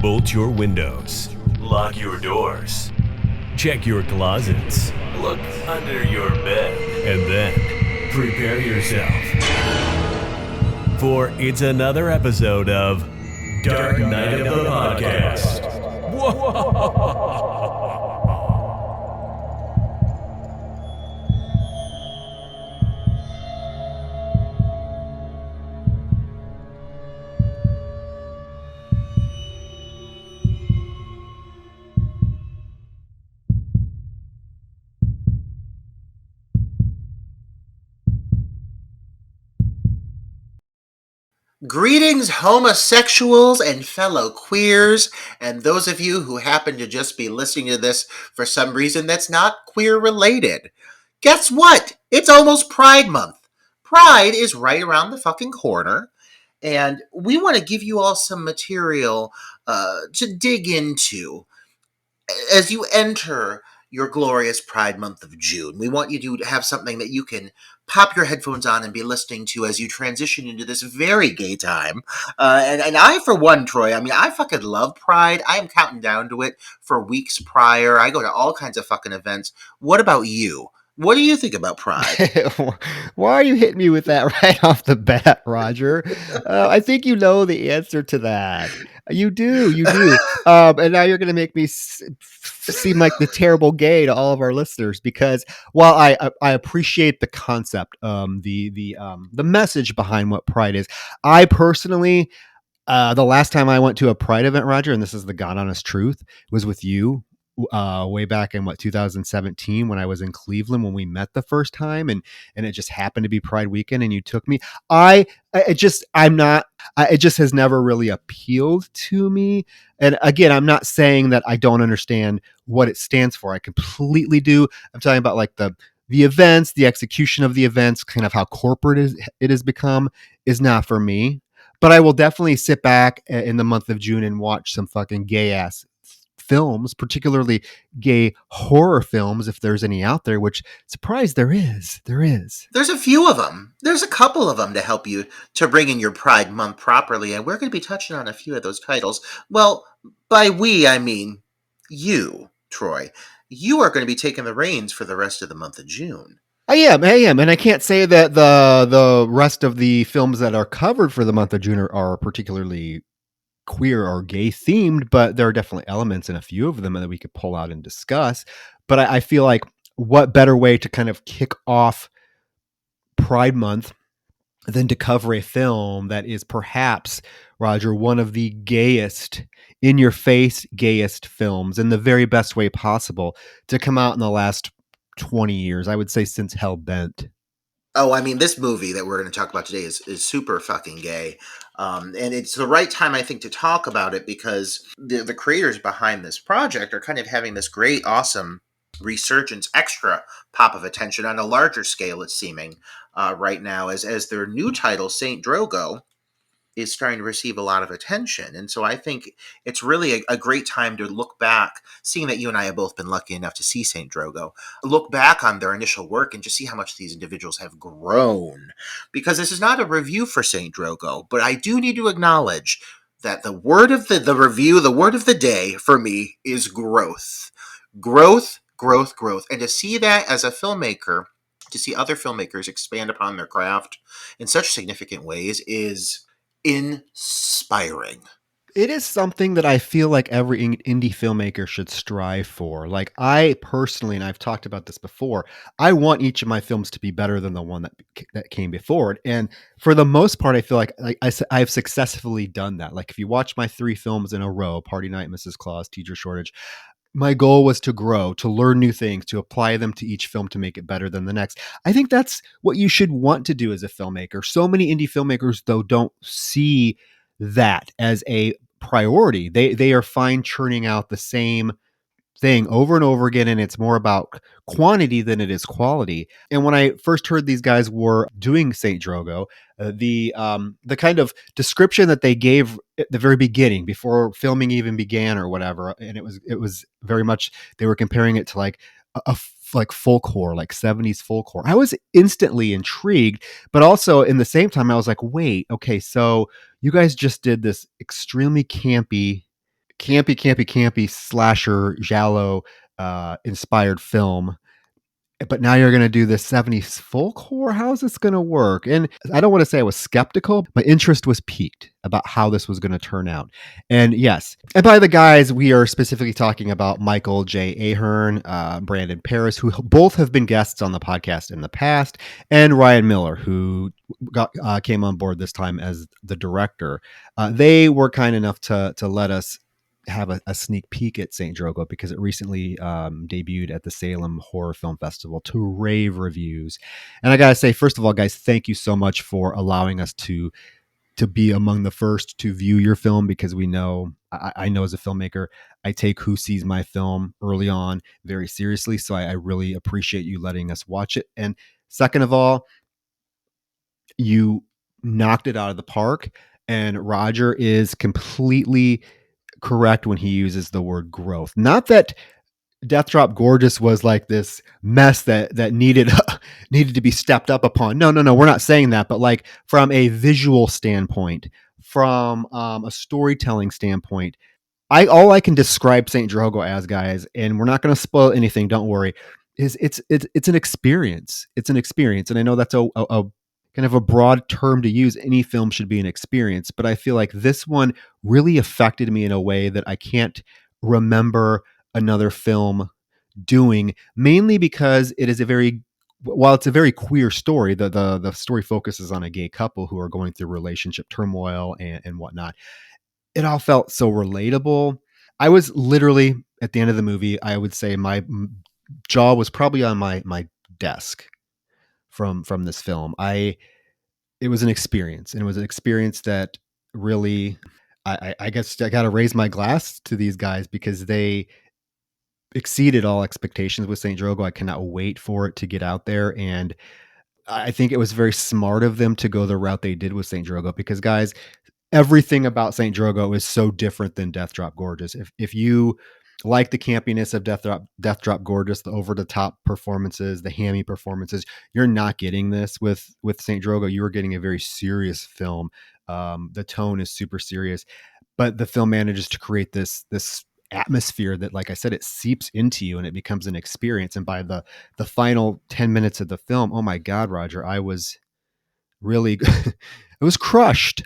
Bolt your windows. Lock your doors. Check your closets. Look under your bed. And then prepare yourself. For it's another episode of Dark Night of the Podcast. Whoa! Greetings, homosexuals and fellow queers, and those of you who happen to just be listening to this for some reason that's not queer-related. Guess what? It's almost Pride Month. Pride is right around the fucking corner, and we want to give you all some material to dig into as you enter your glorious Pride Month of June. We want you to have something that you can pop your headphones on and be listening to as you transition into this very gay time. And I, for one, Troy, I fucking love Pride. I am counting down to it for weeks prior. I go to all kinds of fucking events. What about you? What do you think about Pride? Why are you hitting me with that right off the bat, Roger? I think you know the answer to that. You do. And now you're going to make me seem like the terrible gay to all of our listeners, because while I appreciate the concept, the message behind what Pride is, I personally, the last time I went to a Pride event, Roger, and this is the God honest truth, was with you. Way back in 2017, when I was in Cleveland, when we met the first time, and it just happened to be Pride weekend, and you took me. It just has never really appealed to me. And again, I'm not saying that I don't understand what it stands for. I completely do. I'm talking about like the events, the execution of the events, kind of how corporate it has become, is not for me. But I will definitely sit back in the month of June and watch some fucking gay ass films, particularly gay horror films, if there's any out there, which, surprise, there is. There's a few of them. There's a couple of them to help you to bring in your Pride Month properly, and we're going to be touching on a few of those titles. Well, by we, I mean you, Troy. You are going to be taking the reins for the rest of the month of June. I am, and I can't say that the rest of the films that are covered for the month of June are particularly queer or gay themed, but there are definitely elements in a few of them that we could pull out and discuss. But I feel like what better way to kind of kick off Pride Month than to cover a film that is perhaps, Roger, one of the gayest, in your face gayest films in the very best way possible to come out in the last 20 years. I would say since Hellbent. Oh, this movie that we're going to talk about today is super fucking gay. And it's the right time, I think, to talk about it, because the creators behind this project are kind of having this great, awesome resurgence, extra pop of attention on a larger scale, it's seeming, right now, as their new title, Saint Drogo, is starting to receive a lot of attention. And so I think it's really a great time to look back, seeing that you and I have both been lucky enough to see St. Drogo, look back on their initial work and just see how much these individuals have grown. Because this is not a review for St. Drogo, but I do need to acknowledge that the word of the review, the word of the day for me is growth. Growth. And to see that as a filmmaker, to see other filmmakers expand upon their craft in such significant ways is inspiring. It is something that I feel like every indie filmmaker should strive for. Like, I personally, and I've talked about this before, I want each of my films to be better than the one that came before it. And for the most part, I feel like I've successfully done that. Like, if you watch my 3 films in a row, Party Night, Mrs. Claus, Teacher Shortage, my goal was to grow, to learn new things, to apply them to each film to make it better than the next. I think that's what you should want to do as a filmmaker. So many indie filmmakers, though, don't see that as a priority. They are fine churning out the same thing over and over again, and it's more about quantity than it is quality. And when I first heard these guys were doing Saint Drogo, the kind of description that they gave at the very beginning, before filming even began or whatever, and it was very much, they were comparing it to like like folk horror, like 70s folk horror. I was instantly intrigued, but also in the same time, I was like, wait, okay, so you guys just did this extremely campy campy slasher giallo inspired film. But now you're going to do this 70s folk horror. How's this going to work? And I don't want to say I was skeptical. My interest was piqued about how this was going to turn out. And yes, and by the guys, we are specifically talking about Michael J. Ahern, Brandon Paris, who both have been guests on the podcast in the past, and Ryan Miller, who came on board this time as the director. They were kind enough to let us have a sneak peek at St. Drogo because it recently debuted at the Salem Horror Film Festival to rave reviews. And I gotta say, first of all, guys, thank you so much for allowing us to be among the first to view your film, because we know I know as a filmmaker, I take who sees my film early on very seriously. So I really appreciate you letting us watch it. And second of all, you knocked it out of the park. And Roger is completely correct when he uses the word growth. Not that Death Drop Gorgeous was like this mess that needed needed to be stepped up upon. No, we're not saying that. But like from a visual standpoint, from a storytelling standpoint, all I can describe Saint Drogo as, guys, and we're not going to spoil anything. Don't worry. Is it's an experience. It's an experience, and I know that's a kind of a broad term to use. Any film should be an experience, but I feel like this one really affected me in a way that I can't remember another film doing, mainly because it is while it's a very queer story, the story focuses on a gay couple who are going through relationship turmoil and whatnot. It all felt so relatable. I was literally at the end of the movie, I would say my jaw was probably on my desk from this film. It was an experience, and it was an experience that really, I guess I got to raise my glass to these guys because they exceeded all expectations with Saint Drogo. I cannot wait for it to get out there, and I think it was very smart of them to go the route they did with Saint Drogo, because guys, everything about Saint Drogo is so different than Death Drop Gorgeous. If you like the campiness of Death Drop Gorgeous, the over the top performances, the hammy performances, you're not getting this with Saint Drogo. You are getting a very serious film. The tone is super serious, but the film manages to create this atmosphere that, like I said, it seeps into you and it becomes an experience. And by the final 10 minutes of the film, oh my God, Roger, I was really I was crushed.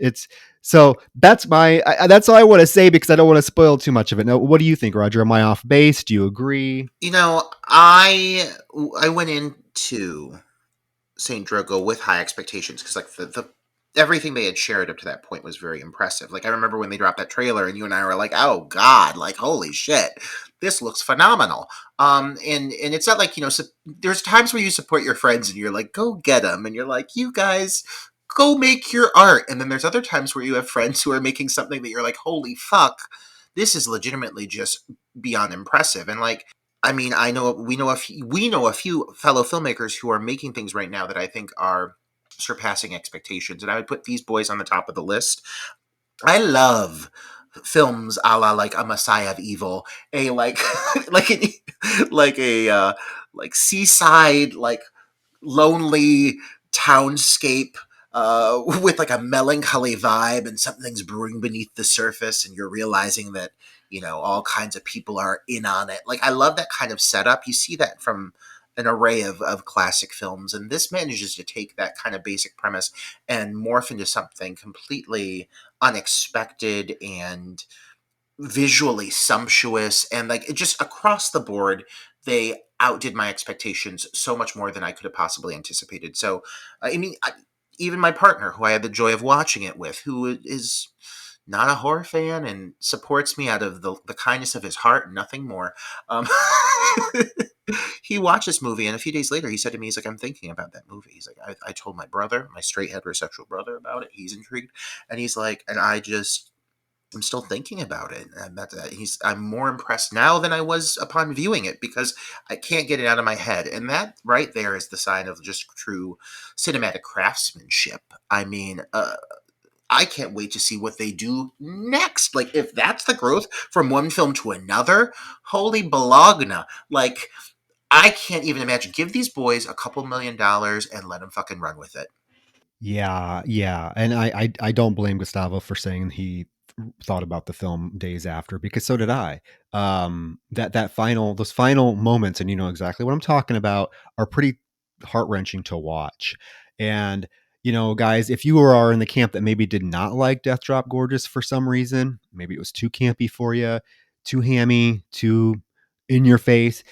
It's so that's that's all I want to say, because I don't want to spoil too much of it. Now, what do you think, Roger? Am I off base? Do you agree? I went into Saint Drogo with high expectations because like the everything they had shared up to that point was very impressive. Like I remember when they dropped that trailer and you and I were like, "Oh God, like holy shit, this looks phenomenal." And it's not like there's times where you support your friends and you're like, "Go get them," and you're like, "You guys go make your art," and then there's other times where you have friends who are making something that you're like, "Holy fuck, this is legitimately just beyond impressive." And like I mean, we know a few fellow filmmakers who are making things right now that I think are surpassing expectations, and I would put these boys on the top of the list. I love films a la like a Messiah of Evil, a like like an, like a like seaside like lonely townscape with like a melancholy vibe, and something's brewing beneath the surface and you're realizing that all kinds of people are in on it. Like I love that kind of setup. You see that from an array of classic films, and this manages to take that kind of basic premise and morph into something completely unexpected and visually sumptuous, and like it just across the board they outdid my expectations so much more than I could have possibly anticipated. So I mean, even my partner, who I had the joy of watching it with, who is not a horror fan and supports me out of the kindness of his heart, nothing more. Um, he watched this movie, and a few days later, he said to me, he's like, "I'm thinking about that movie." He's like, I told my brother, my straight heterosexual brother, about it. He's intrigued, and he's like, and I'm still thinking about it. And I'm more impressed now than I was upon viewing it because I can't get it out of my head. And that right there is the sign of just true cinematic craftsmanship. I mean, I can't wait to see what they do next. Like, if that's the growth from one film to another, holy bologna. Like, I can't even imagine. Give these boys a couple $1,000,000 and let them fucking run with it. Yeah, and I don't blame Gustavo for saying he thought about the film days after, because so did I. Those final moments, and you know exactly what I'm talking about, are pretty heart-wrenching to watch. And guys, if you are in the camp that maybe did not like Death Drop Gorgeous for some reason, maybe it was too campy for you, too hammy, too in your face,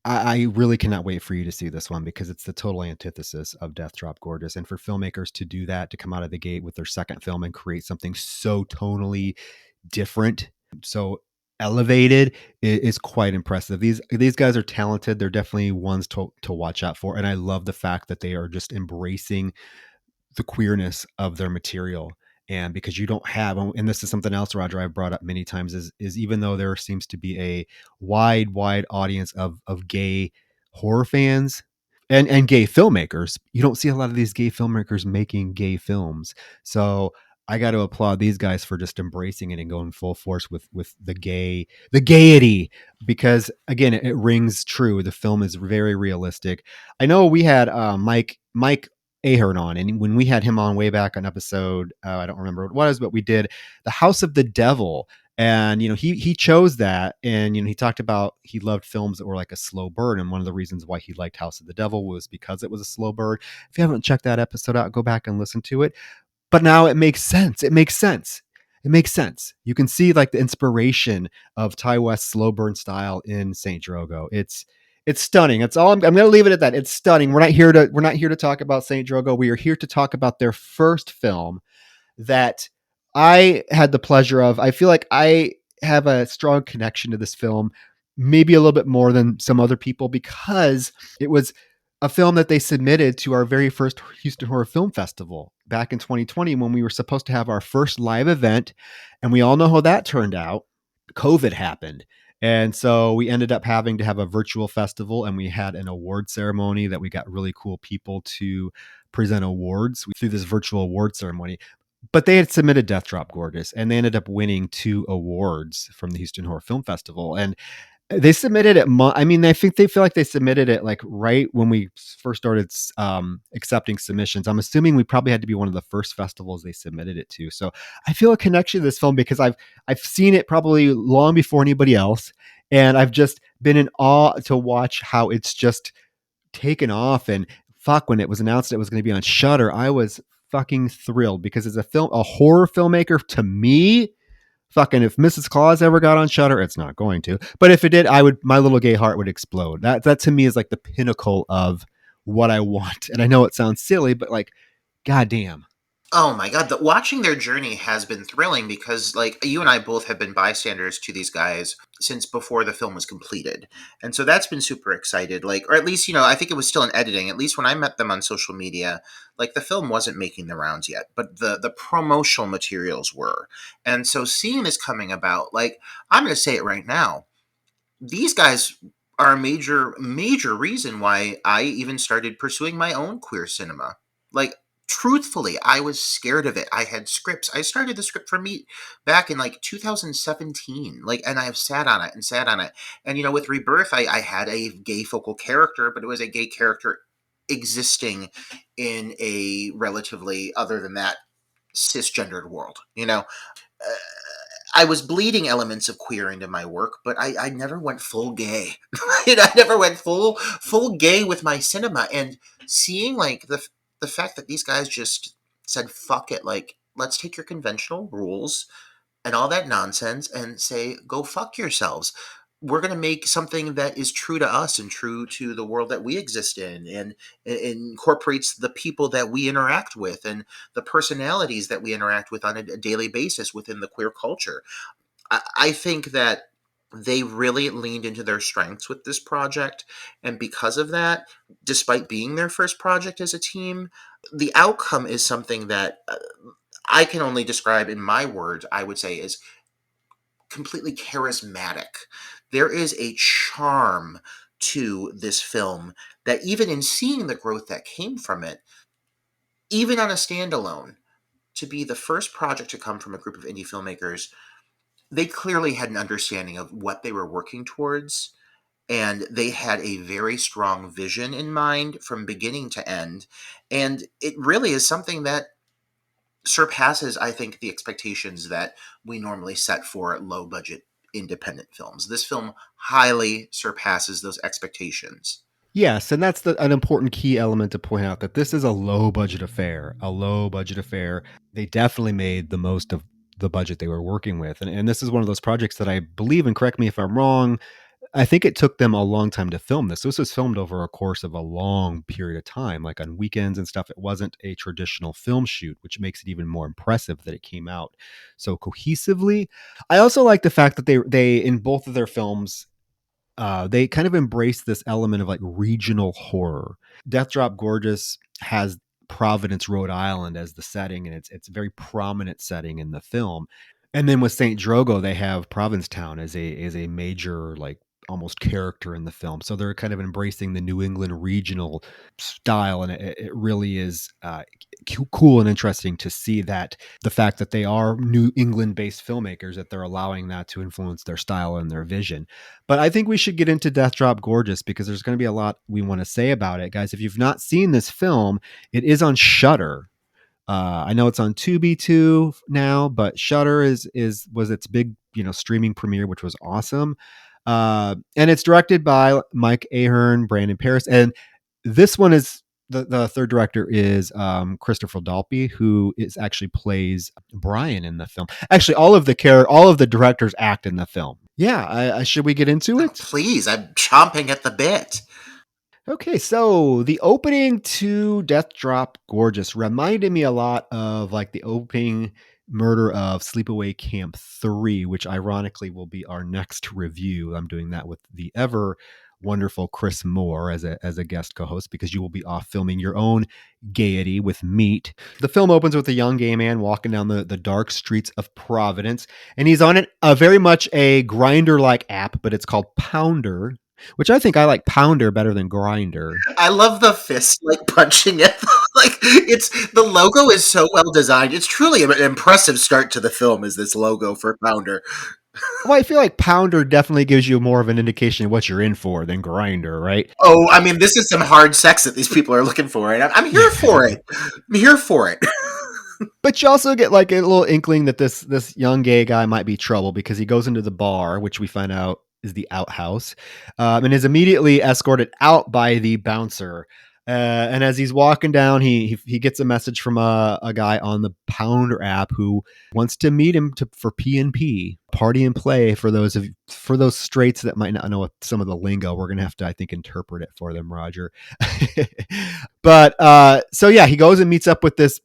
I really cannot wait for you to see this one, because it's the total antithesis of Death Drop Gorgeous. And for filmmakers to do that, to come out of the gate with their second film and create something so tonally different, so elevated, is quite impressive. These guys are talented. They're definitely ones to watch out for. And I love the fact that they are just embracing the queerness of their material. And because you don't have, and this is something else, Roger, I've brought up many times, is even though there seems to be a wide audience of gay horror fans and gay filmmakers, you don't see a lot of these gay filmmakers making gay films. So I got to applaud these guys for just embracing it and going full force with the gaiety, because again, it rings true. The film is very realistic. I know we had Mike Ahern on, and when we had him on way back on episode, I don't remember what it was, but we did The House of the Devil. And he chose that, and he talked about he loved films that were like a slow burn, and one of the reasons why he liked House of the Devil was because it was a slow burn. If you haven't checked that episode out, go back and listen to it. But now it makes sense. It makes sense. It makes sense. You can see like the inspiration of Ty West's slow burn style in Saint Drogo. It's stunning. That's all. I'm going to leave it at that. It's stunning. We're not here to talk about Saint Drogo. We are here to talk about their first film that I had the pleasure of. I feel like I have a strong connection to this film, maybe a little bit more than some other people, because it was a film that they submitted to our very first Houston Horror Film Festival back in 2020, when we were supposed to have our first live event. And we all know how that turned out. COVID happened. And so we ended up having to have a virtual festival, and we had an award ceremony that we got really cool people to present awards through this virtual award ceremony. But they had submitted Death Drop Gorgeous, and they ended up winning 2 awards from the Houston Horror Film Festival. And they submitted it. I think they feel like they submitted it like right when we first started accepting submissions. I'm assuming we probably had to be one of the first festivals they submitted it to. So I feel a connection to this film because I've seen it probably long before anybody else, and I've just been in awe to watch how it's just taken off. And fuck, when it was announced it was going to be on Shudder, I was fucking thrilled, because as a horror filmmaker, to me, fucking, if Mrs. Claus ever got on Shudder, it's not going to. But if it did, my little gay heart would explode. That to me is like the pinnacle of what I want. And I know it sounds silly, but like, goddamn. Oh my god, watching their journey has been thrilling, because like you and I both have been bystanders to these guys since before the film was completed. And so that's been super excited. Like, or at least, I think it was still in editing. At least when I met them on social media, like the film wasn't making the rounds yet, but the promotional materials were. And so seeing this coming about, like, I'm going to say it right now, these guys are a major reason why I even started pursuing my own queer cinema. Like, truthfully, I was scared of it. I had scripts. I started the script for Meat back in like 2017. Like, and I have sat on it and sat on it. And with Rebirth, I had a gay focal character, but it was a gay character existing in a relatively, other than that, cisgendered world. I was bleeding elements of queer into my work, but I never went full gay. I never went full gay with my cinema. And seeing like the fact that these guys just said fuck it, like, let's take your conventional rules and all that nonsense and say, go fuck yourselves. We're going to make something that is true to us and true to the world that we exist in, and it incorporates the people that we interact with and the personalities that we interact with on a daily basis within the queer culture. I think that they really leaned into their strengths with this project. And because of that, despite being their first project as a team, the outcome is something that I can only describe in my words, I would say, is completely charismatic. There is a charm to this film that, even in seeing the growth that came from it, even on a standalone, to be the first project to come from a group of indie filmmakers, they clearly had an understanding of what they were working towards, and they had a very strong vision in mind from beginning to end. And it really is something that surpasses, I think, the expectations that we normally set for low budget independent films. This film highly surpasses those expectations. Yes, and that's an important key element to point out, that this is a low budget affair. A low budget affair. They definitely made the most of the budget they were working with. And this is one of those projects that I believe, and correct me if I'm wrong, I think it took them a long time to film this. This was filmed over a course of a long period of time, like on weekends and stuff. It wasn't a traditional film shoot, which makes it even more impressive that it came out so cohesively. I also like the fact that they in both of their films, they kind of embrace this element of like regional horror. Death Drop Gorgeous has Providence, Rhode Island as the setting, and it's a very prominent setting in the film. And then with Saint Drogo, they have Provincetown as a major, like, almost character in the film. So they're kind of embracing the New England regional style, and it really is cool and interesting to see that the fact that they are New England based filmmakers, that they're allowing that to influence their style and their vision. But I think we should get into Death Drop Gorgeous, because there's going to be a lot we want to say about it, guys. If you've not seen this film, it is on Shudder. I know it's on Tubi too now, but Shudder was its big, streaming premiere, which was awesome. And it's directed by Mike Ahern, Brandon Paris, and this one is the third director is Christopher Dalby, who is actually plays Brian in the film. Actually, all of the directors act in the film. Yeah, should we get into Oh, it? please, I'm chomping at the bit. Okay, so the opening to Death Drop Gorgeous reminded me a lot of like the opening murder of Sleepaway Camp 3, which ironically will be our next review. I'm doing that with the ever wonderful Chris Moore as a guest co-host, because you will be off filming your own gaiety with Meat. The film opens with a young gay man walking down the dark streets of Providence, and he's on a very much a Grinder-like app, but it's called Pounder, which I like Pounder better than Grinder. I love the fist like punching it. Like, it's the logo is so well designed. It's truly an impressive start to the film. Is this logo for Pounder? Well, I feel like Pounder definitely gives you more of an indication of what you're in for than Grinder, right? Oh, I mean, this is some hard sex that these people are looking for, and I'm here for it. I'm here for it. But you also get like a little inkling that this young gay guy might be trouble, because he goes into the bar, which we find out is the outhouse, and is immediately escorted out by the bouncer. And as he's walking down, he gets a message from a guy on the Pounder app who wants to meet him for P&P, party and play. For those straights that might not know what some of the lingo, we're gonna have to, I think, interpret it for them, Roger. But so yeah, he goes and meets up with this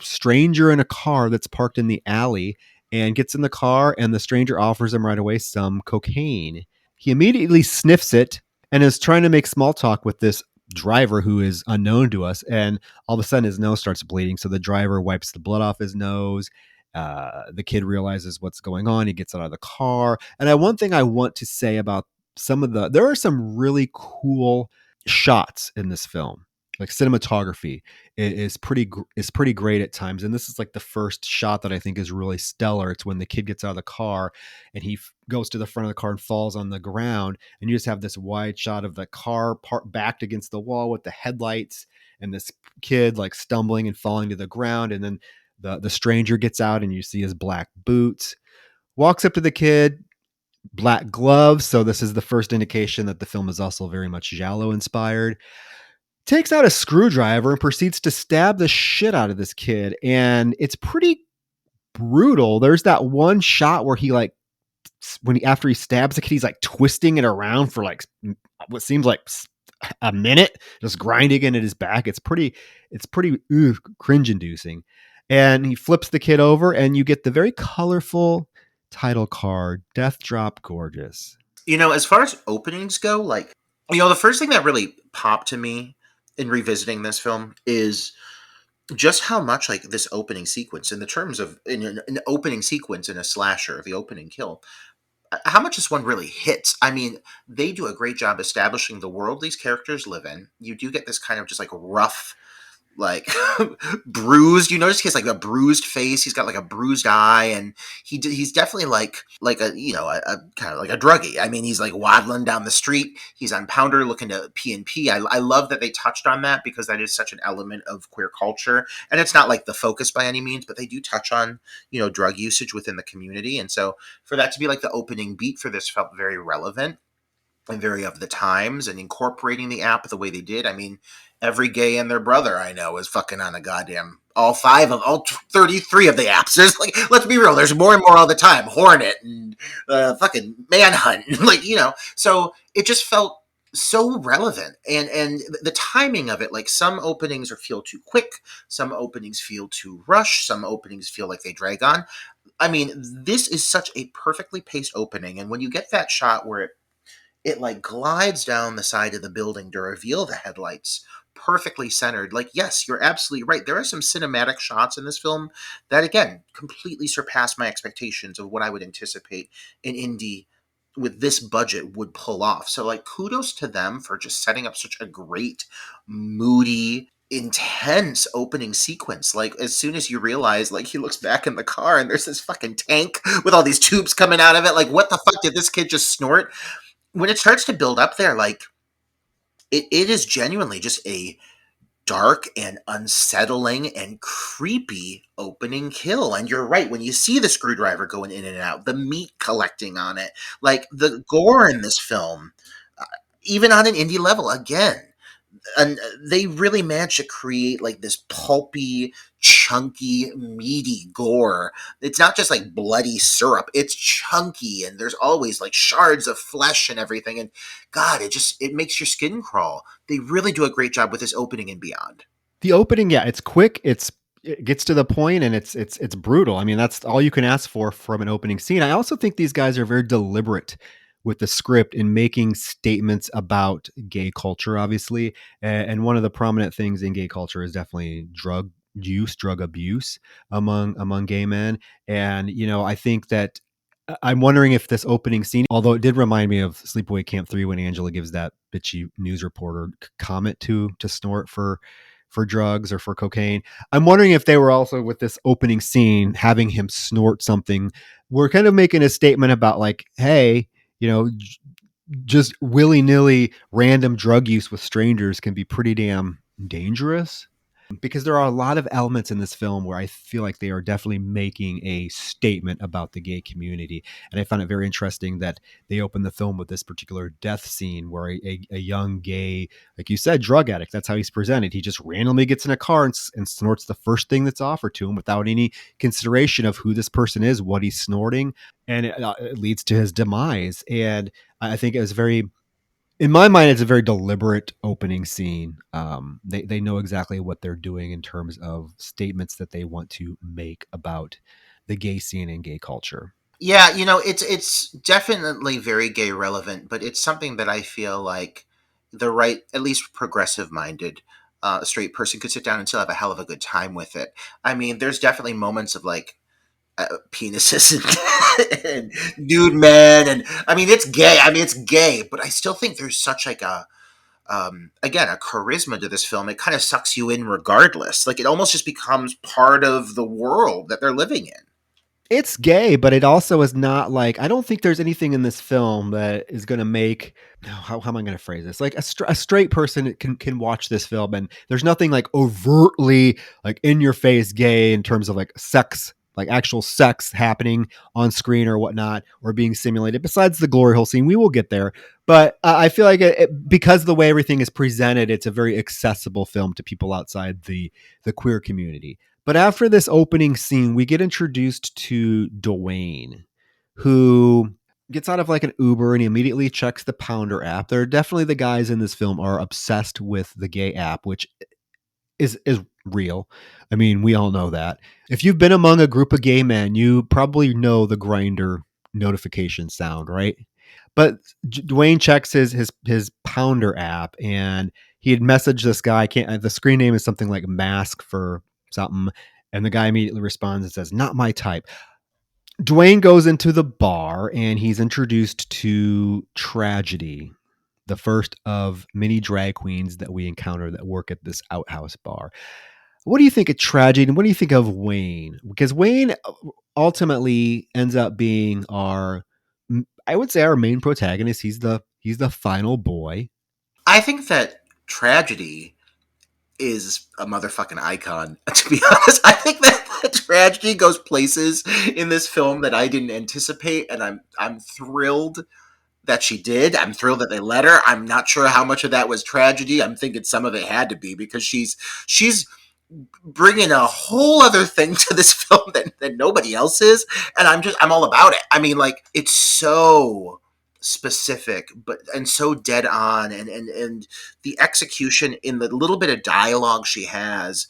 stranger in a car that's parked in the alley, and gets in the car, and the stranger offers him right away some cocaine. He immediately sniffs it and is trying to make small talk with this driver who is unknown to us, and all of a sudden his nose starts bleeding, so the driver wipes the blood off his nose. The kid realizes what's going on. He gets out of the car. And one thing I want to say about there are some really cool shots in this film. Like, cinematography is pretty great at times, and this is like the first shot that I think is really stellar. It's when the kid gets out of the car, and he goes to the front of the car and falls on the ground, and you just have this wide shot of the car backed against the wall with the headlights, and this kid like stumbling and falling to the ground, and then the stranger gets out, and you see his black boots, walks up to the kid, black gloves. So this is the first indication that the film is also very much giallo inspired. Takes out a screwdriver and proceeds to stab the shit out of this kid. And it's pretty brutal. There's that one shot where he like, after he stabs the kid, he's like twisting it around for like what seems like a minute, just grinding it at his back. It's pretty cringe inducing. And he flips the kid over, and you get the very colorful title card, Death Drop Gorgeous. As far as openings go, like, the first thing that really popped to me in revisiting this film is just how much like this opening sequence, in the terms of an opening sequence in a slasher, the opening kill, how much this one really hits. I mean, they do a great job establishing the world these characters live in. You do get this kind of just like rough like bruised. You notice he has like a bruised face. He's got like a bruised eye, and he's definitely like a a kind of like a druggie. I mean, he's like waddling down the street. He's on Pounder looking to P&P. I love that they touched on that because that is such an element of queer culture, and it's not like the focus by any means, but they do touch on drug usage within the community, and so for that to be like the opening beat for this felt very relevant and very of the times, and incorporating the app the way they did. I mean, every gay and their brother I know is fucking on a goddamn all 33 of the apps. There's like, let's be real, there's more and more all the time. Hornet and fucking Manhunt, so it just felt so relevant, and the timing of it, like some openings feel too quick, some openings feel too rushed, some openings feel like they drag on. I mean, this is such a perfectly paced opening, and when you get that shot where it like glides down the side of the building to reveal the headlights, perfectly centered. Like, yes, you're absolutely right. There are some cinematic shots in this film that, again, completely surpass my expectations of what I would anticipate an indie with this budget would pull off. So, like, kudos to them for just setting up such a great, moody, intense opening sequence. Like, as soon as you realize, like, he looks back in the car and there's this fucking tank with all these tubes coming out of it. Like, what the fuck did this kid just snort? When it starts to build up there, like it is genuinely just a dark and unsettling and creepy opening kill. And you're right, when you see the screwdriver going in and out, the meat collecting on it, like the gore in this film, even on an indie level, again, and they really managed to create like this pulpy, chunky, meaty gore. It's not just like bloody syrup, it's chunky, and there's always like shards of flesh and everything, and god, it makes your skin crawl. They really do a great job with this opening and beyond. The opening, yeah, it's quick, it gets to the point, and it's brutal. I mean, that's all you can ask for from an opening scene. I also think these guys are very deliberate with the script in making statements about gay culture, obviously. And one of the prominent things in gay culture is definitely drug use, drug abuse among gay men. And I think that I'm wondering if this opening scene, although it did remind me of Sleepaway Camp 3 when Angela gives that bitchy news reporter comment to snort for drugs or for cocaine. I'm wondering if they were also, with this opening scene, having him snort something, we're kind of making a statement about like, hey, just willy-nilly random drug use with strangers can be pretty damn dangerous. Because there are a lot of elements in this film where I feel like they are definitely making a statement about the gay community. And I found it very interesting that they opened the film with this particular death scene where a young gay, like you said, drug addict, that's how he's presented. He just randomly gets in a car and snorts the first thing that's offered to him without any consideration of who this person is, what he's snorting. And it leads to his demise. And I think it was very, in my mind, it's a very deliberate opening scene. They know exactly what they're doing in terms of statements that they want to make about the gay scene and gay culture. Yeah, it's definitely very gay relevant, but it's something that I feel like the right, at least progressive minded straight person could sit down and still have a hell of a good time with it. I mean, there's definitely moments of like penises and nude men, and I mean it's gay. I mean it's gay, but I still think there's such like a again, a charisma to this film. It kind of sucks you in regardless. Like it almost just becomes part of the world that they're living in. It's gay, but it also is not like, I don't think there's anything in this film that is going to make, how am I going to phrase this? Like a straight person can watch this film, and there's nothing like overtly like in your face gay in terms of like sex, like actual sex happening on screen or whatnot, or being simulated. Besides the Glory Hole scene, we will get there. But I feel like because of the way everything is presented, it's a very accessible film to people outside the queer community. But after this opening scene, we get introduced to Dwayne, who gets out of like an Uber and he immediately checks the Pounder app. There are definitely, the guys in this film are obsessed with the gay app, which is real. I mean, we all know that. If you've been among a group of gay men, you probably know the Grindr notification sound, right? But Dwayne checks his Pounder app, and he had messaged this guy. I can't. The screen name is something like Mask for something, and the guy immediately responds and says, "Not my type." Dwayne goes into the bar, and he's introduced to Tragedy, the first of many drag queens that we encounter that work at this outhouse bar. What do you think of tragedy, and what do you think of Wayne? Because Wayne ultimately ends up being I would say, our main protagonist. He's the final boy. I think that tragedy is a motherfucking icon. To be honest, I think that tragedy goes places in this film that I didn't anticipate, and I'm thrilled that she did. I'm thrilled that they let her. I'm not sure how much of that was tragedy. I'm thinking some of it had to be, because she's bringing a whole other thing to this film that nobody else is, and I'm all about it. I mean, like, it's so specific and so dead on, and the execution in the little bit of dialogue she has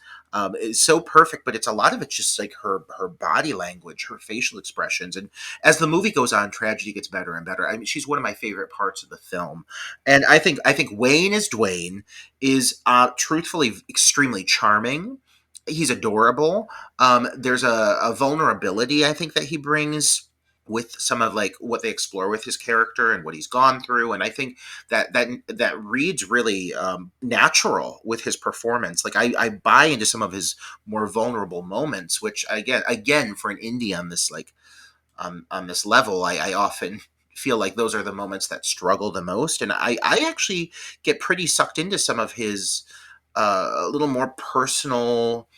is so perfect. But it's a lot of it's just like her body language, her facial expressions, and as the movie goes on, tragedy gets better and better. I mean, she's one of my favorite parts of the film, and I think Wayne as Dwayne is truthfully extremely charming. He's adorable. There's a vulnerability I think that he brings with some of like what they explore with his character and what he's gone through, and I think that reads really natural with his performance. Like I buy into some of his more vulnerable moments, which again for an indie on this like on this level, I often feel like those are the moments that struggle the most. And I actually get pretty sucked into some of his a little more personal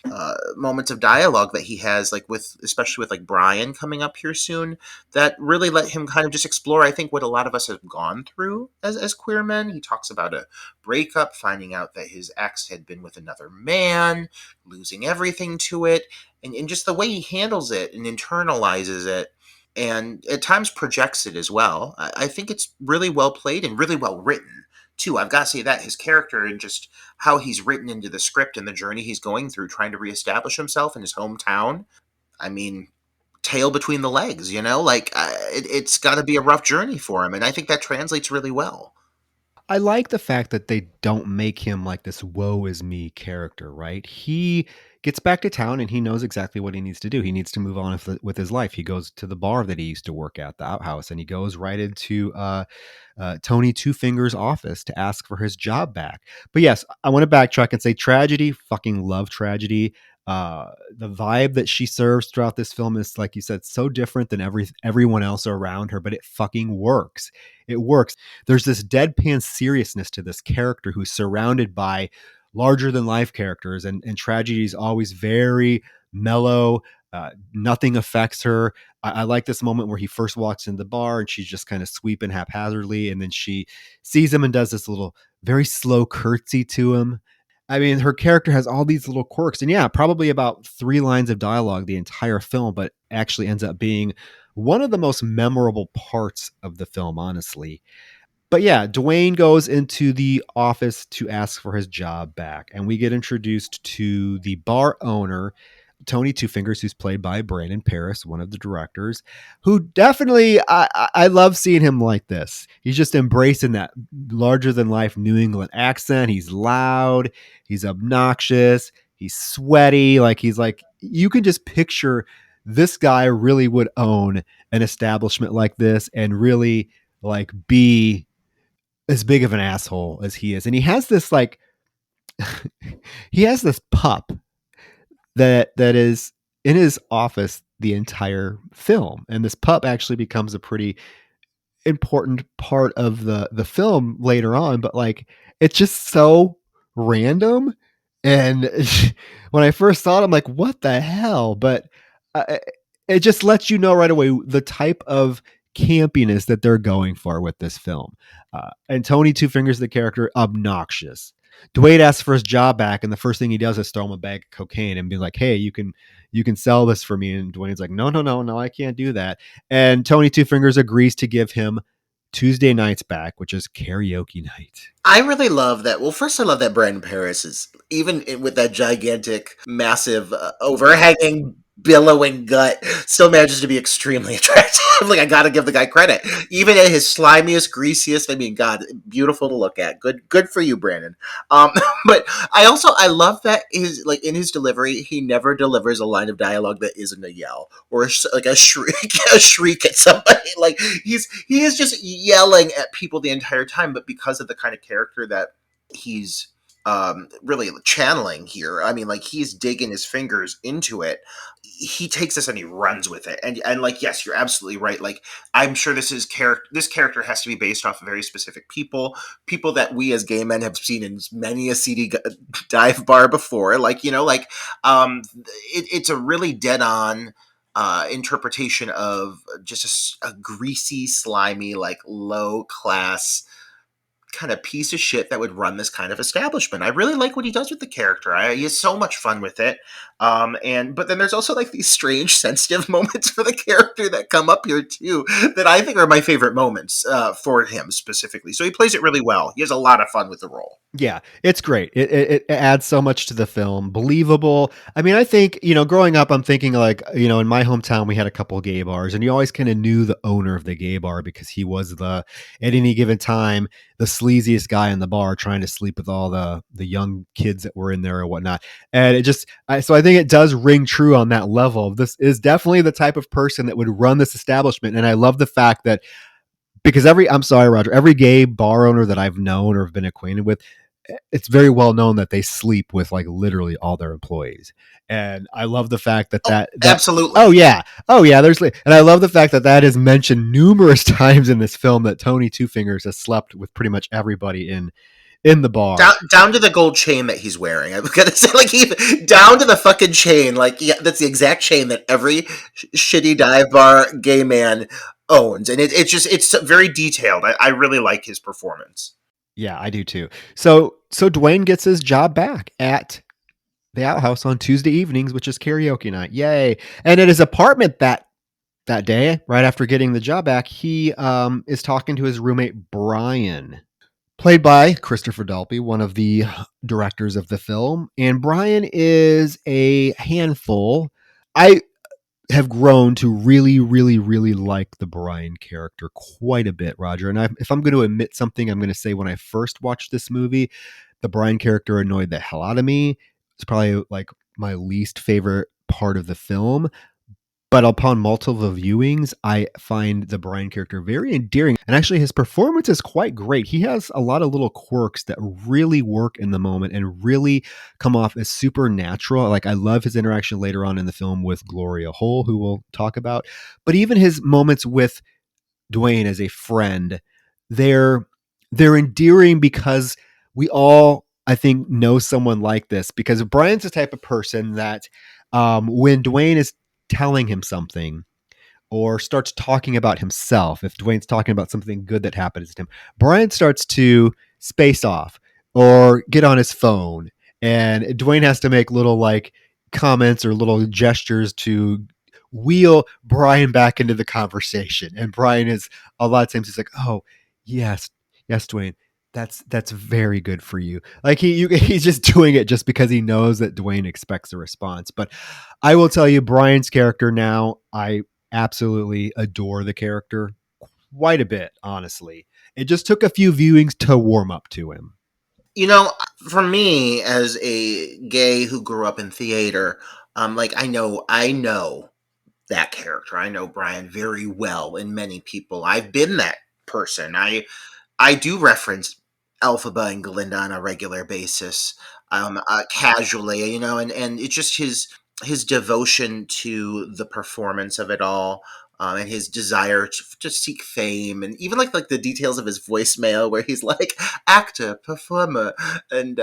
moments of dialogue that he has, like especially with like Brian coming up here soon, that really let him kind of just explore, I think, what a lot of us have gone through as queer men. He talks about a breakup, finding out that his ex had been with another man, losing everything to it, and just the way he handles it and internalizes it, and at times projects it as well. I think it's really well played and really well written too. I've got to say that his character and just how he's written into the script and the journey he's going through, trying to reestablish himself in his hometown. I mean, tail between the legs, like it's got to be a rough journey for him, and I think that translates really well. I like the fact that they don't make him like this woe is me character, right? He gets back to town and he knows exactly what he needs to do. He needs to move on with his life. He goes to the bar that he used to work at, the outhouse, and he goes right into Tony Two Fingers' office to ask for his job back. But yes, I want to backtrack and say tragedy, fucking love tragedy. The vibe that she serves throughout this film is, like you said, so different than everyone else around her, but it fucking works. It works. There's this deadpan seriousness to this character who's surrounded by larger than life characters, and tragedy is always very mellow. Nothing affects her. I like this moment where he first walks in the bar and she's just kind of sweeping haphazardly, and then she sees him and does this little very slow curtsy to him. I mean, her character has all these little quirks, and yeah, probably about 3 lines of dialogue the entire film, but actually ends up being one of the most memorable parts of the film, honestly. But yeah, Dwayne goes into the office to ask for his job back, and we get introduced to the bar owner, Tony Two Fingers, who's played by Brandon Paris, one of the directors, who definitely, I love seeing him like this. He's just embracing that larger than life New England accent. He's loud, he's obnoxious, he's sweaty. He's like, you can just picture this guy really would own an establishment like this and really like be as big of an asshole as he is. And he has this like, he has this pup that is in his office the entire film, and this pup actually becomes a pretty important part of the film later on. But like, it's just so random, and when I first saw it, I'm like, what the hell? But uh, it just lets you know right away the type of campiness that they're going for with this film. And Tony Two Fingers, the character, obnoxious. Dwayne asks for his job back, and the first thing he does is throw him a bag of cocaine and be like, "Hey, you can sell this for me." And Dwayne's like, "No, no, no, no, I can't do that." And Tony Two Fingers agrees to give him Tuesday nights back, which is karaoke night. I really love that. Well, first, I love that Brandon Paris is, even with that gigantic, massive, overhanging billowing gut still manages to be extremely attractive. Like, I gotta give the guy credit, even at his slimiest, greasiest. I mean, God, beautiful to look at. Good for you, Brandon. um but I love that his, like, in his delivery, he never delivers a line of dialogue that isn't a yell or like a shriek, a shriek at somebody. Like, he is just yelling at people the entire time, but because of the kind of character that he's really channeling here, I mean, like, he's digging his fingers into it. He takes this and he runs with it, and like, yes, you're absolutely right. Like, I'm sure this character has to be based off of very specific people that we as gay men have seen in many a seedy dive bar before. Like, like, um it's a really dead on interpretation of just a greasy, slimy, like, low class kind of piece of shit that would run this kind of establishment. I really like what he does with the character. He has so much fun with it. And but then there's also, like, these strange, sensitive moments for the character that come up here too, that I think are my favorite moments for him specifically. So he plays it really well. He has a lot of fun with the role. Yeah, it's great. It adds so much to the film. Believable. I mean, I think, growing up, I'm thinking, like, in my hometown, we had a couple gay bars, and you always kind of knew the owner of the gay bar because he was at any given time, the sleaziest guy in the bar trying to sleep with all the young kids that were in there or whatnot. And so I think it does ring true on that level. This is definitely the type of person that would run this establishment. And I love the fact that, because I'm sorry, Roger, every gay bar owner that I've known or have been acquainted with, it's very well known that they sleep with, like, literally all their employees. And I love the fact that Oh, that absolutely. oh yeah, and I love the fact that that is mentioned numerous times in this film, that Tony Two Fingers has slept with pretty much everybody in the bar. Down to the gold chain that he's wearing. I'm gonna say, like, down to the fucking chain. Like, yeah, that's the exact chain that every shitty dive bar gay man owns, and it's very detailed. I really like his performance. Yeah, I do too. So Dwayne gets his job back at the outhouse on Tuesday evenings, which is karaoke night. Yay. And at his apartment that day, right after getting the job back, he is talking to his roommate Brian, played by Christopher Dalby, one of the directors of the film. And Brian is a handful. I have grown to really, really, really like the Brian character quite a bit, Roger. And if I'm going to admit something, I'm going to say, when I first watched this movie, the Brian character annoyed the hell out of me. It's probably, like, my least favorite part of the film. But upon multiple viewings, I find the Brian character very endearing. And actually, his performance is quite great. He has a lot of little quirks that really work in the moment and really come off as supernatural. Like, I love his interaction later on in the film with Gloria Hole, who we'll talk about. But even his moments with Dwayne as a friend, they're endearing, because we all, I think, know someone like this. Because Brian's the type of person that, when Dwayne is telling him something or starts talking about himself, if Dwayne's talking about something good that happens to him, Brian starts to space off or get on his phone, and Dwayne has to make little, like, comments or little gestures to wheel Brian back into the conversation. And Brian is, a lot of times, he's like, "Oh, yes, yes, Dwayne, that's very good for you." Like, he's just doing it just because he knows that Dwayne expects a response. But I will tell you, Brian's character now, I absolutely adore the character quite a bit, honestly. It just took a few viewings to warm up to him. For me, as a gay who grew up in theater, like, I know that character. I know Brian very well, and many people. I've been that person. I do reference Elphaba and Glinda on a regular basis, casually, and it's just his devotion to the performance of it all, and his desire to seek fame, and even like the details of his voicemail, where he's like, actor, performer, and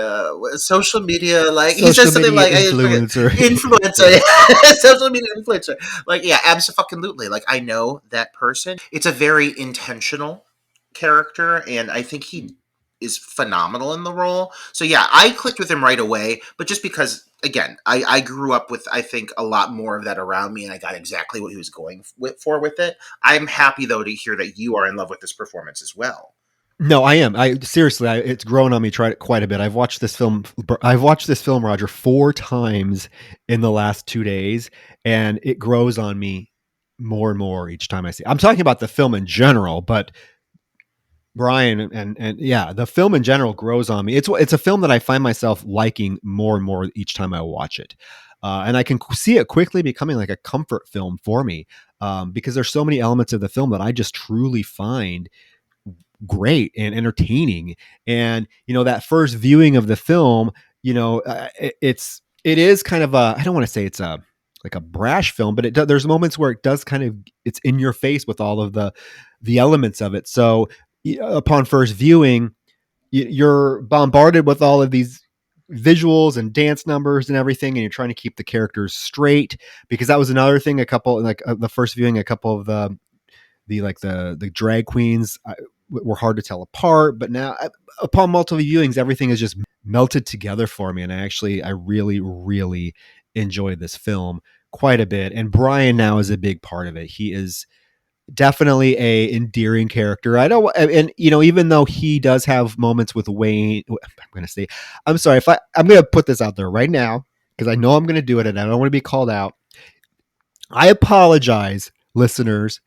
social media. Like, he says Social something media like, I forget, influencer. influencer, Yeah. social media influencer. Like, yeah, absolutely. Like, I know that person. It's a very intentional character, and I think he is phenomenal in the role. So yeah, I clicked with him right away, but just because, again, I grew up with, I think, a lot more of that around me, and I got exactly what he was going for with it. I'm happy, though, to hear that you are in love with this performance as well. No, I am. I seriously, it's grown on me quite a bit. I've watched this film. Roger, 4 times in the last 2 days, and it grows on me more and more each time I see it. I'm talking about the film in general, but Brian and yeah, the film in general grows on me. It's a film that I find myself liking more and more each time I watch it, and I can see it quickly becoming like a comfort film for me, because there's so many elements of the film that I just truly find great and entertaining. And that first viewing of the film, it is kind of a, I don't want to say it's a like a brash film, but there's moments where it does kind of, it's in your face with all of the elements of it. So upon first viewing, you're bombarded with all of these visuals and dance numbers and everything, and you're trying to keep the characters straight, because that was another thing. The first viewing, a couple of the drag queens were hard to tell apart, but now upon multiple viewings, everything is just melted together for me, and I really really enjoyed this film quite a bit. And Brian now is a big part of it. He is definitely a endearing character. I don't, and even though he does have moments with Wayne, I'm sorry if I'm going to put this out there right now, because I know I'm going to do it and I don't want to be called out. I apologize, listeners,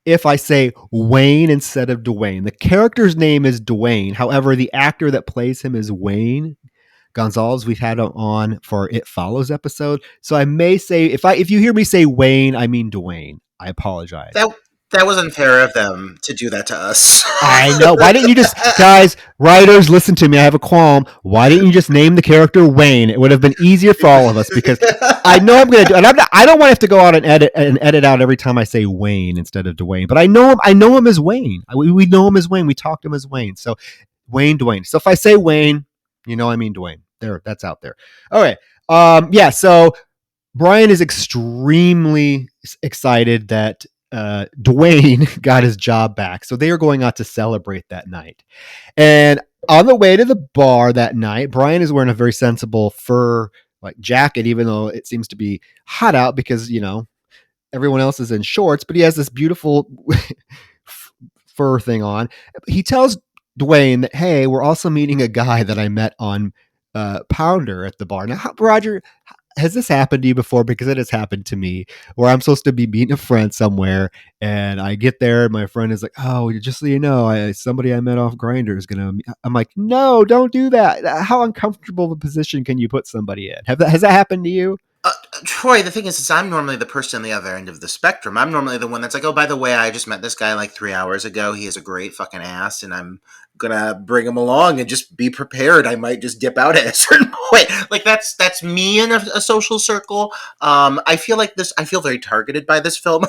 if I say Wayne instead of Dwayne. The character's name is Dwayne. However, the actor that plays him is Wayne Gonzalez. We've had him on for It Follows episode. So I may say, if you hear me say Wayne, I mean Dwayne. I apologize. That was unfair of them to do that to us. I know. Why didn't you just, guys, writers, listen to me. I have a qualm. Why didn't you just name the character Wayne? It would have been easier for all of us, because I know I'm going to do it. And I don't want to have to go out and edit out every time I say Wayne instead of Dwayne. But I know him as Wayne. We know him as Wayne. We talked him as Wayne. So Dwayne. So if I say Wayne, I mean Dwayne. There, that's out there. All right. Yeah. So Brian is extremely excited that Dwayne got his job back. So they are going out to celebrate that night. And on the way to the bar that night, Brian is wearing a very sensible fur jacket, even though it seems to be hot out, because everyone else is in shorts, but he has this beautiful fur thing on. He tells Dwayne that, hey, we're also meeting a guy that I met on Pounder at the bar. Now, Roger, has this happened to you before? Because it has happened to me, where I'm supposed to be meeting a friend somewhere, and I get there and my friend is like, oh, just so you know, somebody I met off Grindr is gonna. I'm like, no, don't do that. How uncomfortable of a position can you put somebody in? Has that happened to you? Troy, the thing is I'm normally the person on the other end of the spectrum. I'm normally the one that's like, oh, by the way, I just met this guy like 3 hours ago. He has a great fucking ass, and I'm gonna bring him along, and just be prepared. I might just dip out at a certain point. Like that's me in a social circle. I feel very targeted by this film.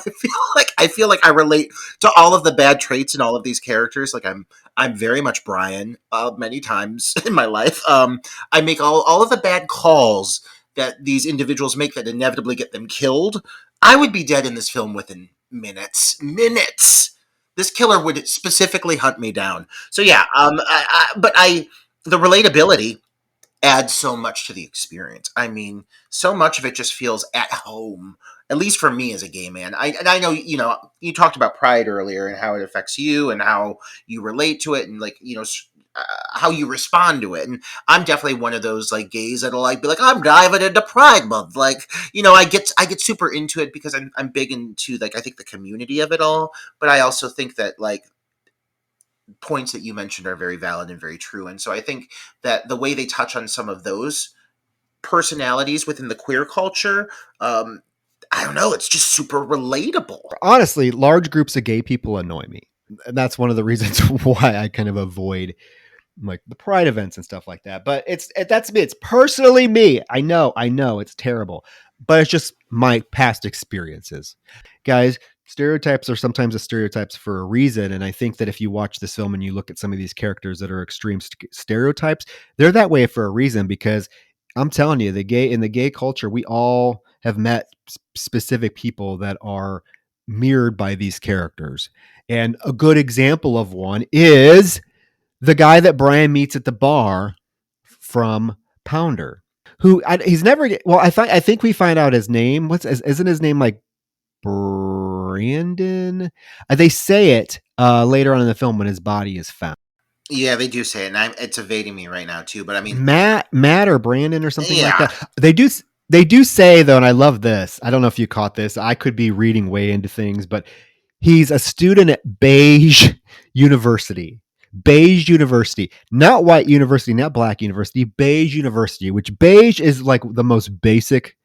I feel like I relate to all of the bad traits in all of these characters. Like I'm very much Brian many times in my life. I make all of the bad calls that these individuals make that inevitably get them killed. I would be dead in this film within minutes. This killer would specifically hunt me down. So yeah, but the relatability adds so much to the experience. I mean, so much of it just feels at home, at least for me as a gay man. I know, you talked about pride earlier and how it affects you and how you relate to it, and how you respond to it. And I'm definitely one of those gays that'll be like, I'm diving into Pride Month. I get super into it because I'm big into I think the community of it all. But I also think that points that you mentioned are very valid and very true. And so I think that the way they touch on some of those personalities within the queer culture, I don't know, it's just super relatable. Honestly, large groups of gay people annoy me. And that's one of the reasons why I kind of avoid the pride events and stuff like that. But that's me. It's personally me. I know it's terrible, but it's just my past experiences. Guys, stereotypes are sometimes stereotypes for a reason. And I think that if you watch this film and you look at some of these characters that are extreme stereotypes, they're that way for a reason, because I'm telling you, in the gay culture, we all have met specific people that are mirrored by these characters. And a good example of one is the guy that Brian meets at the bar from Pounder, he's never. Well, I think we find out his name. Isn't his name Brandon? They say it later on in the film when his body is found. Yeah, they do say it, and it's evading me right now too. But I mean, Matt or Brandon or something like yeah, that. They do say though, and I love this. I don't know if you caught this. I could be reading way into things, but he's a student at Beige University. Beige University, not white university, not black university, Beige University, which beige is like the most basic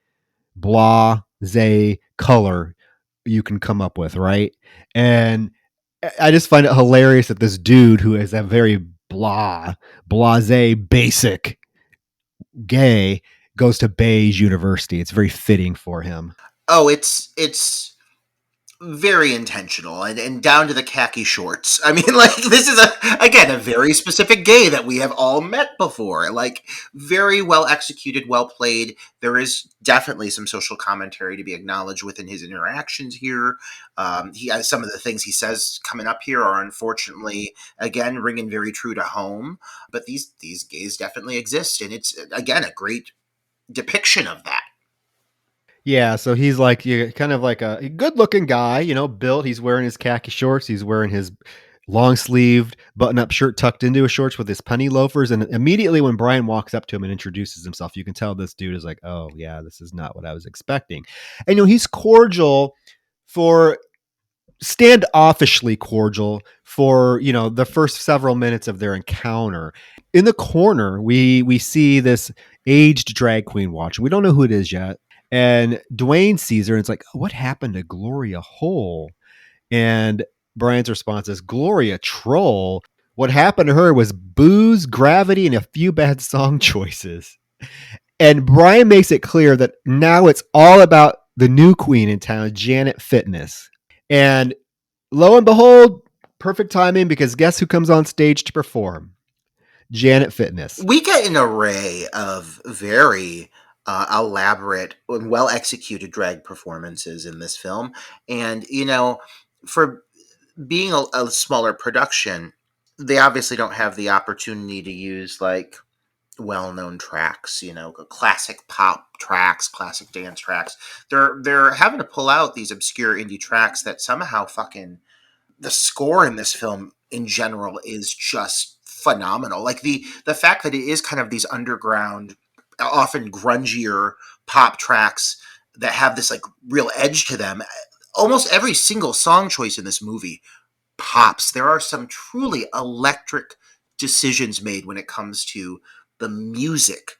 blase color you can come up with, right? And I just find it hilarious that this dude who is a very blase, basic gay goes to Beige University. It's very fitting for him. oh, it's very intentional and down to the khaki shorts. I mean, like, this is again a very specific gay that we have all met before. Like, very well executed, well played. There is definitely some social commentary to be acknowledged within his interactions here. He has some of the things he says coming up here are unfortunately again ringing very true to home. But these gays definitely exist, and it's again a great depiction of that. Yeah, so he's like kind of like a good-looking guy, built. He's wearing his khaki shorts. He's wearing his long-sleeved button-up shirt tucked into his shorts with his penny loafers. And immediately when Brian walks up to him and introduces himself, you can tell this dude is like, "Oh yeah, this is not what I was expecting." And he's cordial for standoffishly cordial for the first several minutes of their encounter. In the corner, we see this aged drag queen watching. We don't know who it is yet. And Dwayne sees her and it's like, what happened to Gloria Hole? And Brian's response is, Gloria Troll. What happened to her was booze, gravity, and a few bad song choices. And Brian makes it clear that now it's all about the new queen in town, Janet Fitness. And lo and behold, perfect timing, because guess who comes on stage to perform? Janet Fitness. We get an array of very elaborate and well executed drag performances in this film. And, for being a smaller production, they obviously don't have the opportunity to use like well-known tracks, classic pop tracks, classic dance tracks. They're having to pull out these obscure indie tracks that somehow fucking the score in this film in general is just phenomenal. Like the fact that it is kind of these underground, often grungier pop tracks that have this like real edge to them. Almost every single song choice in this movie pops. There are some truly electric decisions made when it comes to the music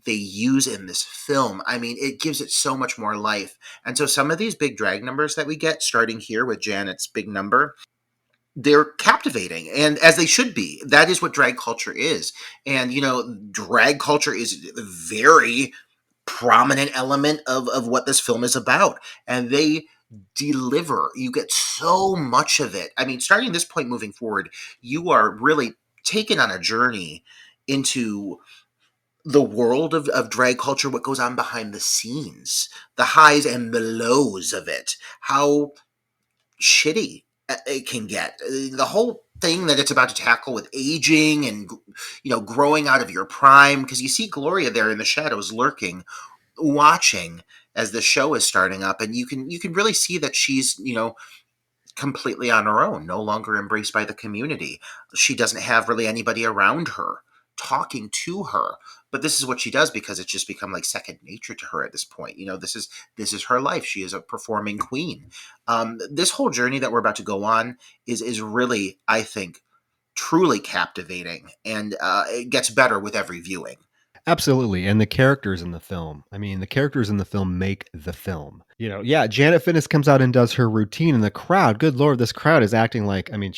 they use in this film. I mean, it gives it so much more life. And so some of these big drag numbers that we get, starting here with Janet's big number, they're captivating, and as they should be. That is what drag culture is. And drag culture is a very prominent element of what this film is about, and they deliver. You get so much of it. I mean, starting this point moving forward, you are really taken on a journey into the world of drag culture, what goes on behind the scenes, the highs and the lows of it, how shitty it can get. The whole thing that it's about to tackle with aging and growing out of your prime, because you see Gloria there in the shadows lurking, watching as the show is starting up, and you can really see that she's completely on her own, no longer embraced by the community. She doesn't have really anybody around her talking to her. But this is what she does because it's just become like second nature to her at this point. This is her life. She is a performing queen. This whole journey that we're about to go on is really, I think, truly captivating, and it gets better with every viewing. Absolutely. And the characters in the film. I mean, the characters in the film make the film. Yeah, Janet Fitness comes out and does her routine, and the crowd, good Lord, this crowd is acting like, I mean,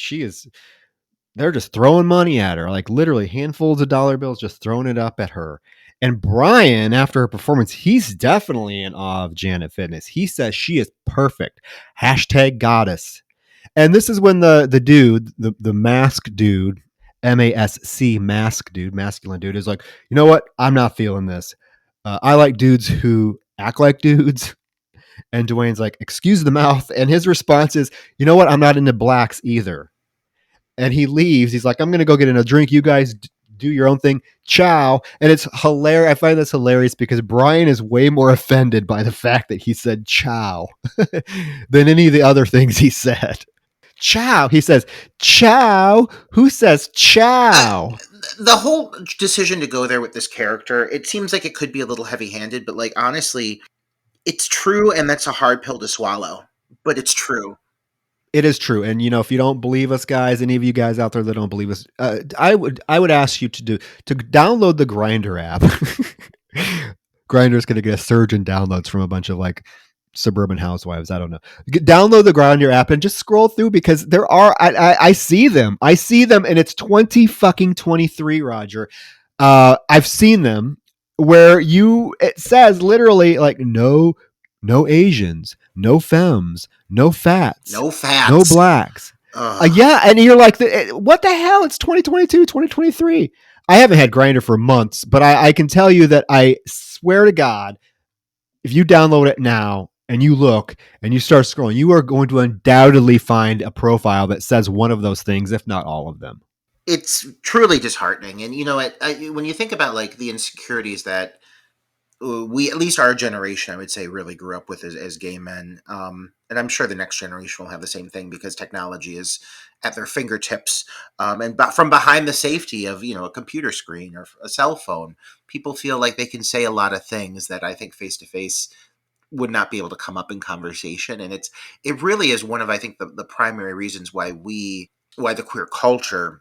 they're just throwing money at her, like literally handfuls of dollar bills, just throwing it up at her. And Brian, after her performance, he's definitely in awe of Janet Fitness. He says she is perfect. #goddess. And this is when the dude, the mask dude, MASC, mask dude, masculine dude, is like, you know what? I'm not feeling this. I like dudes who act like dudes. And Dwayne's like, excuse the mouth. And his response is, you know what? I'm not into blacks either. And he leaves. He's like, I'm going to go get in a drink. You guys do your own thing. Ciao. And it's hilarious. I find this hilarious because Brian is way more offended by the fact that he said ciao than any of the other things he said. Chow. He says, chow. Who says chow? The whole decision to go there with this character, it seems like it could be a little heavy-handed, but like honestly, it's true, and that's a hard pill to swallow. But it's true. It is true. And if you don't believe us, guys, any of you guys out there that don't believe us, I would ask you to download the Grinder app. Grinder's going to get a surge in downloads from a bunch of like suburban housewives. I don't know. Download the Grinder app and just scroll through, because there are I see them. I see them, and it's 2023, Roger. I've seen them where it says literally like no Asians, no femmes, no fats, No fats. no blacks. Yeah, and you're like, what the hell? It's 2022, 2023. I haven't had Grindr for months, but I can tell you that I swear to God, if you download it now and you look and you start scrolling, you are going to undoubtedly find a profile that says one of those things, if not all of them. It's truly disheartening. And when you think about like the insecurities that we, at least our generation, I would say, really grew up with as gay men, and I'm sure the next generation will have the same thing, because technology is at their fingertips, and from behind the safety of a computer screen or a cell phone, people feel like they can say a lot of things that I think face to face would not be able to come up in conversation. And it really is one of, I think, the primary reasons why the queer culture,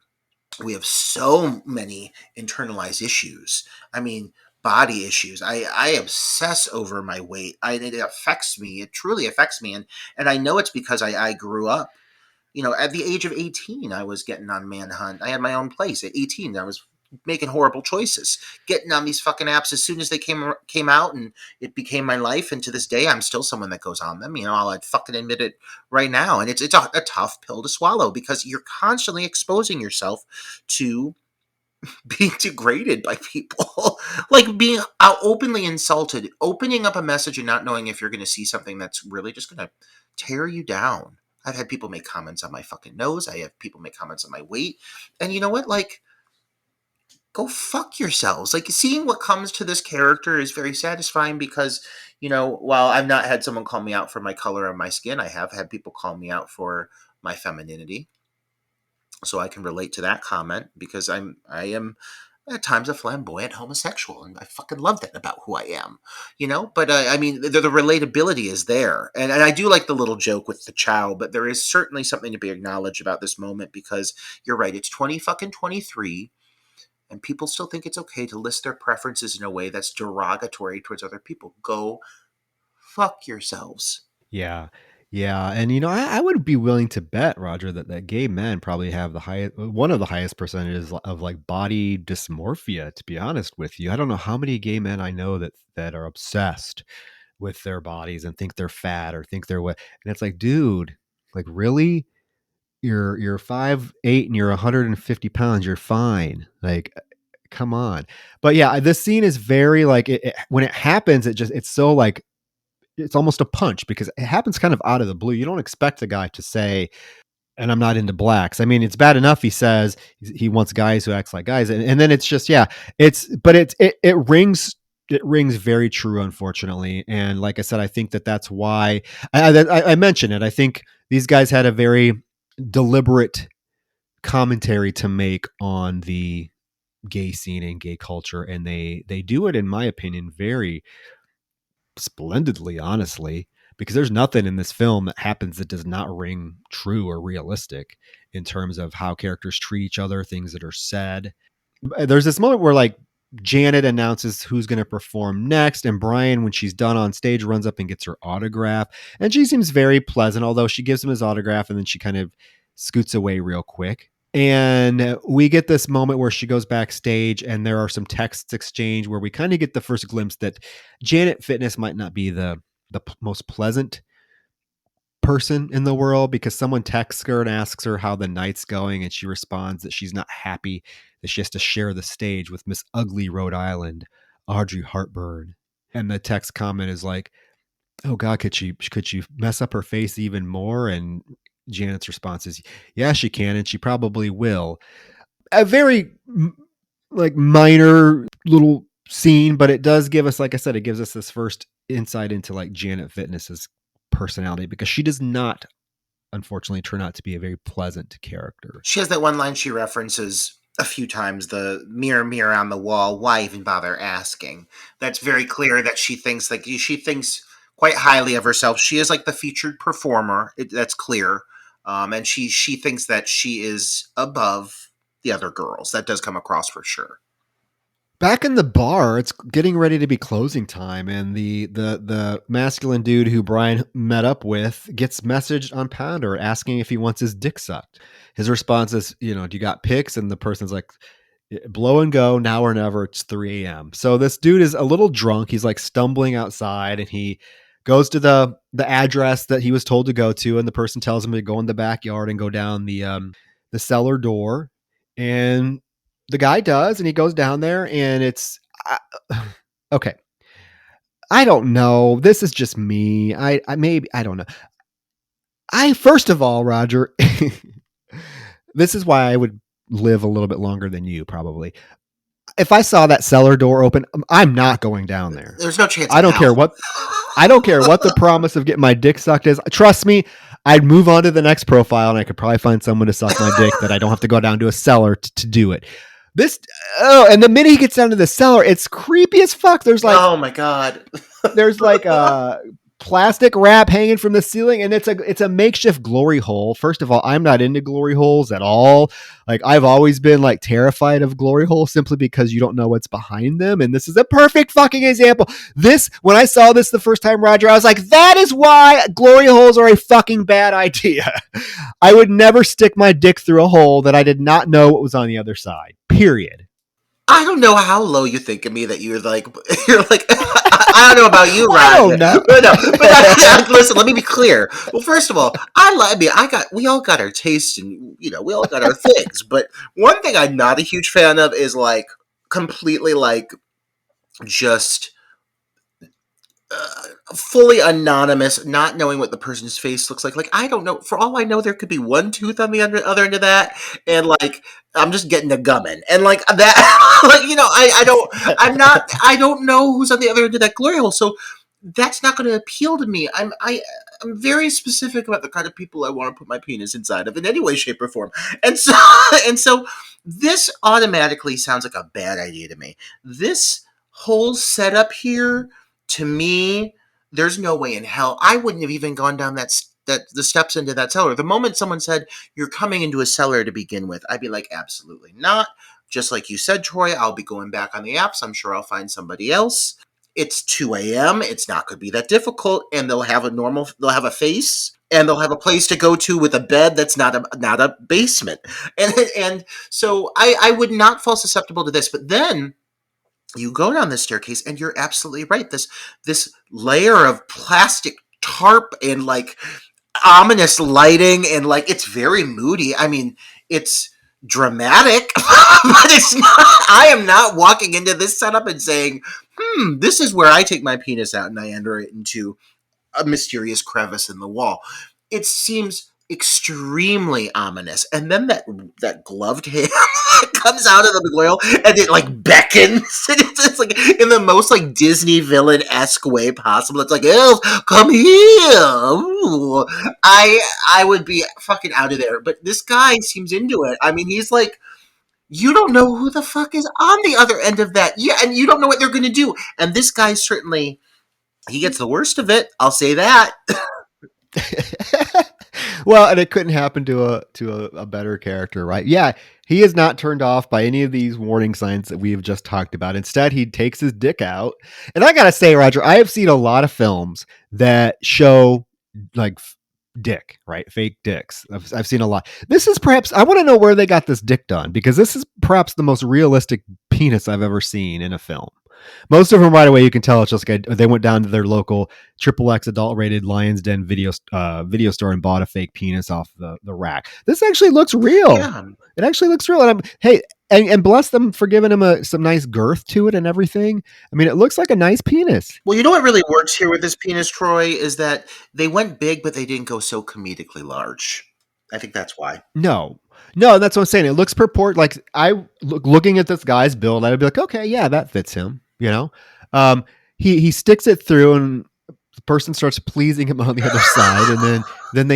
we have so many internalized issues. I mean, body issues. I obsess over my weight. It affects me. It truly affects me. And I know it's because I grew up, at the age of 18, I was getting on Manhunt. I had my own place at 18. I was making horrible choices, getting on these fucking apps as soon as they came out, and it became my life. And to this day, I'm still someone that goes on them. I'd fucking admit it right now. And it's a tough pill to swallow, because you're constantly exposing yourself to being degraded by people, like being openly insulted, opening up a message and not knowing if you're going to see something that's really just going to tear you down. I've had people make comments on my fucking nose. I have people make comments on my weight. And you know what? Like, go fuck yourselves. Like, seeing what comes to this character is very satisfying, because, while I've not had someone call me out for my color of my skin, I have had people call me out for my femininity. So I can relate to that comment, because I am at times a flamboyant homosexual, and I fucking love that about who I am, But I mean, the relatability is there, and I do like the little joke with the chow, but there is certainly something to be acknowledged about this moment, because you're right, it's 2023, and people still think it's okay to list their preferences in a way that's derogatory towards other people. Go fuck yourselves. Yeah. Yeah. And, I would be willing to bet, Roger, that gay men probably have one of the highest percentages of like body dysmorphia, to be honest with you. I don't know how many gay men I know that are obsessed with their bodies and think they're fat or think they're what. And it's like, dude, like, really? You're 5'8" and you're 150 pounds. You're fine. Like, come on. But yeah, this scene is very like when it happens, it's so like, it's almost a punch, because it happens kind of out of the blue. You don't expect the guy to say, and I'm not into blacks. I mean, it's bad enough he says he wants guys who acts like guys. And then it's just, yeah, it rings very true, unfortunately. And like I said, I think that's why I mentioned it. I think these guys had a very deliberate commentary to make on the gay scene and gay culture. And they do it, in my opinion, very splendidly, honestly, because there's nothing in this film that happens that does not ring true or realistic in terms of how characters treat each other, things that are said. There's this moment where like Janet announces who's going to perform next, and Brian, when she's done on stage, runs up and gets her autograph, and she seems very pleasant, although she gives him his autograph and then she kind of scoots away real quick. And we get this moment where she goes backstage, and there are some texts exchanged where we kind of get the first glimpse that Janet Fitness might not be the most pleasant person in the world, because someone texts her and asks her how the night's going, and she responds that she's not happy that she has to share the stage with Miss Ugly Rhode Island, Audrey Hartburn. And the text comment is like, oh God, could she mess up her face even more? And Janet's response is, yeah, she can, and she probably will. A very like minor little scene, but it does give us, like I said, it gives us this first insight into like Janet Fitness's personality, because she does not unfortunately turn out to be a very pleasant character. She has that one line she references a few times, the mirror, mirror on the wall, why even bother asking? That's very clear that she thinks quite highly of herself. She is like the featured performer. That's clear. And she thinks that she is above the other girls. That does come across for sure. Back in the bar, it's getting ready to be closing time, and the masculine dude who Brian met up with gets messaged on Pounder asking if he wants his dick sucked. His response is, do you got pics? And the person's like, blow and go, now or never. It's 3 a.m. So this dude is a little drunk. He's like stumbling outside, and he goes to the address that he was told to go to, and the person tells him to go in the backyard and go down the cellar door, and the guy does, and he goes down there, and it's okay. I don't know. This is just me. I don't know. First of all, Roger, this is why I would live a little bit longer than you probably. If I saw that cellar door open, I'm not going down there. There's no chance. I don't care what the promise of getting my dick sucked is. Trust me, I'd move on to the next profile, and I could probably find someone to suck my dick that I don't have to go down to a cellar to do it. And the minute he gets down to the cellar, it's creepy as fuck. There's like, oh my God, there's like a plastic wrap hanging from the ceiling, and it's a makeshift glory hole. First of all, I'm not into glory holes at all. Like, I've always been like terrified of glory holes simply because you don't know what's behind them, and this is a perfect fucking example. When I saw this the first time, Roger, I was like, that is why glory holes are a fucking bad idea. I would never stick my dick through a hole that I did not know what was on the other side. Period. I don't know how low you think of me that you're like I don't know about you, Ryan. I don't know. But listen, let me be clear. Well, first of all, we all got our taste, and we all got our things. But one thing I'm not a huge fan of is like completely like just fully anonymous, not knowing what the person's face looks like. Like, I don't know. For all I know, there could be one tooth on the other end of that, and like I'm just getting a gummin, and like that, like I don't know who's on the other end of that glory hole. So that's not going to appeal to me. I'm very specific about the kind of people I want to put my penis inside of in any way, shape, or form, and so this automatically sounds like a bad idea to me. This whole setup here. To me, there's no way in hell I wouldn't have even gone down the steps into that cellar. The moment someone said you're coming into a cellar to begin with, I'd be like, absolutely not. Just like you said, Troy, I'll be going back on the apps. I'm sure I'll find somebody else. It's 2 a.m. It's not going to be that difficult, and they'll have a face, and they'll have a place to go to with a bed that's not a basement, and so I would not fall susceptible to this. But then you go down this staircase, and you're absolutely right. This layer of plastic tarp and like ominous lighting, and like it's very moody. I mean, it's dramatic, but it's not. I am not walking into this setup and saying, this is where I take my penis out and I enter it into a mysterious crevice in the wall. It seems extremely ominous, and then that gloved hand comes out of the glow, and it like beckons. It's like in the most like Disney villain-esque way possible. It's like, "Oh, come here!" Ooh. I would be fucking out of there, but this guy seems into it. I mean, he's like, you don't know who the fuck is on the other end of that, yeah, and you don't know what they're going to do. And this guy certainly, he gets the worst of it. I'll say that. Well, and it couldn't happen to a better character, right? Yeah, he is not turned off by any of these warning signs that we have just talked about. Instead, he takes his dick out. And I gotta say, Roger, I have seen a lot of films that show like dick, right? Fake dicks. I've seen a lot. This is perhaps, I want to know where they got this dick done, because this is perhaps the most realistic penis I've ever seen in a film. Most of them, right away, you can tell it's just like they went down to their local XXX adult rated Lion's Den video store and bought a fake penis off the rack. This actually looks real. Yeah. It actually looks real. And and bless them for giving him some nice girth to it and everything. I mean, it looks like a nice penis. Well, you know what really works here with this penis, Troy, is that they went big, but they didn't go so comedically large. I think that's why. No, that's what I'm saying. It looks like looking at this guy's build, I'd be like, okay, yeah, that fits him. He sticks it through, and the person starts pleasing him on the other side, and then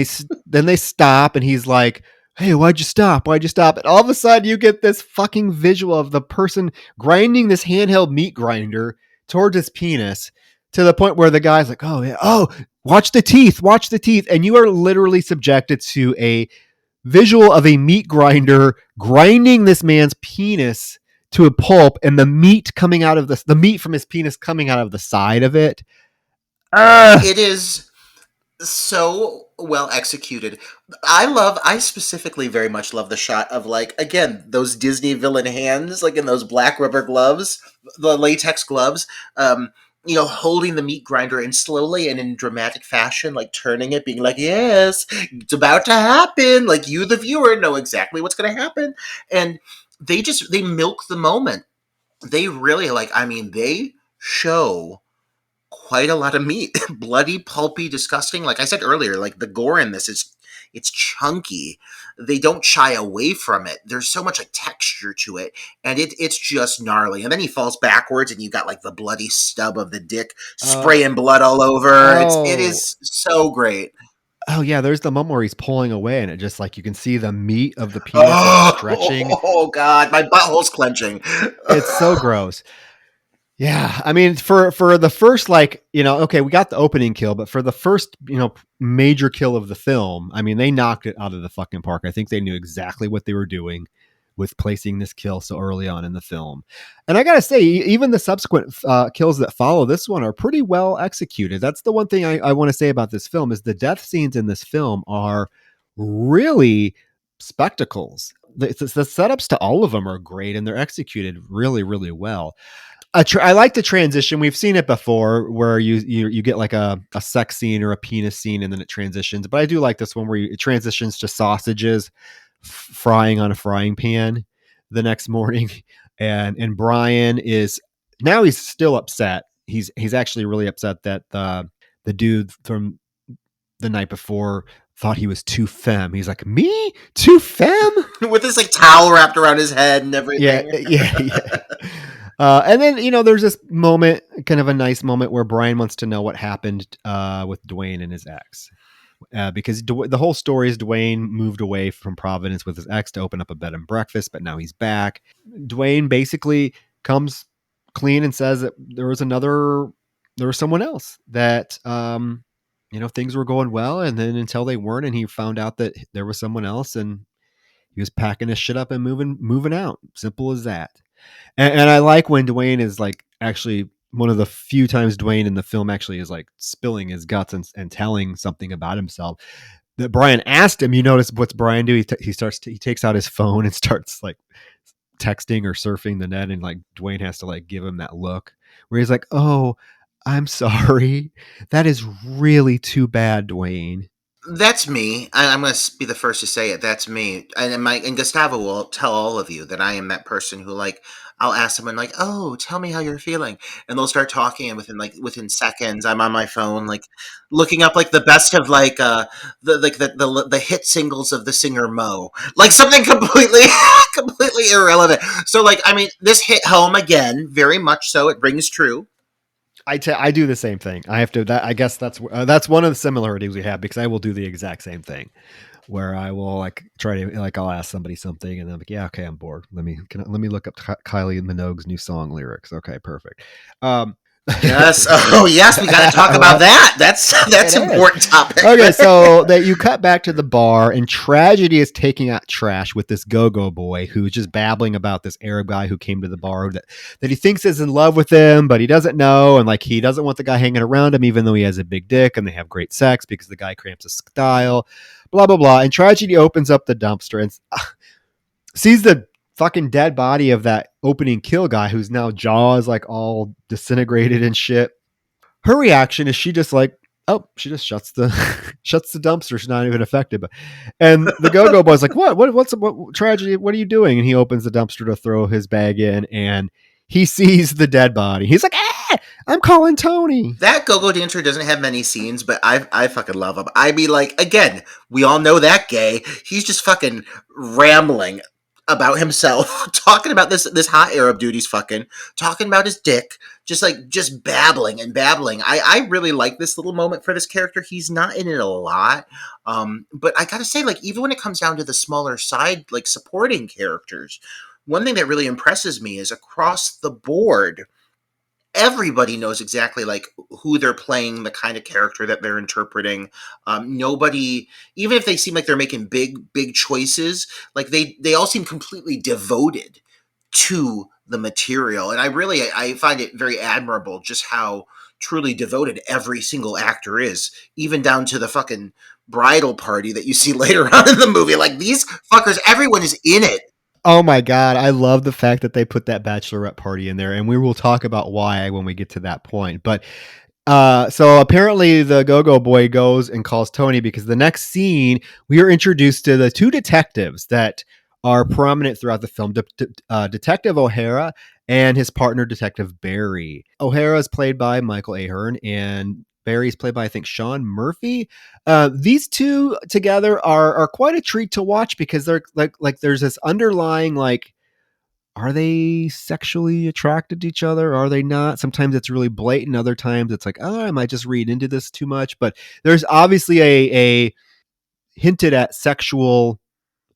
then they stop and he's like, hey, why'd you stop? Why'd you stop? And all of a sudden you get this fucking visual of the person grinding this handheld meat grinder towards his penis to the point where the guy's like, oh, yeah, oh, watch the teeth. And you are literally subjected to a visual of a meat grinder grinding this man's penis to a pulp and the meat coming out of the meat from his penis coming out of the side of it. It is so well executed. I specifically very much love the shot of, like, again, those Disney villain hands, like in those black rubber gloves, the latex gloves, holding the meat grinder and slowly and in dramatic fashion, like turning it, being like, yes, it's about to happen. Like, you, the viewer, know exactly what's going to happen. And they milk the moment. They really, they show quite a lot of meat. Bloody, pulpy, disgusting. Like I said earlier, like the gore in this it's chunky. They don't shy away from it. There's so much like texture to it, and it's just gnarly. And then he falls backwards, and you got like the bloody stub of the dick spraying blood all over. It is so great. Oh yeah, there's the moment where he's pulling away, and it just like you can see the meat of the penis like, stretching. Oh god, my butthole's clenching. It's so gross. Yeah, I mean, for the first, okay, we got the opening kill, but for the first, major kill of the film, I mean, they knocked it out of the fucking park. I think they knew exactly what they were doing with placing this kill so early on in the film. And I gotta say, even the subsequent kills that follow this one are pretty well executed. That's the one thing I want to say about this film is the death scenes in this film are really spectacles. The setups to all of them are great, and they're executed really, really well. I like the transition. We've seen it before where you get like a sex scene or a penis scene and then it transitions. But I do like this one where it transitions to sausages frying on a frying pan the next morning. And Brian is now he's still upset. He's actually really upset that the dude from the night before thought he was too femme. He's like, me? Too femme? With this like towel wrapped around his head and everything. Yeah. And then, there's this moment, kind of a nice moment where Brian wants to know what happened with Dwayne and his ex. Because the whole story is Dwayne moved away from Providence with his ex to open up a bed and breakfast, but now he's back. Dwayne basically comes clean and says that there was someone else that, things were going well. And then until they weren't, and he found out that there was someone else and he was packing his shit up and moving out. Simple as that. And I like when Dwayne is like actually one of the few times Dwayne in the film actually is like spilling his guts and telling something about himself that Brian asked him. You notice what's Brian do? He takes out his phone and starts like texting or surfing the net. And like Dwayne has to like give him that look where he's like, oh, I'm sorry. That is really too bad, Dwayne. That's me. I'm going to be the first to say it. That's me. And Gustavo will tell all of you that I am that person who, like, I'll ask someone like, "Oh, tell me how you're feeling," and they'll start talking, and within seconds, I'm on my phone, like, looking up like the best of the hit singles of the singer Mo, like something completely completely irrelevant. So, like, I mean, this hit home again, very much so. It rings true. I do the same thing. I have to. I guess that's one of the similarities we have because I will do the exact same thing, where I will like try to like I'll ask somebody something and I'm like, yeah, okay, I'm bored. Let me look up Kylie Minogue's new song lyrics. Okay, perfect. Yes. Oh, yes. We got to talk about that. That's important topic. Okay, so that you cut back to the bar, and Tragedy is taking out trash with this go-go boy who's just babbling about this Arab guy who came to the bar that he thinks is in love with him, but he doesn't know, and like he doesn't want the guy hanging around him, even though he has a big dick, and they have great sex because the guy cramps his style. Blah blah blah. And Tragedy opens up the dumpster and sees the fucking dead body of that opening kill guy whose now jaw is like all disintegrated and shit. Her reaction is she just shuts the dumpster. She's not even affected. And the go-go boy's like, what's Tragedy? What are you doing? And he opens the dumpster to throw his bag in and he sees the dead body. He's like, I'm calling Tony. That go-go dancer doesn't have many scenes, but I fucking love him. I mean, like, again, we all know that gay. He's just fucking rambling about himself, talking about this hot Arab dude he's fucking, talking about his dick, just babbling and babbling. I really like this little moment for this character. He's not in it a lot. But I gotta say, like, even when it comes down to the smaller side, like supporting characters, one thing that really impresses me is across the board, everybody knows exactly like who they're playing, the kind of character that they're interpreting. Nobody, even if they seem like they're making big choices, like they all seem completely devoted to the material. And I find it very admirable just how truly devoted every single actor is, even down to the fucking bridal party that you see later on in the movie. Like these fuckers, everyone is in it. Oh my God. I love the fact that they put that bachelorette party in there, and we will talk about why when we get to that point. But so apparently the go-go boy goes and calls Tony because the next scene we are introduced to the two detectives that are prominent throughout the film, Detective O'Hara and his partner, Detective Barry. O'Hara is played by Michael Ahern, and Barry's played by, I think, Sean Murphy. These two together are quite a treat to watch because they're like there's this underlying like, are they sexually attracted to each other? Are they not? Sometimes it's really blatant. Other times it's like, oh, I might just read into this too much. But there's obviously a hinted at sexual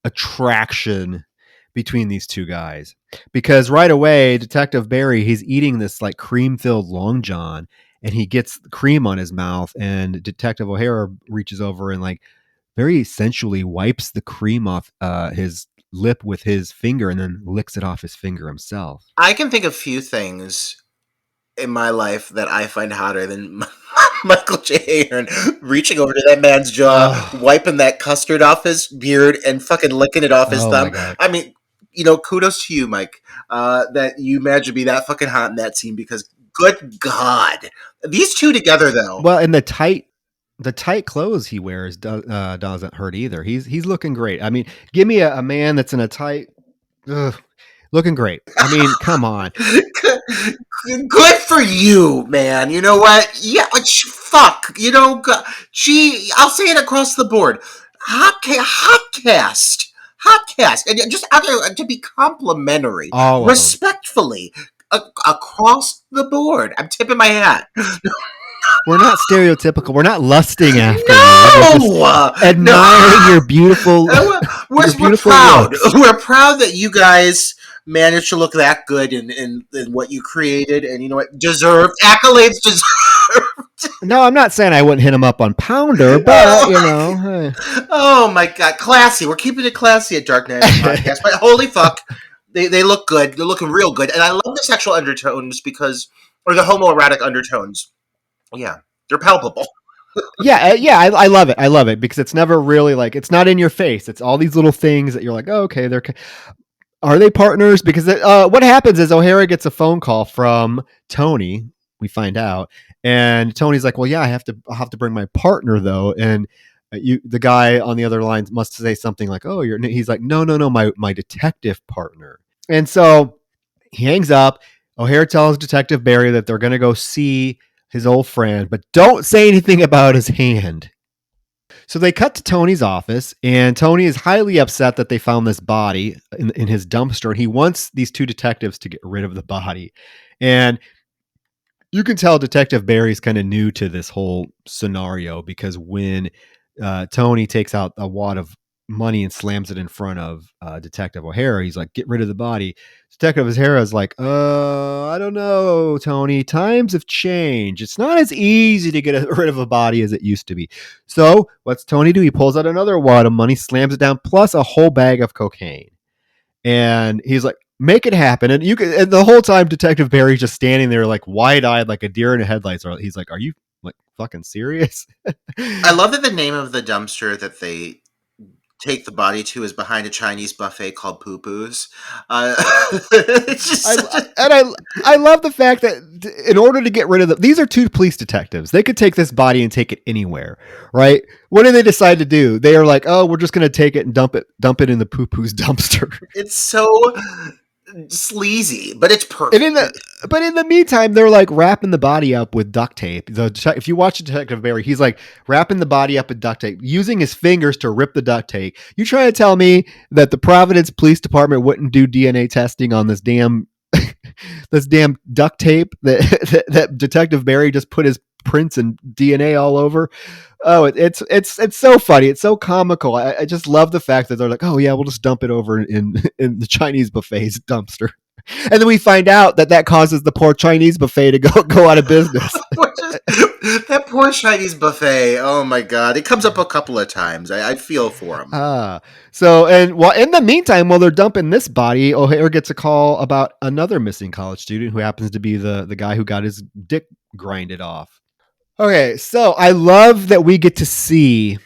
attraction between these two guys, because right away Detective Barry, he's eating this like cream filled Long John and he gets cream on his mouth, and Detective O'Hara reaches over and like very sensually wipes the cream off his lip with his finger and then licks it off his finger himself. I can think of few things in my life that I find hotter than Michael J. Ahern reaching over to that man's jaw, wiping that custard off his beard, and fucking licking it off his thumb. I mean, kudos to you, Mike, that you managed to be that fucking hot in that scene, because good God. These two together, though. Well, and the tight clothes he wears doesn't hurt either. He's looking great. I mean, give me a man that's in a tight... looking great. I mean, come on. Good for you, man. You know what? Yeah, fuck. Gee, I'll say it across the board. Hot cast. And just to be complimentary, respectfully, across the board. I'm tipping my hat. We're not stereotypical. We're not lusting after you. We're just admiring your beautiful. We're proud. We're proud that you guys managed to look that good in what you created, and you know what? Deserved accolades. Deserved. No, I'm not saying I wouldn't hit him up on Pounder, but Hey. Oh my God, classy. We're keeping it classy at Dark Knight Podcast. But holy fuck, they look good. They're looking real good, and I love the sexual undertones or the homoerotic undertones. Yeah, they're palpable. I love it. I love it because it's never really like, it's not in your face. It's all these little things that you're like, oh, okay, are they partners? Because what happens is O'Hara gets a phone call from Tony. We find out, and Tony's like, well, yeah, I'll have to bring my partner though. And the guy on the other line must say something like, oh, he's like, no, my detective partner. And so he hangs up. O'Hara tells Detective Barry that they're going to go see his old friend, but don't say anything about his hand. So they cut to Tony's office, and Tony is highly upset that they found this body in his dumpster, and he wants these two detectives to get rid of the body. And you can tell Detective Barry's kind of new to this whole scenario, because when Tony takes out a wad of money and slams it in front of Detective O'Hara, he's like, get rid of the body. Detective O'Hara is like, I don't know, Tony, times have changed. It's not as easy to get rid of a body as it used to be. So what's Tony do? He pulls out another wad of money, slams it down, plus a whole bag of cocaine. And he's like, make it happen. And and the whole time Detective Barry's just standing there like wide-eyed, like a deer in the headlights. He's like, are you like fucking serious? I love that the name of the dumpster that they take the body to is behind a Chinese buffet called Poo Poo's. It's just I love the fact that in order to get rid of these are two police detectives. They could take this body and take it anywhere, right? What do they decide to do? They are like, oh, we're just going to take it and dump it in the Poo Poo's dumpster. It's so sleazy, but it's perfect. But in the meantime, they're like wrapping the body up with duct tape. If you watch Detective Barry, he's like wrapping the body up with duct tape, using his fingers to rip the duct tape. You trying to tell me that the Providence Police Department wouldn't do DNA testing on this damn this damn duct tape that Detective Barry just put his prints and DNA all over. Oh, it's so funny. It's so comical. I just love the fact that they're like, oh yeah, we'll just dump it over in the Chinese buffet's dumpster, and then we find out that causes the poor Chinese buffet to go out of business. That poor Chinese buffet. Oh my god, it comes up a couple of times. I feel for him. So and well, in the meantime, while they're dumping this body, O'Hare gets a call about another missing college student who happens to be the guy who got his dick grinded off. Okay, so I love that we get to see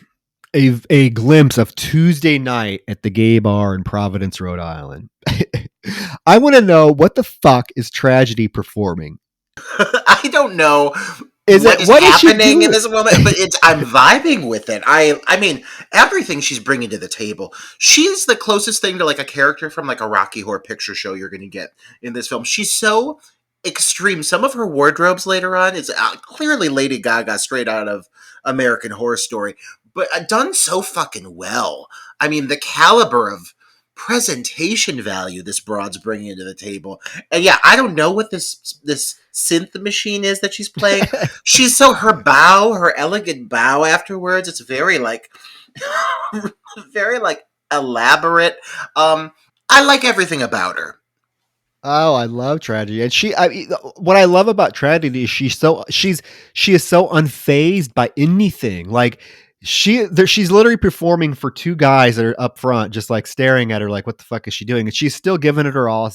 a glimpse of Tuesday night at the gay bar in Providence, Rhode Island. I want to know, what the fuck is Tragedy performing? I don't know what is she happening doing in this moment, but I'm vibing with it. I mean, everything she's bringing to the table. She's the closest thing to like a character from like a Rocky Horror Picture Show you're going to get in this film. She's so extreme. Some of her wardrobes later on is clearly Lady Gaga straight out of American Horror Story, but done so fucking well. I mean, the caliber of presentation value this broad's bringing to the table. And yeah, I don't know what this synth machine is that she's playing. She's her elegant bow afterwards, it's very like very like elaborate. I like everything about her. Oh, I love Tragedy, and what I love about Tragedy is she is so unfazed by anything. Like she's literally performing for two guys that are up front, just like staring at her, like, what the fuck is she doing? And she's still giving it her all,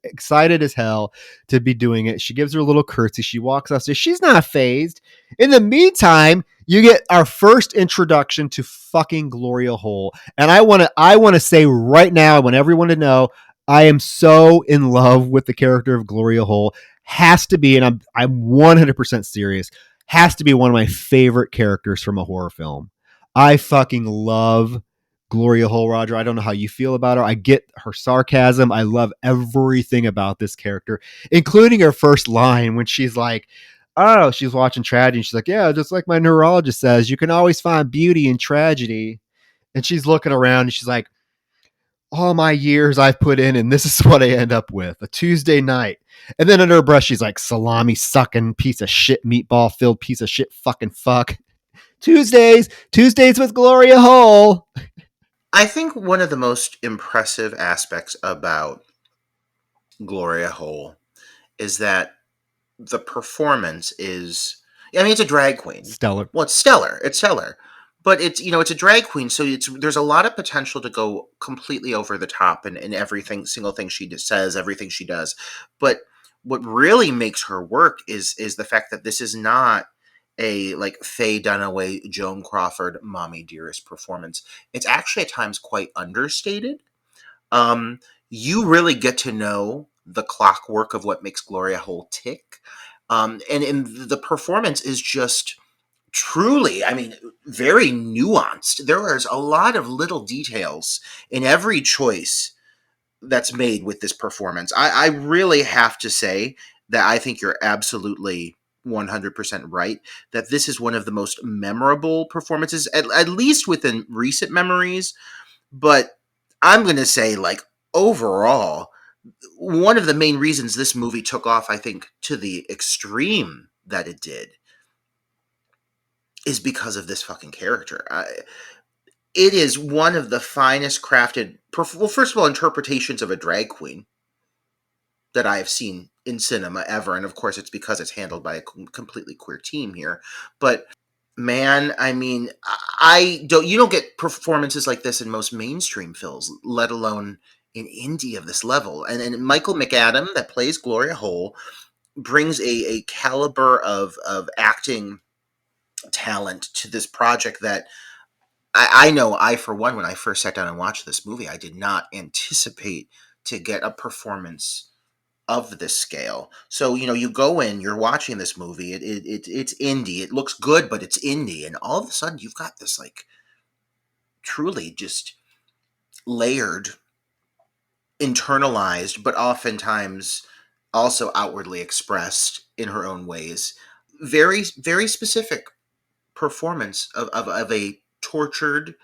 excited as hell to be doing it. She gives her a little curtsy. She walks off stage. She's not phased. In the meantime, you get our first introduction to fucking Gloria Hole, and I want to say right now, I want everyone to know, I am so in love with the character of Gloria Hole. Has to be, and I'm 100% serious, has to be one of my favorite characters from a horror film. I fucking love Gloria Hole, Roger. I don't know how you feel about her. I get her sarcasm. I love everything about this character, including her first line when she's like, oh, she's watching Tragedy, and she's like, yeah, just like my neurologist says, you can always find beauty in tragedy. And she's looking around and she's like, all my years I've put in, and this is what I end up with, a Tuesday night. And then under her breath, she's like, salami sucking piece of shit, meatball filled piece of shit, fucking fuck. Tuesdays with Gloria Hole. I think one of the most impressive aspects about Gloria Hole is that the performance is, I mean, it's a drag queen. Stellar. Well, it's stellar. It's stellar. But it's, it's a drag queen, so there's a lot of potential to go completely over the top in everything, single thing she says, everything she does. But what really makes her work is the fact that this is not a like Faye Dunaway, Joan Crawford, Mommy Dearest performance. It's actually at times quite understated. You really get to know the clockwork of what makes Gloria Hole tick. And the performance is just truly, I mean, very nuanced. There is a lot of little details in every choice that's made with this performance. I really have to say that I think you're absolutely 100% right, that this is one of the most memorable performances, at least within recent memories. But I'm going to say, like, overall, one of the main reasons this movie took off, I think, to the extreme that it did, is because of this fucking character. It is one of the finest crafted, well, first of all, interpretations of a drag queen that I have seen in cinema ever. And of course, it's because it's handled by a completely queer team here. But man, I mean, you don't get performances like this in most mainstream films, let alone in indie of this level. And Michael McAdam, that plays Gloria Hole, brings a caliber of acting talent to this project that I know I, for one, when I first sat down and watched this movie, I did not anticipate to get a performance of this scale. So, you go in, you're watching this movie, it's indie, it looks good, but it's indie, and all of a sudden you've got this, like, truly just layered, internalized, but oftentimes also outwardly expressed in her own ways, very, very specific performance of a tortured,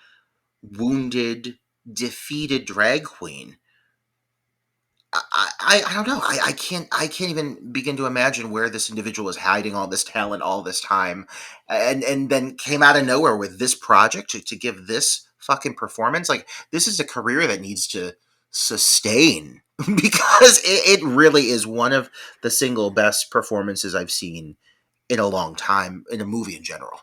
wounded, defeated drag queen. I don't know. I can't even begin to imagine where this individual was hiding all this talent all this time, and then came out of nowhere with this project to give this fucking performance. Like, this is a career that needs to sustain because it really is one of the single best performances I've seen in a long time in a movie in general.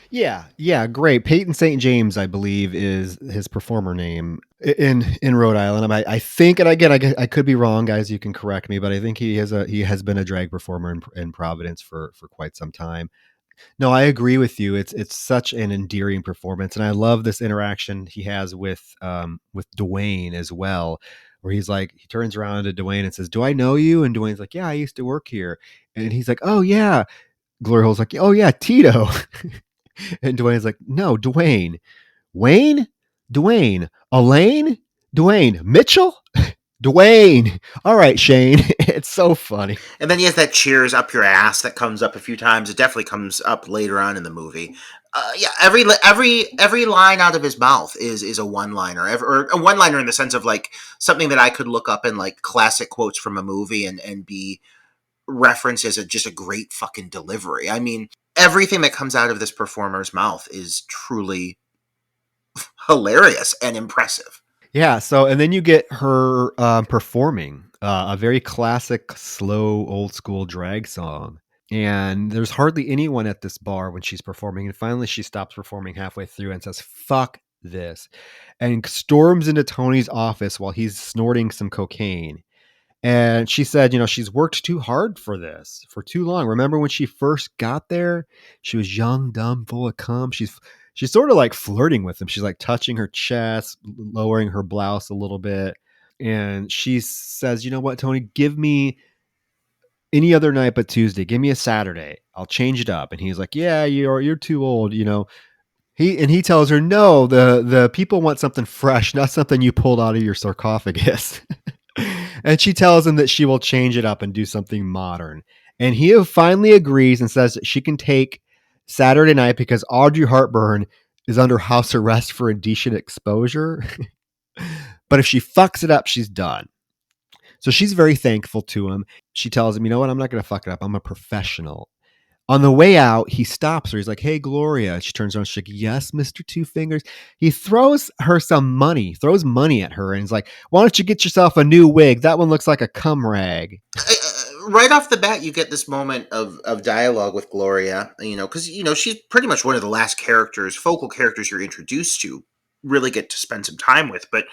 Yeah, yeah, great. Peyton St. James, I believe, is his performer name in Rhode Island. I think, and again, I could be wrong, guys. You can correct me, but I think he has been a drag performer in Providence for quite some time. No, I agree with you. It's such an endearing performance, and I love this interaction he has with Dwayne as well, where he's like, he turns around to Dwayne and says, "Do I know you?" And Dwayne's like, "Yeah, I used to work here." And he's like, "Oh yeah." Gloria Hole's like, "Oh yeah, Tito." And Dwayne's like, "No, Dwayne. Wayne? Dwayne. Elaine? Dwayne. Mitchell? Dwayne. All right, Shane." It's so funny. And then he has that "cheers up your ass" that comes up a few times. It definitely comes up later on in the movie. Yeah, every line out of his mouth is a one liner, or a one liner in the sense of like something that I could look up in like classic quotes from a movie and be referenced as just a great fucking delivery. I mean, everything that comes out of this performer's mouth is truly hilarious and impressive. Yeah. So, and then you get her performing a very classic, slow, old school drag song. And there's hardly anyone at this bar when she's performing. And finally, she stops performing halfway through and says, "Fuck this," and storms into Tony's office while he's snorting some cocaine. And she said, she's worked too hard for this for too long. Remember when she first got there? She was young, dumb, full of cum. She's sort of like flirting with him. She's like touching her chest, lowering her blouse a little bit. And she says, "You know what, Tony, give me any other night but Tuesday. Give me a Saturday. I'll change it up." And he's like, "Yeah, you're too old, you know." He tells her, "No, the people want something fresh, not something you pulled out of your sarcophagus." And she tells him that she will change it up and do something modern. And he finally agrees and says that she can take Saturday night because Audrey Hartburn is under house arrest for indecent exposure. But if she fucks it up, she's done. So she's very thankful to him. She tells him, "You know what? I'm not going to fuck it up. I'm a professional." On the way out, he stops her. He's like, "Hey, Gloria." She turns around. She's like, "Yes, Mr. Two Fingers." He throws her some money, throws money at her, and he's like, "Why don't you get yourself a new wig? That one looks like a cum rag." Right off the bat, you get this moment of dialogue with Gloria, because, she's pretty much one of the last focal characters you're introduced to, really get to spend some time with. But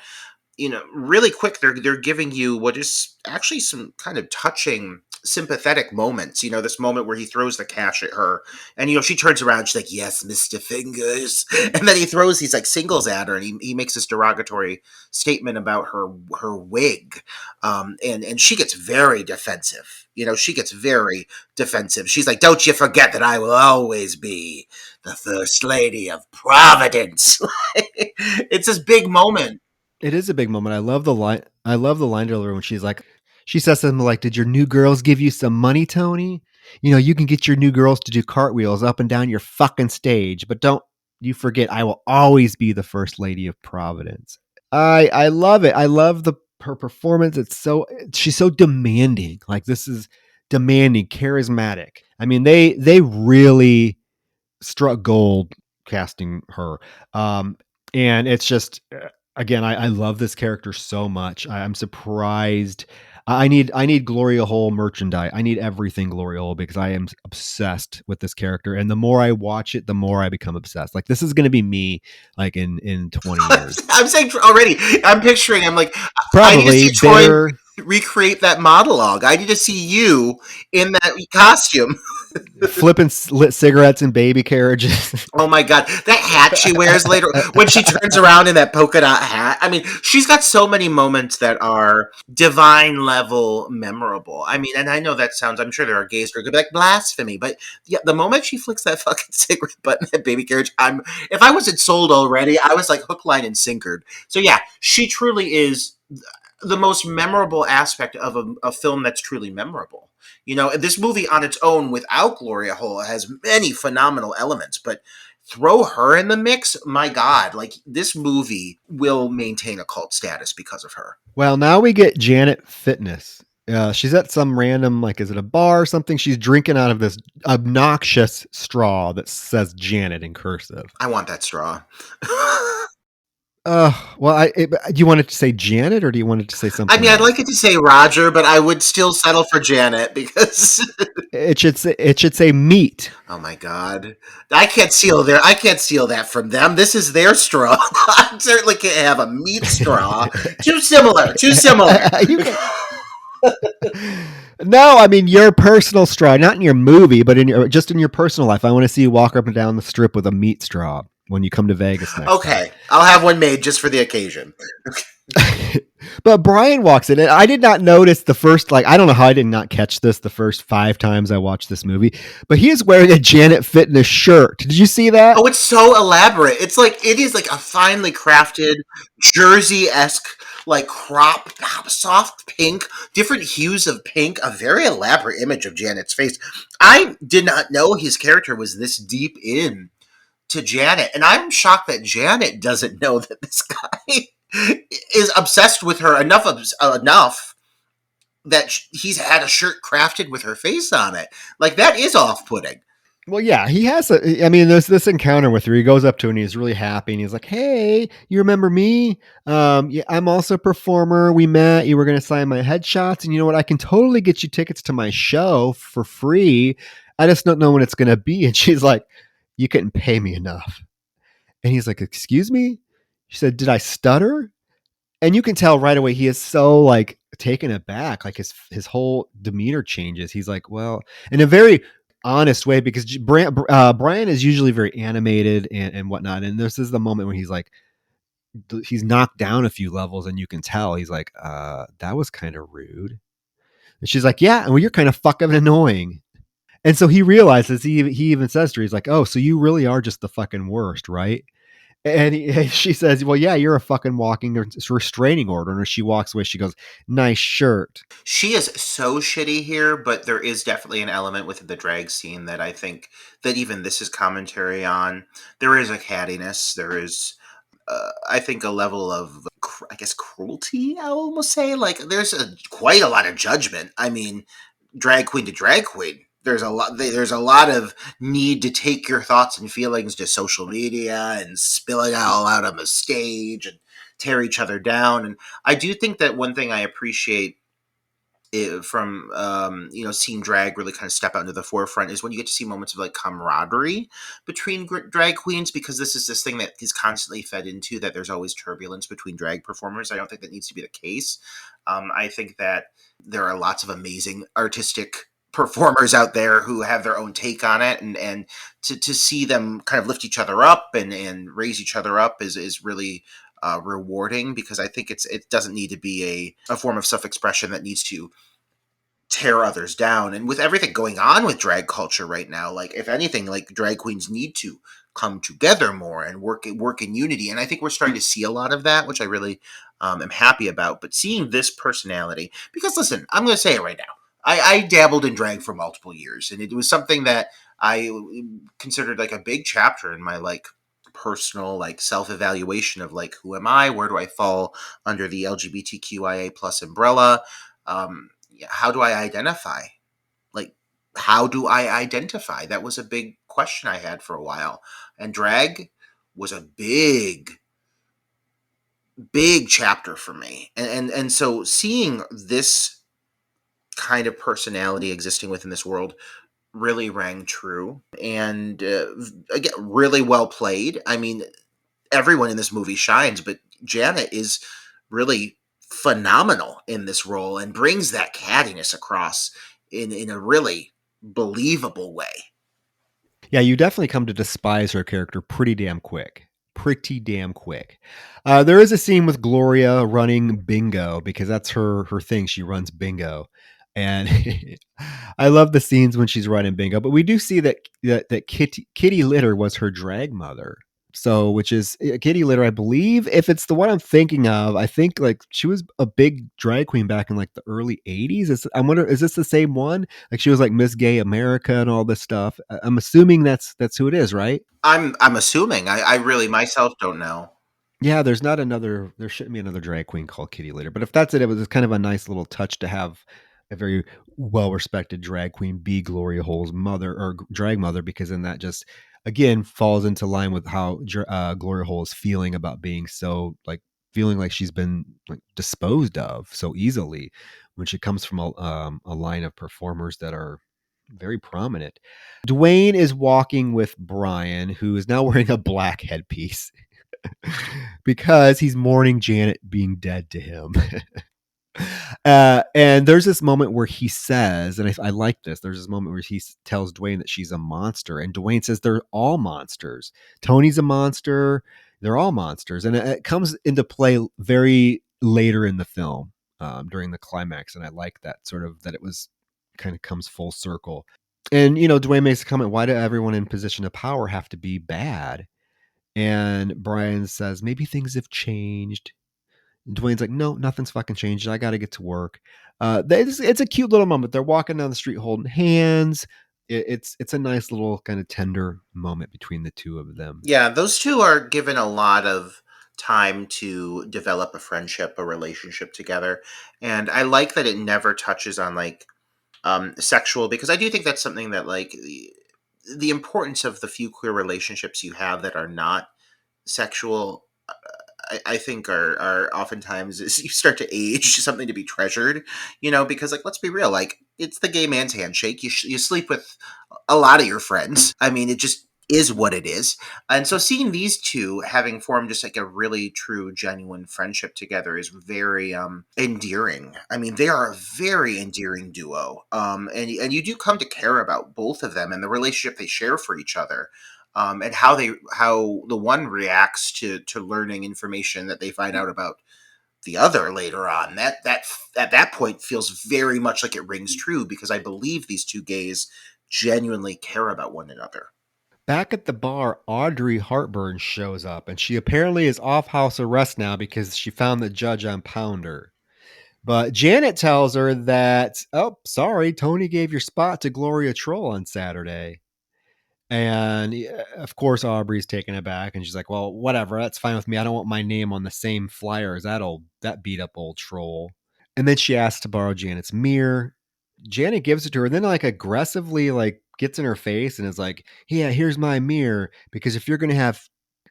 really quick, they're giving you what is actually some kind of touching, sympathetic moments. This moment where he throws the cash at her, and she turns around, she's like, "Yes, Mr. Fingers," and then he throws these like singles at her, and he makes this derogatory statement about her wig, and she gets very defensive. She gets very defensive. She's like, "Don't you forget that I will always be the first lady of Providence." It's this big moment. It is a big moment. I love the line. I love the line to her when she says something like, "Did your new girls give you some money, Tony? You can get your new girls to do cartwheels up and down your fucking stage, but don't you forget, I will always be the first lady of Providence." I love it. I love her performance. She's so demanding. Like, this is demanding, charismatic. I mean, they really struck gold casting her. And it's just, again, I love this character so much. I'm surprised. I need Gloria Hole merchandise. I need everything Gloria Hole because I am obsessed with this character. And the more I watch it, the more I become obsessed. Like, this is going to be me, like in 20 years. I'm saying already. I'm picturing. I'm like, I need to Probably see Troy bitter, recreate that monologue. I need to see you in that costume. flipping lit cigarettes in baby carriages. Oh my god, that hat she wears later when she turns around in that polka dot hat. I mean, she's got so many moments that are divine level memorable. I mean, and I know that sounds. I'm sure there are gays who are gonna be like blasphemy, but yeah, the moment she flicks that fucking cigarette butt in that baby carriage, if I wasn't sold already, I was like hook, line, and sinkered. So yeah, she truly is the most memorable aspect of a film that's truly memorable. This movie on its own without Gloria Hole has many phenomenal elements, but throw her in the mix, my God, like this movie will maintain a cult status because of her. Well, now we get Janet Fitness. She's at some random, like, is it a bar or something? She's drinking out of this obnoxious straw that says Janet in cursive. I want that straw. Well, do you want it to say Janet or do you want it to say something I mean, I'd else? like it to say Roger, but I would still settle for Janet because It should say meat. oh my God, I can't steal that from them. This is their straw. I certainly can't have a meat straw. Too similar. You can, no, I mean your personal straw, not in your movie, but just in your personal life. I want to see you walk up and down the strip with a meat straw when you come to Vegas next time. Okay, I'll have one made just for the occasion. But Brian walks in, and I did not notice the first, I don't know how I did not catch this the first 5 times I watched this movie, but he is wearing a Janet Fitness shirt. Did you see that? Oh, it's so elaborate. It is like a finely crafted Jersey-esque, like crop, soft pink, different hues of pink, a very elaborate image of Janet's face. I did not know his character was this deep in to Janet, and I'm shocked that Janet doesn't know that this guy is obsessed with her enough that he's had a shirt crafted with her face on it. Like, that is off-putting. Well, yeah, he has there's this encounter with her. He goes up to her and he's really happy and he's like, "Hey, you remember me? Yeah, I'm also a performer. We met. You were going to sign my headshots, and you know what? I can totally get you tickets to my show for free. I just don't know when it's going to be." And she's like, "You couldn't pay me enough." And he's like, "Excuse me?" She said, "Did I stutter?" And you can tell right away he is so taken aback. Like his whole demeanor changes. He's like, "Well," in a very honest way, because Brian is usually very animated and whatnot. And this is the moment where he's knocked down a few levels, and you can tell he's like, "That was kind of rude." And she's like, "Yeah, well, you're kind of fucking annoying." And so he realizes, he even says to her, he's like, "Oh, so you really are just the fucking worst, right?" And she says, "Well, yeah, you're a fucking walking restraining order." And as she walks away, she goes, "Nice shirt." She is so shitty here, but there is definitely an element within the drag scene that I think that even this is commentary on. There is a cattiness. There is, I think, a level of, I guess, cruelty, I will almost say. Like, there's quite a lot of judgment. I mean, drag queen to drag queen. There's a lot of need to take your thoughts and feelings to social media and spill it all out on the stage and tear each other down. And I do think that one thing I appreciate from seeing drag really kind of step out into the forefront is when you get to see moments of like camaraderie between drag queens, because this is this thing that is constantly fed into, that there's always turbulence between drag performers. I don't think that needs to be the case. I think that there are lots of amazing artistic performers out there who have their own take on it, and to see them kind of lift each other up and raise each other up is really rewarding, because I think it doesn't need to be a form of self-expression that needs to tear others down. And with everything going on with drag culture right now, like, if anything, like, drag queens need to come together more and work in unity. And I think we're starting to see a lot of that, which I really am happy about. But seeing this personality, because listen, I'm going to say it right now. I dabbled in drag for multiple years, and it was something that I considered like a big chapter in my personal self-evaluation of who am I, where do I fall under the LGBTQIA plus umbrella, how do I identify, that was a big question I had for a while, and drag was a big chapter for me, and so seeing this kind of personality existing within this world really rang true, and again, really well played. I mean, everyone in this movie shines, but Janet is really phenomenal in this role and brings that cattiness across in a really believable way. Yeah, you definitely come to despise her character pretty damn quick. There is a scene with Gloria running bingo, because that's her thing. She runs bingo. And I love the scenes when she's running bingo. But we do see that Kitty Litter was her drag mother. So, which is Kitty Litter, I believe. If it's the one I'm thinking of, I think like she was a big drag queen back in like the early '80s. I wonder, is this the same one? Like she was like Miss Gay America and all this stuff. I'm assuming that's who it is, right? I'm assuming. I really myself don't know. Yeah, there shouldn't be another drag queen called Kitty Litter. But if that's it, it was kind of a nice little touch to have a very well respected drag queen be Gloria Hole's mother or drag mother, because then that just again falls into line with how Gloria Hole is feeling about being so like feeling like she's been like disposed of so easily when she comes from a line of performers that are very prominent. Dwayne is walking with Brian, who is now wearing a black headpiece because he's mourning Janet being dead to him. And there's this moment where he says, and I like this, there's this moment where he tells Dwayne that she's a monster. And Dwayne says they're all monsters. Tony's a monster. They're all monsters. And it comes into play very later in the film during the climax. And I like that sort of that it was kind of comes full circle. And, Dwayne makes a comment, why do everyone in position of power have to be bad? And Brian says, maybe things have changed. And Dwayne's like, no, nothing's fucking changed. I got to get to work. It's a cute little moment. They're walking down the street holding hands. It's a nice little kind of tender moment between the two of them. Yeah, those two are given a lot of time to develop a friendship, a relationship together. And I like that it never touches on like sexual, because I do think that's something that like the importance of the few queer relationships you have that are not sexual, I think are oftentimes as you start to age something to be treasured, because like let's be real, like it's the gay man's handshake. You sleep with a lot of your friends. I mean, it just is what it is. And so seeing these two having formed just like a really true, genuine friendship together is very endearing. I mean, they are a very endearing duo. And you do come to care about both of them and the relationship they share for each other. And how the one reacts to learning information that they find out about the other later on. That at that point feels very much like it rings true, because I believe these two gays genuinely care about one another. Back at the bar, Audrey Hartburn shows up, and she apparently is off house arrest now because she found the judge on Pounder. But Janet tells her that, oh, sorry, Tony gave your spot to Gloria Troll on Saturday. And of course, Aubrey's taken aback, and she's like, "Well, whatever. That's fine with me. I don't want my name on the same flyer as that beat up old troll." And then she asks to borrow Janet's mirror. Janet gives it to her, and then like aggressively like gets in her face and is like, "Yeah, here's my mirror. Because if you're gonna have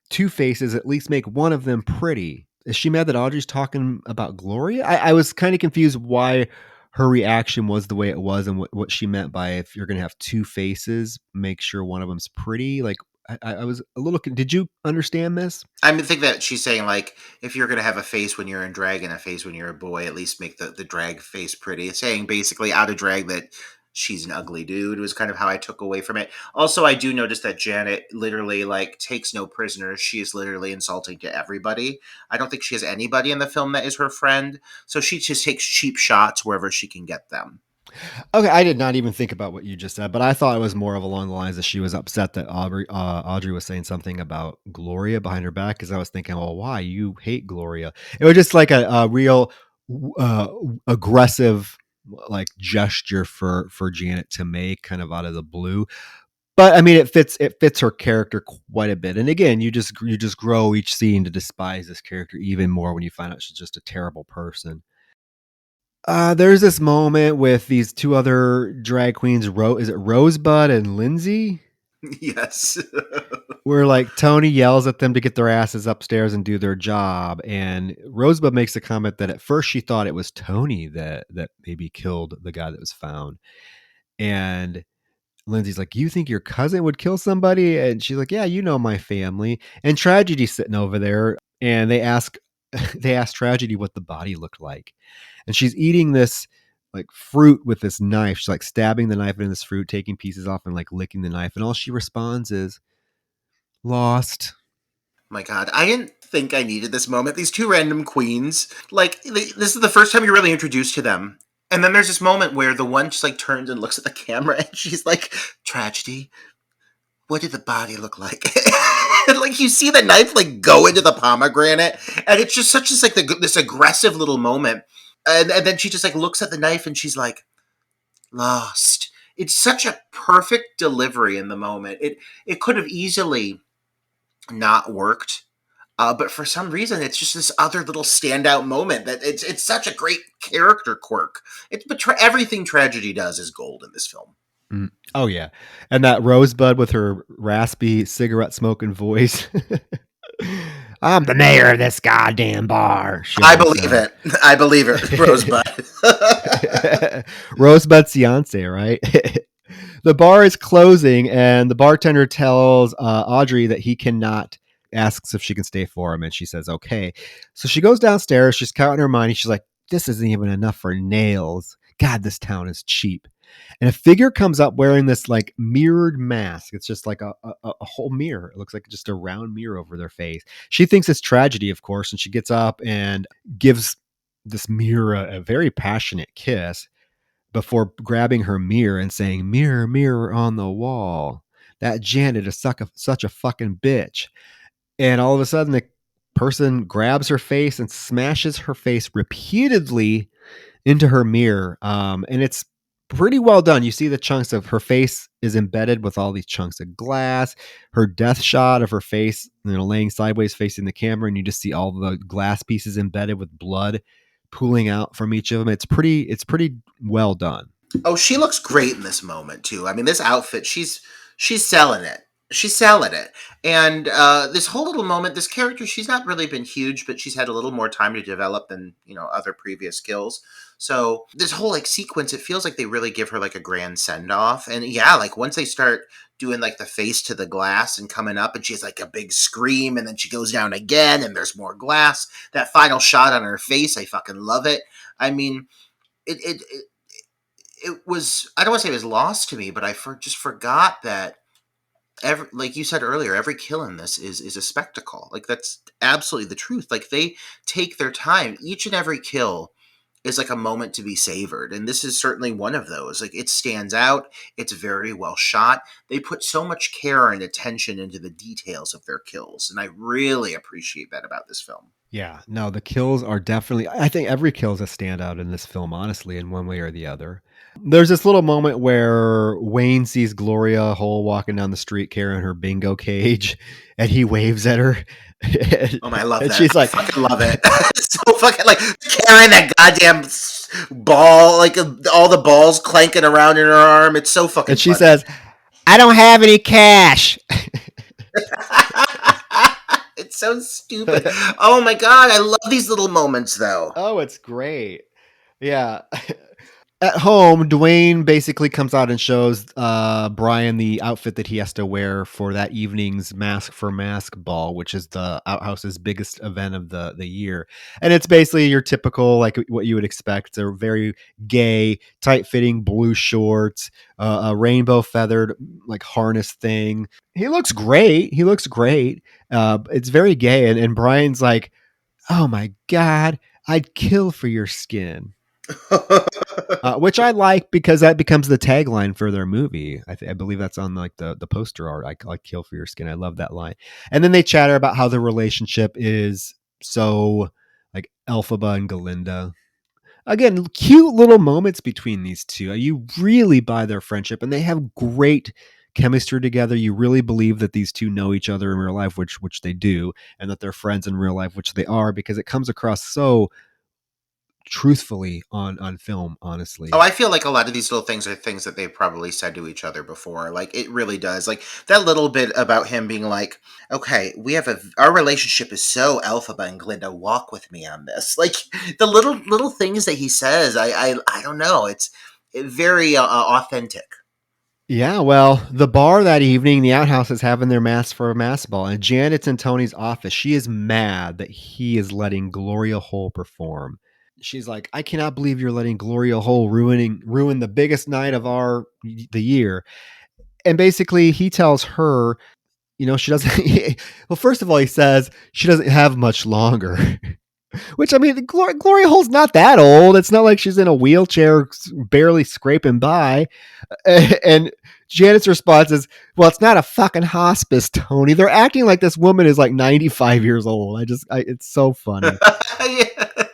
two faces, at least make one of them pretty." Is she mad that Audrey's talking about Gloria? I was kind of confused why her reaction was the way it was and what she meant by if you're going to have two faces, make sure one of them's pretty. Like, I was a little, did you understand this? I think that she's saying like if you're gonna have a face when you're in drag and a face when you're a boy, at least make the drag face pretty. It's saying basically out of drag that she's an ugly dude was kind of how I took away from it. Also, I do notice that Janet literally like takes no prisoners. She is literally insulting to everybody. I don't think she has anybody in the film that is her friend. So she just takes cheap shots wherever she can get them. Okay, I did not even think about what you just said, but I thought it was more of along the lines that she was upset that Audrey was saying something about Gloria behind her back. Because I was thinking, well, why you hate Gloria? It was just like a real uh, aggressive like gesture for Janet to make, kind of out of the blue. But I mean, it fits her character quite a bit. And again, you just grow each scene to despise this character even more when you find out she's just a terrible person. There's this moment with these two other drag queens. Is it Rosebud and Lindsay? Yes. Where like Tony yells at them to get their asses upstairs and do their job, and Rosebud makes a comment that at first she thought it was Tony that maybe killed the guy that was found, and Lindsay's like, "You think your cousin would kill somebody?" And she's like, "Yeah, you know my family." And Tragedy's sitting over there, and they ask they ask Tragedy what the body looked like, and she's eating this like fruit with this knife. She's like stabbing the knife in this fruit, taking pieces off and like licking the knife, and all she responds is lost. My God, I didn't think I needed this moment. These two random queens, like this is the first time you're really introduced to them. And then there's this moment where the one just like turns and looks at the camera and she's like, "Tragedy, what did the body look like?" And like you see the knife like go into the pomegranate, and it's just such as like this aggressive little moment, and then she just like looks at the knife and she's like, lost. It's such a perfect delivery in the moment. It could have easily not worked. But for some reason, it's just this other little standout moment that it's such a great character quirk. Everything tragedy does is gold in this film. Mm. Oh yeah, and that Rosebud with her raspy cigarette smoking voice. I'm the mayor of this goddamn bar. I believe it. I believe it, Rosebud. Rosebud's fiance, right? The bar is closing, and the bartender tells Audrey that he cannot. Asks if she can stay for him, and she says okay. So she goes downstairs. She's counting her money. She's like, "This isn't even enough for nails. God, this town is cheap." And a figure comes up wearing this like mirrored mask. It's just like a whole mirror. It looks like just a round mirror over their face. She thinks it's tragedy, of course, and she gets up and gives this mirror a very passionate kiss before grabbing her mirror and saying, "Mirror, mirror on the wall, that Janet is such a fucking bitch." And all of a sudden, the person grabs her face and smashes her face repeatedly into her mirror. And it's pretty well done. You see the chunks of her face is embedded with all these chunks of glass. Her death shot of her face, laying sideways facing the camera, and you just see all the glass pieces embedded with blood pooling out from each of them. It's pretty well done. Oh, she looks great in this moment too. I mean, this outfit, she's selling it. She's selling it. And this whole little moment, this character, she's not really been huge, but she's had a little more time to develop than, other previous kills. So this whole like sequence, it feels like they really give her like a grand send off. And yeah, like once they start doing like the face to the glass and coming up and she has like a big scream and then she goes down again and there's more glass. That final shot on her face, I fucking love it. I mean, it was, I don't want to say it was lost to me, but I just forgot that like you said earlier, every kill in this is a spectacle. Like that's absolutely the truth. Like they take their time. Each and every kill is like a moment to be savored. And this is certainly one of those. Like it stands out. It's very well shot. They put so much care and attention into the details of their kills. And I really appreciate that about this film. Yeah, no, the kills are definitely, I think every kill is a standout in this film, honestly, in one way or the other. There's this little moment where Wayne sees Gloria Hole walking down the street carrying her bingo cage, and he waves at her. Oh my, I love and that. She's like, I fucking love it. It's so fucking like carrying that goddamn ball, like all the balls clanking around in her arm. It's so fucking and she funny. says, "I don't have any cash." It's so stupid. Oh my god, I love these little moments though. Oh, it's great. Yeah. At home, Dwayne basically comes out and shows Brian the outfit that he has to wear for that evening's Mask for Mask ball, which is the outhouse's biggest event of the year. And it's basically your typical, like what you would expect. It's a very gay, tight-fitting blue shorts, a rainbow feathered like harness thing. He looks great. It's very gay. And Brian's like, "Oh my God, I'd kill for your skin." Which I like because that becomes the tagline for their movie. I believe that's on like the poster art. I kill for your skin. I love that line. And then they chatter about how the relationship is so like Elphaba and Galinda. Again, cute little moments between these two. You really buy their friendship, and they have great chemistry together. You really believe that these two know each other in real life, which they do, and that they're friends in real life, which they are, because it comes across so truthfully on film, honestly. Oh, I feel like a lot of these little things are things that they've probably said to each other before. Like it really does. Like that little bit about him being like, "Okay, our relationship is so Elphaba and Glinda, walk with me on this." Like the little things that he says, I don't know. It's very authentic. Yeah, well, the bar that evening, the outhouse is having their Mask for a Mask ball, and Janet's in Tony's office. She is mad that he is letting Gloria Hole perform. She's like, "I cannot believe you're letting Gloria Hole ruin the biggest night of the year." And basically he tells her, she doesn't well, first of all, he says she doesn't have much longer. Which, I mean, Gloria Hole's not that old. It's not like she's in a wheelchair barely scraping by. And Janet's response is, well, it's not a fucking hospice, Tony. They're acting like this woman is like 95 years old. It's so funny. Yeah.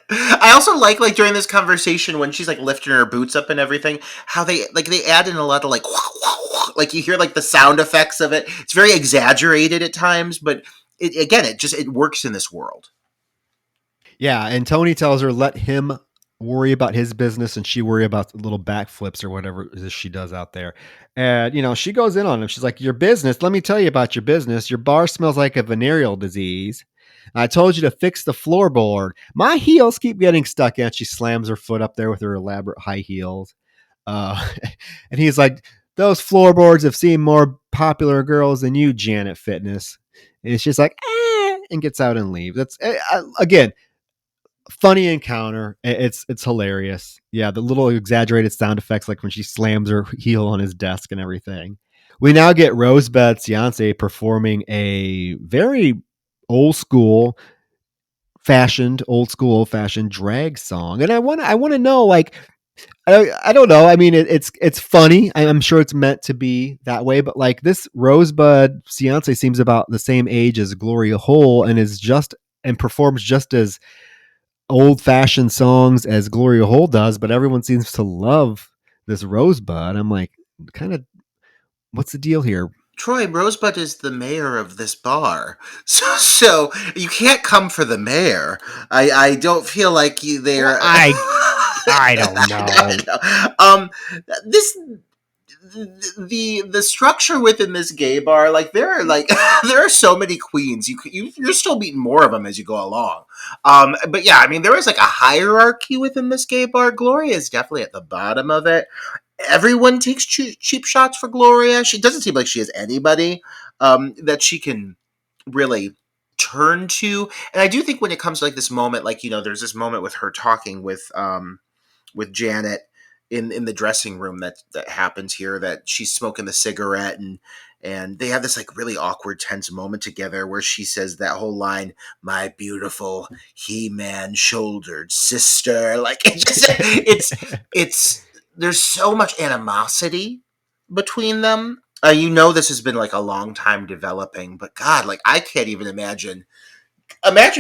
I also like during this conversation when she's like lifting her boots up and everything, how they add in a lot of like you hear like the sound effects of it. It's very exaggerated at times, but it works in this world. Yeah, and Tony tells her let him worry about his business and she worry about little backflips or whatever it is she does out there. And she goes in on him. She's like, "Your business, let me tell you about your business. Your bar smells like a venereal disease. I told you to fix the floorboard. My heels keep getting stuck in." She slams her foot up there with her elaborate high heels. Uh, and he's like, "Those floorboards have seen more popular girls than you, Janet Fitness." And she's like, and gets out and leaves. That's again, funny encounter. It's hilarious. Yeah, the little exaggerated sound effects, like when she slams her heel on his desk and everything. We now get Rosebud's fiance performing a very old school old school fashioned drag song, and I want to know, like, I don't know. I mean, it's funny. I'm sure it's meant to be that way, but like this Rosebud fiance seems about the same age as Gloria Hole and performs just as old fashioned songs as Gloria Hole does, but everyone seems to love this Rosebud. I'm like, kind of, what's the deal here? Troy, Rosebud is the mayor of this bar, so you can't come for the mayor. I don't feel like you Well, there. I don't know. This the structure within this gay bar, like there are like there are so many queens. You're still meeting more of them as you go along. But yeah, I mean there is like a hierarchy within this gay bar. Gloria is definitely at the bottom of it. Everyone takes cheap shots for Gloria. She doesn't seem like she has anybody that she can really turn to. And I do think when it comes to like this moment, like there's this moment with her talking with Janet in the dressing room that happens here, that she's smoking the cigarette, and they have this like really awkward tense moment together where she says that whole line, "My beautiful He-Man shouldered sister." Like it's there's so much animosity between them. This has been like a long time developing, but God, like I can't even imagine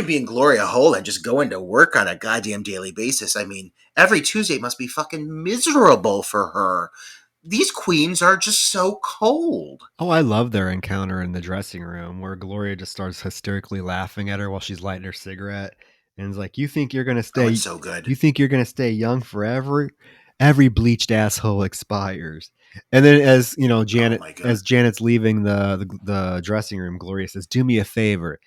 being Gloria Hole and just going to work on a goddamn daily basis. I mean, every Tuesday must be fucking miserable for her. These queens are just so cold. Oh, I love their encounter in the dressing room where Gloria just starts hysterically laughing at her while she's lighting her cigarette, and is like, "You think you're gonna Oh, stay? it's so good. You think you're gonna stay young forever? Every bleached asshole expires." And then, Oh my God. as Janet's leaving the dressing room, Gloria says, "Do me a favor,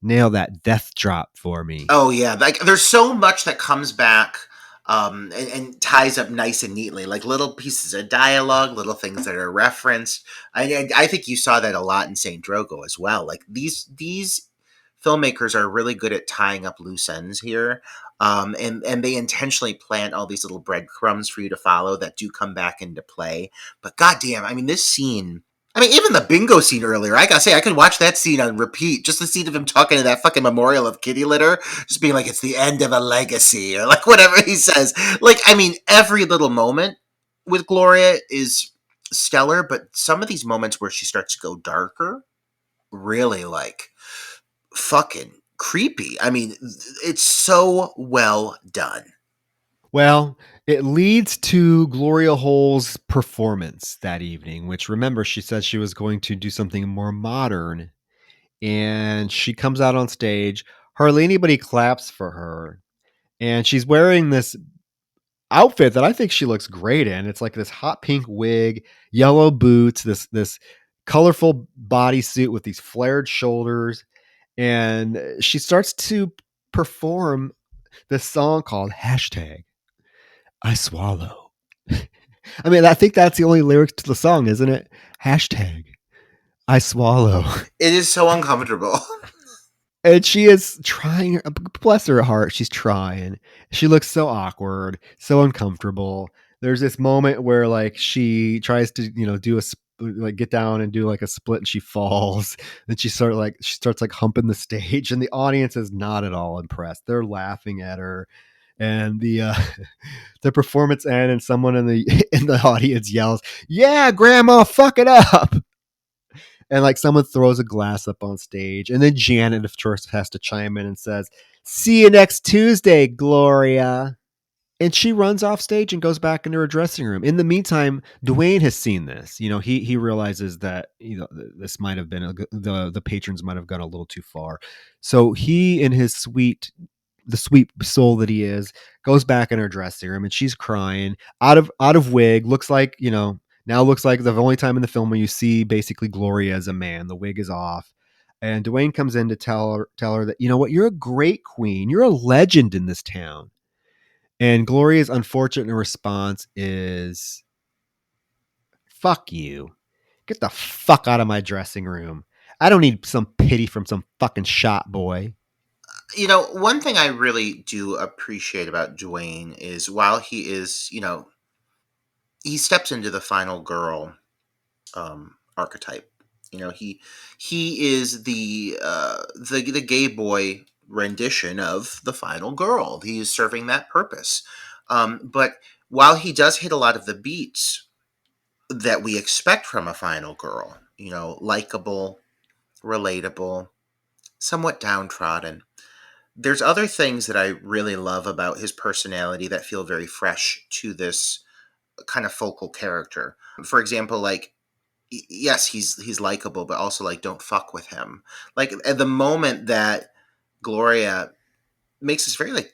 nail that death drop for me." Oh yeah, like there's so much that comes back and ties up nice and neatly, like little pieces of dialogue, little things that are referenced. I think you saw that a lot in Saint Drogo as well. Like these filmmakers are really good at tying up loose ends here, and they intentionally plant all these little breadcrumbs for you to follow that do come back into play. But goddamn, I mean, this scene. I mean, even the bingo scene earlier, I gotta say, I could watch that scene on repeat. Just the scene of him talking to that fucking memorial of kitty litter, just being like, "It's the end of a legacy," or like whatever he says. Like, I mean, every little moment with Gloria is stellar, but some of these moments where she starts to go darker, really like fucking creepy. I mean, it's so well done. Well, it leads to Gloria Hole's performance that evening, which, remember, she said she was going to do something more modern. And she comes out on stage. Hardly anybody claps for her. And she's wearing this outfit that I think she looks great in. It's like this hot pink wig, yellow boots, this colorful bodysuit with these flared shoulders. And she starts to perform this song called hashtag I swallow. I mean, I think that's the only lyrics to the song, isn't it? Hashtag I swallow. It is so uncomfortable. And she is trying, bless her heart, she's trying. She looks so awkward, so uncomfortable. There's this moment where like she tries to, do like get down and do like a split and she falls. And she starts like humping the stage and the audience is not at all impressed. They're laughing at her. and the performance ends, and someone in the audience yells, "Yeah, Grandma, fuck it up!" And like someone throws a glass up on stage, and then Janet, of course, has to chime in and says, "See you next Tuesday, Gloria." And she runs off stage and goes back into her dressing room. In the meantime, Dwayne has seen this. He realizes that this might have been the patrons might have gone a little too far. So he, in his the sweet soul that he is, goes back in her dressing room, and she's crying out of wig. Looks like the only time in the film when you see basically Gloria as a man. The wig is off. And Dwayne comes in to tell her that, you know what, you're a great queen. You're a legend in this town. And Gloria's unfortunate response is, "Fuck you. Get the fuck out of my dressing room. I don't need some pity from some fucking shot boy." One thing I really do appreciate about Dwayne is while he is, he steps into the final girl archetype. He is the gay boy rendition of the final girl. He is serving that purpose. But while he does hit a lot of the beats that we expect from a final girl, likable, relatable, somewhat downtrodden, there's other things that I really love about his personality that feel very fresh to this kind of focal character. For example, like, yes, he's likable, but also like, don't fuck with him. Like at the moment that Gloria makes this very like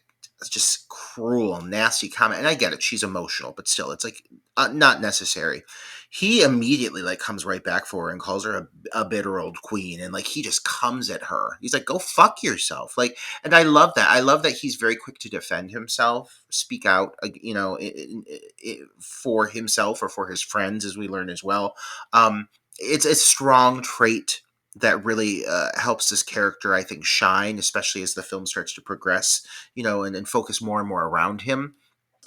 just cruel, nasty comment, and I get it, she's emotional, but still, it's like not necessary. He immediately like comes right back for her and calls her a bitter old queen, and like he just comes at her. He's like, "Go fuck yourself!" Like, and I love that. I love that he's very quick to defend himself, speak out, for himself or for his friends, as we learn as well. It's a strong trait that really helps this character, I think, shine, especially as the film starts to progress, and focus more and more around him.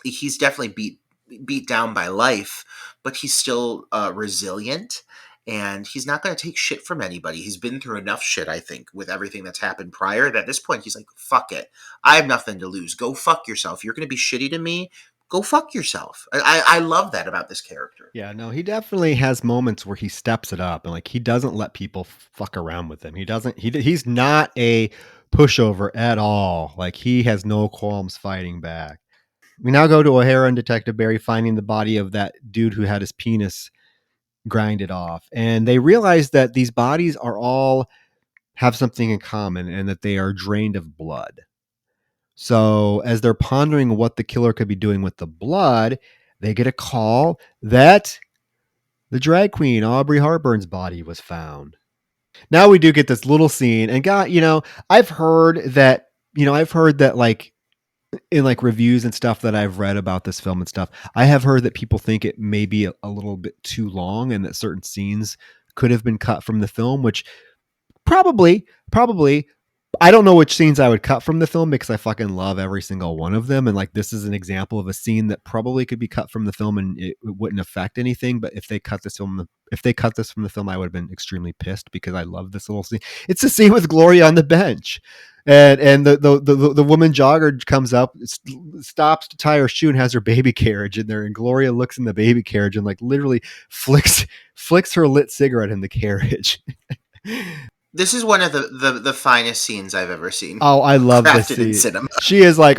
He's definitely beat down by life, but he's still resilient, and he's not going to take shit from anybody. He's been through enough shit, I think, with everything that's happened prior, that at this point he's like, fuck it. I have nothing to lose. Go fuck yourself. You're going to be shitty to me. Go fuck yourself. I love that about this character. Yeah, no, he definitely has moments where he steps it up, and like he doesn't let people fuck around with him. He's not a pushover at all. Like he has no qualms fighting back. We now go to O'Hara and Detective Barry finding the body of that dude who had his penis grinded off. And they realize that these bodies are all have something in common, and that they are drained of blood. So as they're pondering what the killer could be doing with the blood, they get a call that the drag queen Aubrey Hartburn's body was found. Now we do get this little scene, and God, I've heard that, like in like reviews and stuff that I've read about this film and stuff, I have heard that people think it may be a little bit too long, and that certain scenes could have been cut from the film, which probably I don't know which scenes I would cut from the film, because I fucking love every single one of them. And like, this is an example of a scene that probably could be cut from the film and it wouldn't affect anything. But if they cut this from the film, I would have been extremely pissed, because I love this little scene. It's a scene with Gloria on the bench. And the woman jogger comes up, stops to tie her shoe, and has her baby carriage in there. And Gloria looks in the baby carriage and like literally flicks her lit cigarette in the carriage. This is one of the finest scenes I've ever seen. Oh, I love this scene. In cinema. She is like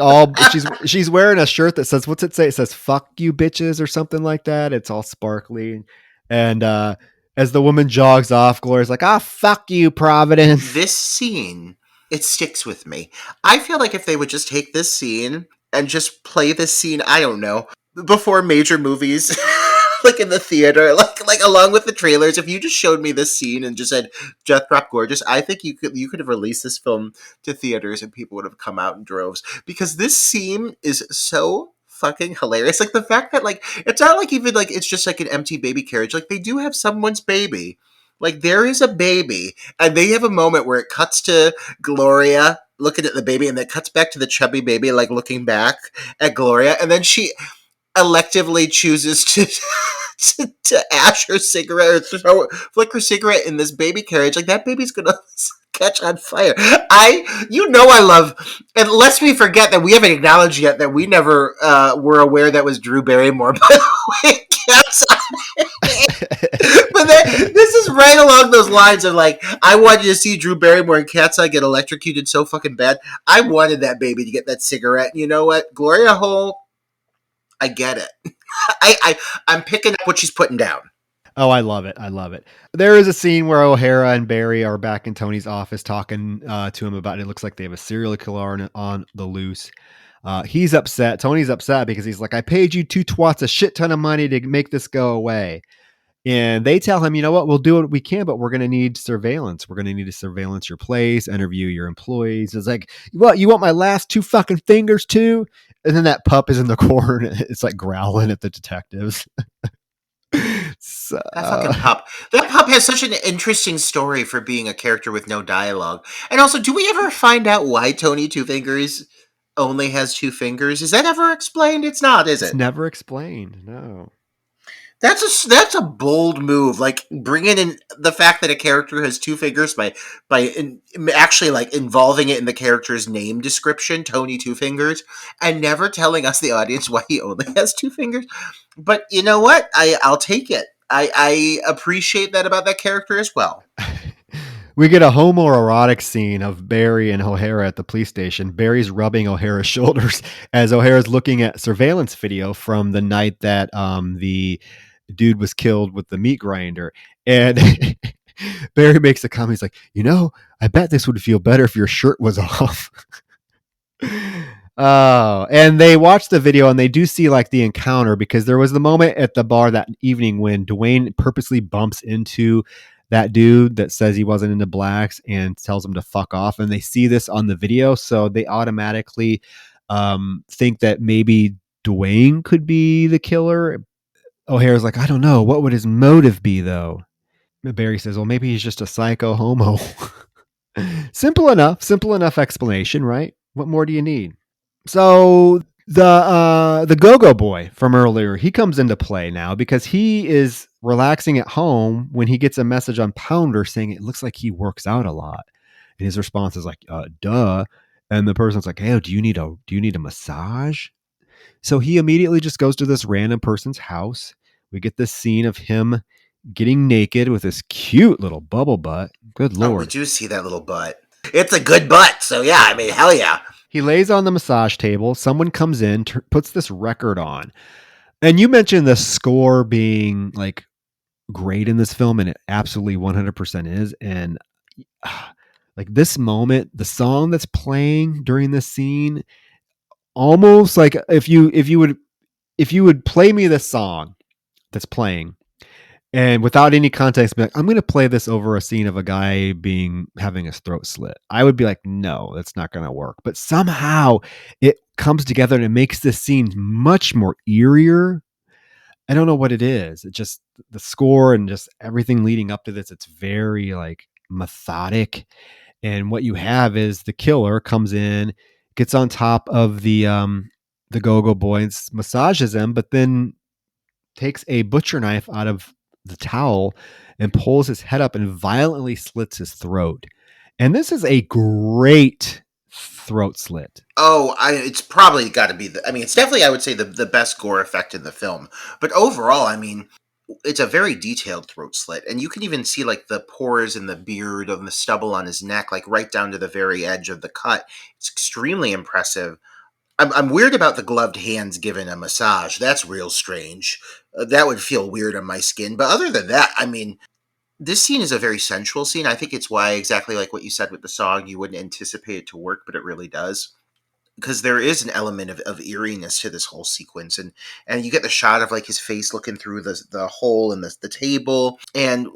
she's wearing a shirt that says, what's it say? It says "fuck you bitches" or something like that. It's all sparkly. And as the woman jogs off, Gloria's like, fuck you, Providence. This scene, it sticks with me. I feel like if they would just take this scene and just play this scene, I don't know, before major movies, like in the theater, like along with the trailers, if you just showed me this scene and just said Death Prop Gorgeous, I think you could have released this film to theaters and people would have come out in droves, because this scene is so fucking hilarious. Like the fact that like it's not like even like it's just like an empty baby carriage. Like they do have someone's baby. Like there is a baby, and they have a moment where it cuts to Gloria looking at the baby, and then it cuts back to the chubby baby like looking back at Gloria, and then she electively chooses to ash her cigarette or flick her cigarette in this baby carriage. Like that baby's gonna catch on fire. I love, and lest we forget that we haven't acknowledged yet that we never were aware that was Drew Barrymore, by the way, cat's eye. But this is right along those lines of like, I wanted to see Drew Barrymore and Cat's Eye get electrocuted so fucking bad. I wanted that baby to get that cigarette. And you know what? Gloria Hole, I get it. I'm picking up what she's putting down. Oh, I love it. I love it. There is a scene where O'Hara and Barry are back in Tony's office talking to him about it. It looks like they have a serial killer on the loose. He's upset. Tony's upset because he's like, I paid you two twats a shit ton of money to make this go away. And they tell him, you know what, we'll do what we can, but we're going to need surveillance. We're going to need to surveillance your place, interview your employees. It's like, what, you want my last two fucking fingers too? And then that pup is in the corner. It's like growling at the detectives. So, that fucking pup. That pup has such an interesting story for being a character with no dialogue. And also, do we ever find out why Tony Two Fingers only has two fingers? Is that ever explained? It's not, is it? It's never explained. No. That's a bold move, like bringing in the fact that a character has two fingers by actually like involving it in the character's name description, Tony Two Fingers, and never telling us the audience why he only has two fingers. But you know what? I'll take it. I appreciate that about that character as well. We get a homoerotic scene of Barry and O'Hara at the police station. Barry's rubbing O'Hara's shoulders as O'Hara's looking at surveillance video from the night that the dude was killed with the meat grinder. And Barry makes a comment. He's like, you know, I bet this would feel better if your shirt was off. Oh, and they watch the video and they do see like the encounter, because there was the moment at the bar that evening when Dwayne purposely bumps into that dude that says he wasn't into blacks and tells him to fuck off. And they see this on the video. So they automatically think that maybe Dwayne could be the killer. O'Hara's like, I don't know. What would his motive be, though? Barry says, well, maybe he's just a psycho homo. Simple enough explanation, right? What more do you need? So the go-go boy from earlier, he comes into play now because he is relaxing at home when he gets a message on Pounder saying it looks like he works out a lot. And his response is like, duh. And the person's like, hey, do you need a massage? So he immediately just goes to this random person's house. We get this scene of him getting naked with this cute little bubble butt. Good Lord. Oh, we do see that little butt. It's a good butt. So yeah, I mean, hell yeah. He lays on the massage table. Someone comes in, puts this record on. And you mentioned the score being like great in this film, and it absolutely 100% is. And like this moment, the song that's playing during this scene, almost like if you would play me this song that's playing, and without any context, be like, I'm going to play this over a scene of a guy having his throat slit, I would be like, no, that's not going to work. But somehow it comes together and it makes this scene much more eerier. I don't know what it is. It just, the score and just everything leading up to this, it's very like methodic. And what you have is the killer comes in, gets on top of the go-go boy and massages him, but then takes a butcher knife out of the towel and pulls his head up and violently slits his throat. And this is a great throat slit. Oh, it's probably got to be it's definitely, I would say, the best gore effect in the film. But overall, I mean, it's a very detailed throat slit, and you can even see like the pores in the beard and the stubble on his neck, like right down to the very edge of the cut. It's extremely impressive. I'm weird about the gloved hands giving a massage. That's real strange. That would feel weird on my skin. But other than that, I mean, this scene is a very sensual scene. I think it's why, exactly like what you said with the song, you wouldn't anticipate it to work, but it really does. Because there is an element of eeriness to this whole sequence. And you get the shot of like his face looking through the hole in the table. And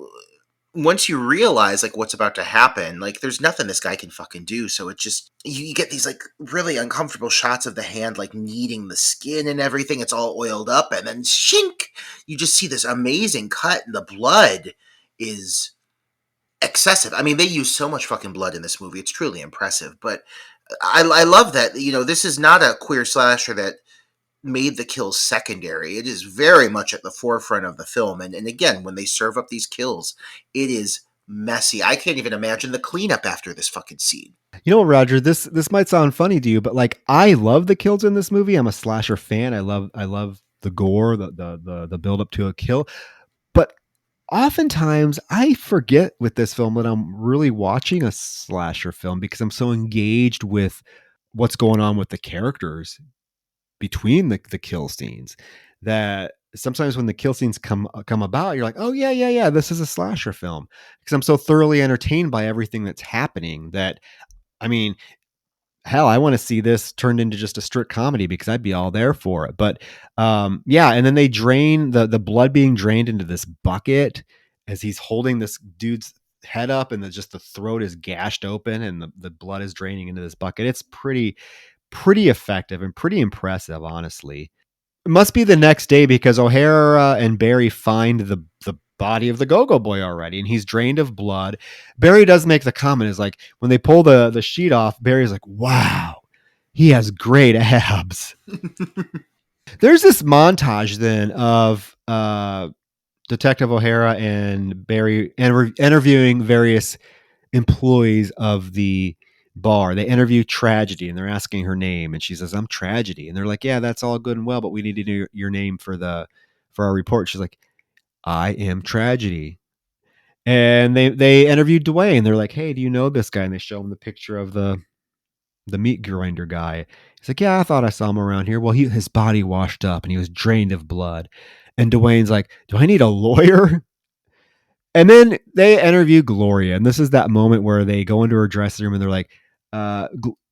once you realize like what's about to happen, like there's nothing this guy can fucking do. So it just, you get these like really uncomfortable shots of the hand like kneading the skin and everything. It's all oiled up, and then shink, you just see this amazing cut, and the blood is excessive. I mean, they use so much fucking blood in this movie. It's truly impressive. But I love that, this is not a queer slasher that made the kills secondary. It is very much at the forefront of the film. And again, when they serve up these kills, it is messy. I can't even imagine the cleanup after this fucking scene. You know, Roger, this might sound funny to you, but like I love the kills in this movie. I'm a slasher fan. I love the gore, the build up to a kill. But oftentimes I forget with this film that I'm really watching a slasher film because I'm so engaged with what's going on with the characters between the kill scenes that sometimes when the kill scenes come about, you're like, oh yeah, this is a slasher film because I'm so thoroughly entertained by everything that's happening that, I mean, hell, I want to see this turned into just a strict comedy because I'd be all there for it. But yeah, and then they drain the blood being drained into this bucket as he's holding this dude's head up, and just the throat is gashed open, and the blood is draining into this bucket. It's pretty effective and pretty impressive, honestly. It must be the next day because O'Hara and Barry find the body of the Go-Go Boy already, and he's drained of blood. Barry does make the comment, is like, when they pull the sheet off, Barry's like, wow, he has great abs. There's this montage then of Detective O'Hara and Barry interviewing various employees of the bar. They interview Tragedy and they're asking her name, and she says, I'm Tragedy. And they're like, yeah, that's all good and well, but we need to know your name for our report. She's like, I am Tragedy. And they interviewed Dwayne. They're like, hey, do you know this guy? And they show him the picture of the meat grinder guy. He's like, yeah, I thought I saw him around here. Well, his body washed up and he was drained of blood. And Dwayne's like, do I need a lawyer? And then they interview Gloria. And this is that moment where they go into her dressing room and they're like,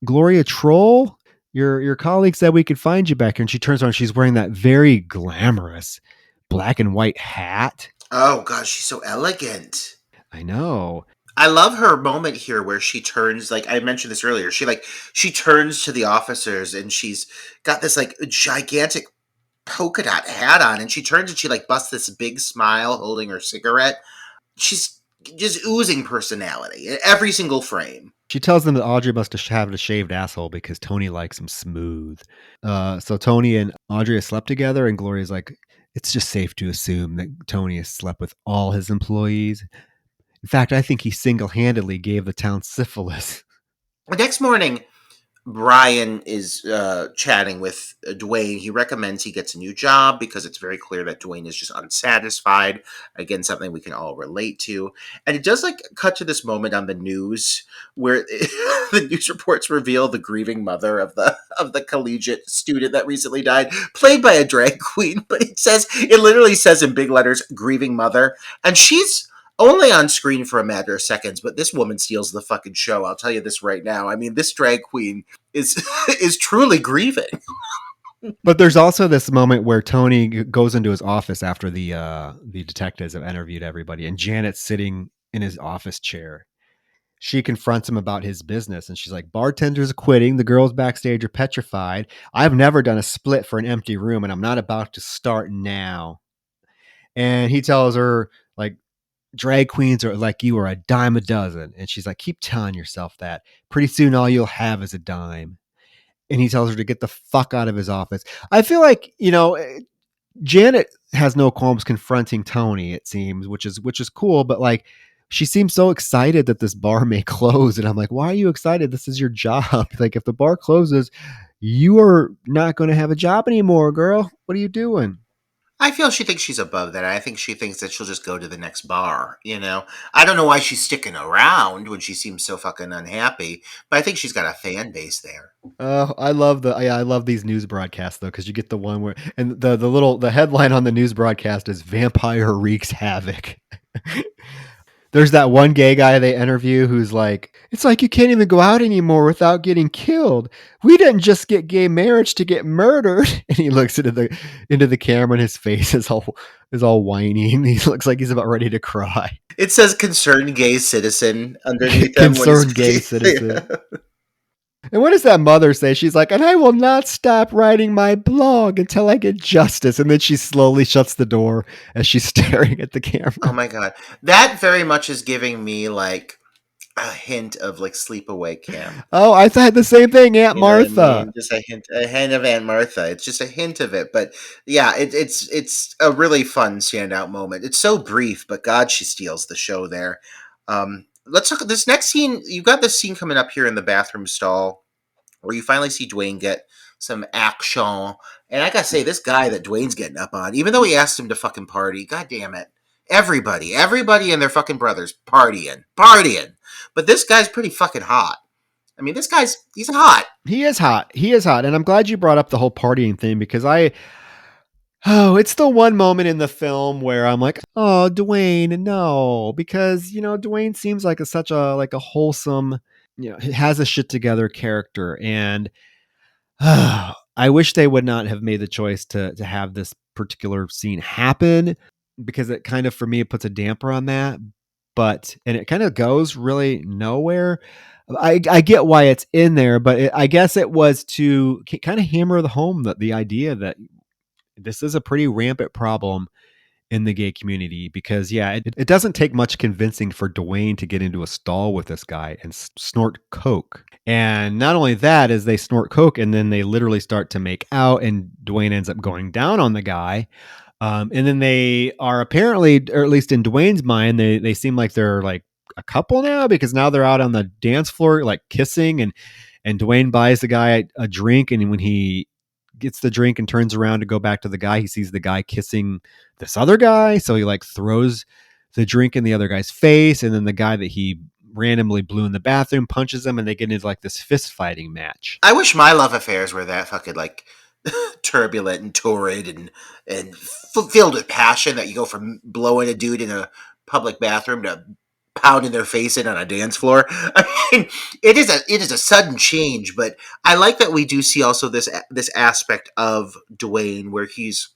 Gloria Troll, your colleague said we could find you back here. And she turns around, she's wearing that very glamorous black and white hat. Oh gosh, she's so elegant. I know. I love her moment here where she turns, like I mentioned this earlier, she turns to the officers and she's got this like gigantic polka dot hat on, and she turns and she like busts this big smile holding her cigarette. She's just oozing personality in every single frame. She tells them that Audrey must have a shaved asshole because Tony likes him smooth. So Tony and Audrey have slept together, and Gloria's like, it's just safe to assume that Tony has slept with all his employees. In fact, I think he single-handedly gave the town syphilis. The next morning, Brian is chatting with Dwayne. He recommends he gets a new job because it's very clear that Dwayne is just unsatisfied. Again, something we can all relate to. And it does like cut to this moment on the news where the news reports reveal the grieving mother of the collegiate student that recently died, played by a drag queen. But it literally says in big letters, grieving mother. And she's only on screen for a matter of seconds, but this woman steals the fucking show. I'll tell you this right now. I mean, this drag queen is truly grieving. But there's also this moment where Tony goes into his office after the detectives have interviewed everybody, and Janet's sitting in his office chair. She confronts him about his business, and she's like, bartenders are quitting. The girls backstage are petrified. I've never done a split for an empty room, and I'm not about to start now. And he tells her, like, drag queens are like you are a dime a dozen. And she's like, keep telling yourself that. Pretty soon all you'll have is a dime. And he tells her to get the fuck out of his office. I feel like, Janet has no qualms confronting Tony, it seems, which is cool, but like she seems so excited that this bar may close. And I'm like, why are you excited? This is your job. Like, if the bar closes, you are not going to have a job anymore, girl. What are you doing? I feel she thinks she's above that. I think she thinks that she'll just go to the next bar, I don't know why she's sticking around when she seems so fucking unhappy, but I think she's got a fan base there. I love these news broadcasts though, because you get the one where, and the headline on the news broadcast is "Vampire wreaks havoc." There's that one gay guy they interview who's like, it's like you can't even go out anymore without getting killed. We didn't just get gay marriage to get murdered. And he looks into the camera and his face is all whiny and he looks like he's about ready to cry. It says concerned gay citizen underneath him. Concerned gay citizen. And what does that mother say? She's like, and I will not stop writing my blog until I get justice. And then she slowly shuts the door as she's staring at the camera. Oh my God. That very much is giving me like a hint of like Sleepaway Camp. Oh, I thought the same thing, Aunt Martha. I mean? Just a hint of Aunt Martha. It's just a hint of it. But yeah, it's a really fun standout moment. It's so brief, but God, she steals the show there. Let's talk this next scene. You got this scene coming up here in the bathroom stall where you finally see Dwayne get some action. And I gotta say, this guy that Dwayne's getting up on, even though he asked him to fucking party, god damn it. Everybody and their fucking brothers partying. But this guy's pretty fucking hot. I mean, he's hot. He is hot. And I'm glad you brought up the whole partying thing because it's the one moment in the film where I'm like, oh, Dwayne, no, because, Dwayne seems like such a wholesome, has a shit together character. And I wish they would not have made the choice to have this particular scene happen because it kind of, for me, it puts a damper on that. And it kind of goes really nowhere. I get why it's in there, but I guess it was to kind of hammer home the idea that this is a pretty rampant problem in the gay community because, it doesn't take much convincing for Dwayne to get into a stall with this guy and snort coke. And not only that is they snort coke and then they literally start to make out and Dwayne ends up going down on the guy. And then they are apparently, or at least in Dwayne's mind, they seem like they're like a couple now because now they're out on the dance floor, like kissing and Dwayne buys the guy a drink. And when he gets the drink and turns around to go back to the guy, he sees the guy kissing this other guy. So he like throws the drink in the other guy's face. And then the guy that he randomly blew in the bathroom punches him and they get into like this fist fighting match. I wish my love affairs were that fucking like turbulent and torrid and filled with passion that you go from blowing a dude in a public bathroom to pounding their face in on a dance floor. I mean, it is a sudden change, but I like that we do see also this aspect of Dwayne where he's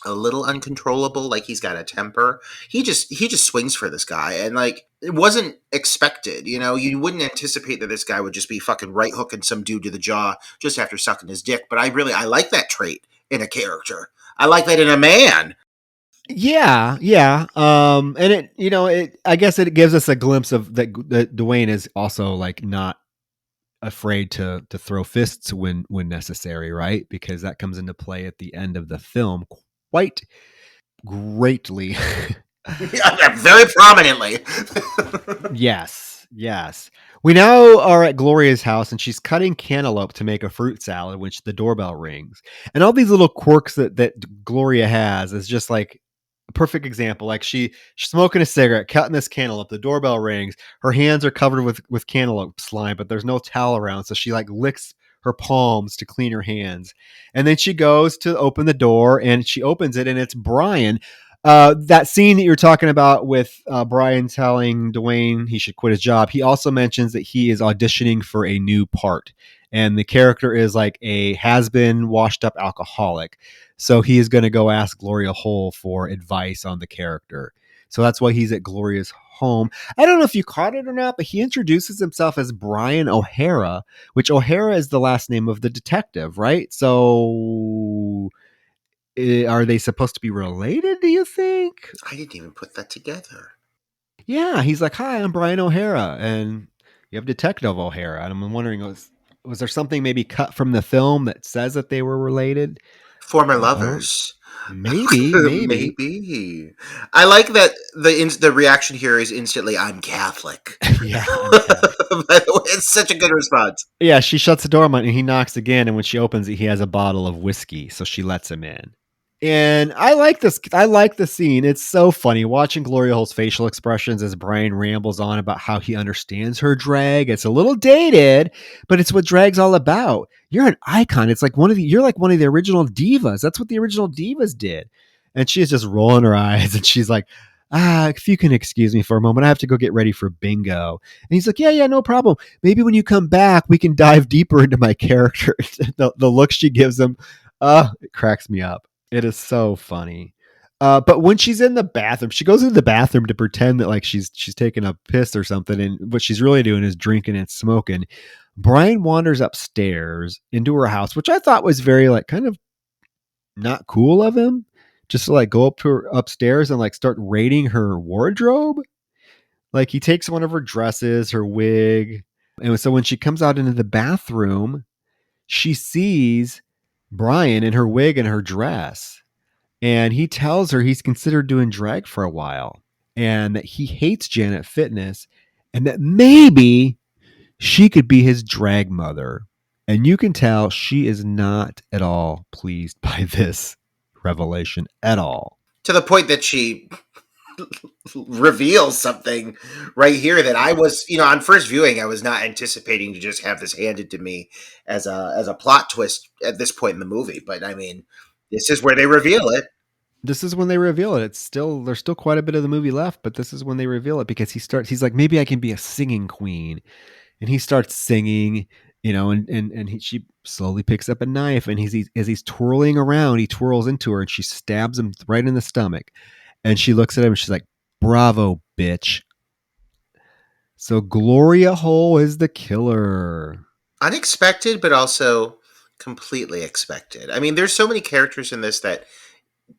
a little uncontrollable, like he's got a temper. He just swings for this guy, and like it wasn't expected. You wouldn't anticipate that this guy would just be fucking right hooking some dude to the jaw just after sucking his dick. But I like that trait in a character. I like that in a man. Yeah. And I guess it gives us a glimpse of that Dwayne is also like not afraid to throw fists when necessary, right? Because that comes into play at the end of the film quite greatly. Very prominently. Yes. We now are at Gloria's house and she's cutting cantaloupe to make a fruit salad, which the doorbell rings. And all these little quirks that Gloria has is just like a perfect example. Like she's smoking a cigarette, cutting this cantaloupe, the doorbell rings, her hands are covered with cantaloupe slime, but there's no towel around. So she like licks her palms to clean her hands. And then she goes to open the door and she opens it and it's Brian. That scene that you're talking about with Brian telling Dwayne he should quit his job, he also mentions that he is auditioning for a new part. And the character is like a has-been washed up alcoholic. So he is going to go ask Gloria Hole for advice on the character. So that's why he's at Gloria's home. I don't know if you caught it or not, but he introduces himself as Brian O'Hara, which O'Hara is the last name of the detective, right? So are they supposed to be related, do you think? I didn't even put that together. Yeah, he's like, hi, I'm Brian O'Hara, and you have Detective O'Hara. And I'm wondering, was there something maybe cut from the film that says that they were related? Former lovers. Maybe. Maybe. I like that the reaction here is instantly, I'm Catholic. Yeah. I'm Catholic. By the way, it's such a good response. Yeah, she shuts the door and he knocks again, and when she opens it, he has a bottle of whiskey, so she lets him in. And I like this. I like the scene. It's so funny watching Gloria Hole's facial expressions as Brian rambles on about how he understands her drag. It's a little dated, but it's what drag's all about. You're an icon. It's like you're like one of the original divas. That's what the original divas did. And she's just rolling her eyes and she's like, if you can excuse me for a moment, I have to go get ready for bingo. And he's like, yeah, no problem. Maybe when you come back, we can dive deeper into my character. the look she gives him, it cracks me up. It is so funny. But when she's in the bathroom, she goes into the bathroom to pretend that like she's taking a piss or something. And what she's really doing is drinking and smoking. Brian wanders upstairs into her house, which I thought was very like kind of not cool of him. Just to like go up to her upstairs and like start raiding her wardrobe. Like he takes one of her dresses, her wig. And so when she comes out into the bathroom, she sees Brian in her wig and her dress. And he tells her he's considered doing drag for a while and that he hates Janet Fitness and that maybe she could be his drag mother. And you can tell she is not at all pleased by this revelation at all. To the point that she reveals something right here that I was, on first viewing, I was not anticipating to just have this handed to me as a plot twist at this point in the movie. But I mean, this is where they reveal it. This is when they reveal it. There's still quite a bit of the movie left, but this is when they reveal it because he's like, maybe I can be a singing queen. And he starts singing, she slowly picks up a knife, and as he's twirling around, he twirls into her and she stabs him right in the stomach. And she looks at him and she's like, bravo, bitch. So Gloria Hole is the killer. Unexpected, but also completely expected. I mean, there's so many characters in this that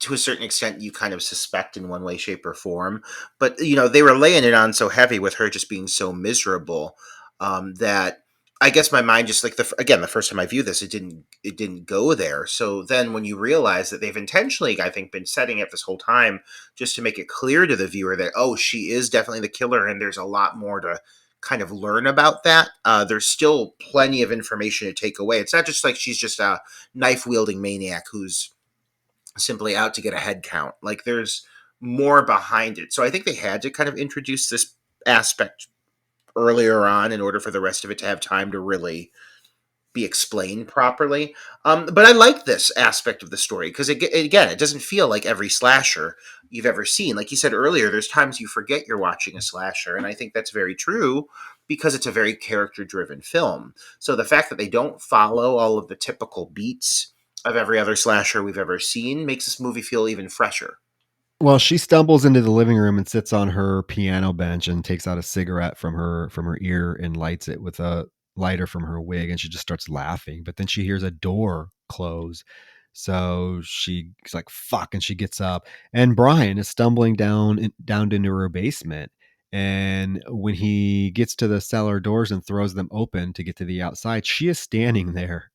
to a certain extent you kind of suspect in one way, shape, or form. But they were laying it on so heavy with her just being so miserable, that I guess my mind just like the first time I viewed this, it didn't go there. So then when you realize that they've intentionally, I think, been setting it this whole time just to make it clear to the viewer that, oh, she is definitely the killer, and there's a lot more to kind of learn about that. There's still plenty of information to take away. It's not just like she's just a knife wielding maniac who's simply out to get a head count. Like, there's more behind it. So I think they had to kind of introduce this aspect earlier on in order for the rest of it to have time to really be explained properly. But I like this aspect of the story because, again, it doesn't feel like every slasher you've ever seen. Like you said earlier, there's times you forget you're watching a slasher, and I think that's very true because it's a very character-driven film. So the fact that they don't follow all of the typical beats of every other slasher we've ever seen makes this movie feel even fresher. Well, she stumbles into the living room and sits on her piano bench and takes out a cigarette from her ear and lights it with a lighter from her wig, and she just starts laughing. But then she hears a door close. So she's like, fuck, and she gets up. And Brian is stumbling down into her basement. And when he gets to the cellar doors and throws them open to get to the outside, she is standing there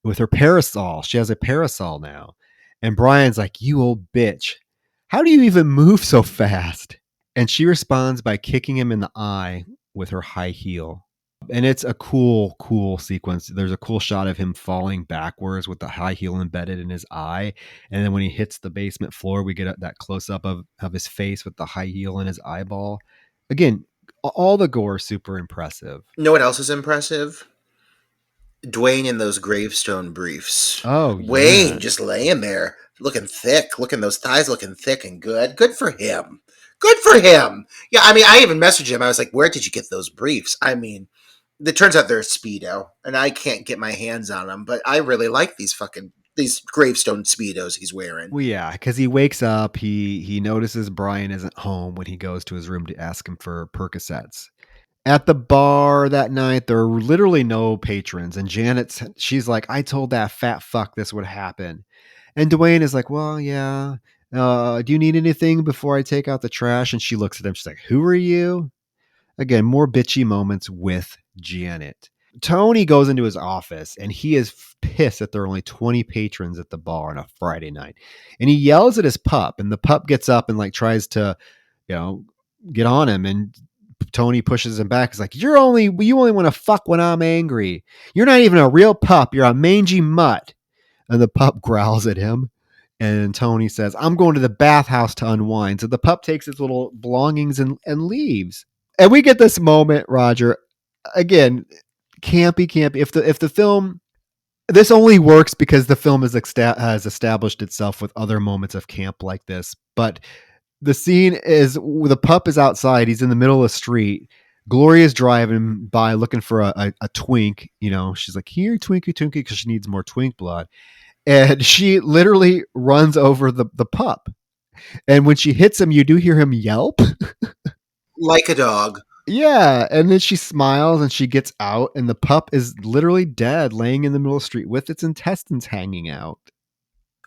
with her parasol. She has a parasol now. And Brian's like, you old bitch. How do you even move so fast? And she responds by kicking him in the eye with her high heel. And it's a cool sequence. There's a cool shot of him falling backwards with the high heel embedded in his eye. And then when he hits the basement floor, we get that close up of his face with the high heel in his eyeball. Again, all the gore is super impressive. You know what else is impressive? Dwayne in those gravestone briefs. Oh, Wayne yeah. just laying there, looking thick, those thighs looking thick and good. Good for him. Good for him. Yeah, I mean, I even messaged him. I was like, where did you get those briefs? I mean, it turns out they're a Speedo, and I can't get my hands on them, but I really like these gravestone Speedos he's wearing. Well, yeah, because he wakes up, he notices Brian isn't home when he goes to his room to ask him for Percocets. At the bar that night, there are literally no patrons, and she's like, I told that fat fuck this would happen. And Dwayne is like, well, yeah. Do you need anything before I take out the trash? And she looks at him. She's like, who are you? Again, more bitchy moments with Janet. Tony goes into his office and he is pissed that there are only 20 patrons at the bar on a Friday night. And he yells at his pup, and the pup gets up and like tries to, get on him. And Tony pushes him back. He's like, you only want to fuck when I'm angry. You're not even a real pup. You're a mangy mutt. And the pup growls at him. And Tony says, I'm going to the bathhouse to unwind. So the pup takes his little belongings and leaves. And we get this moment, Roger, again, campy. If the film, this only works because the film has established itself with other moments of camp like this. But the scene is the pup is outside. He's in the middle of the street. Gloria's driving by looking for a twink. She's like, here, Twinkie, because she needs more twink blood. And she literally runs over the pup. And when she hits him, you do hear him yelp. Like a dog. Yeah. And then she smiles and she gets out, and the pup is literally dead, laying in the middle of the street with its intestines hanging out.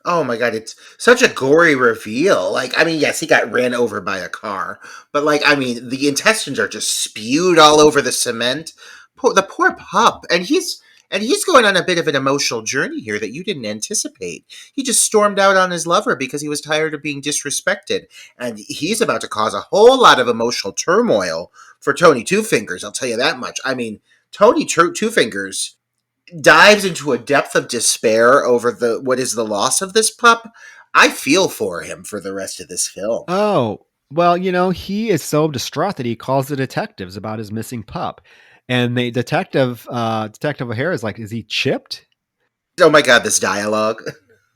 Oh my God, it's such a gory reveal. Like, I mean, yes, he got ran over by a car, but like, I mean, the intestines are just spewed all over the cement. The poor pup. And he's going on a bit of an emotional journey here that you didn't anticipate. He just stormed out on his lover because he was tired of being disrespected. And he's about to cause a whole lot of emotional turmoil for Tony Two Fingers. I'll tell you that much. I mean, Tony Two Fingers dives into a depth of despair over what is the loss of this pup. I feel for him for the rest of this film. Oh, well, he is so distraught that he calls the detectives about his missing pup. And the Detective O'Hara is like, is he chipped? Oh my god, this dialogue.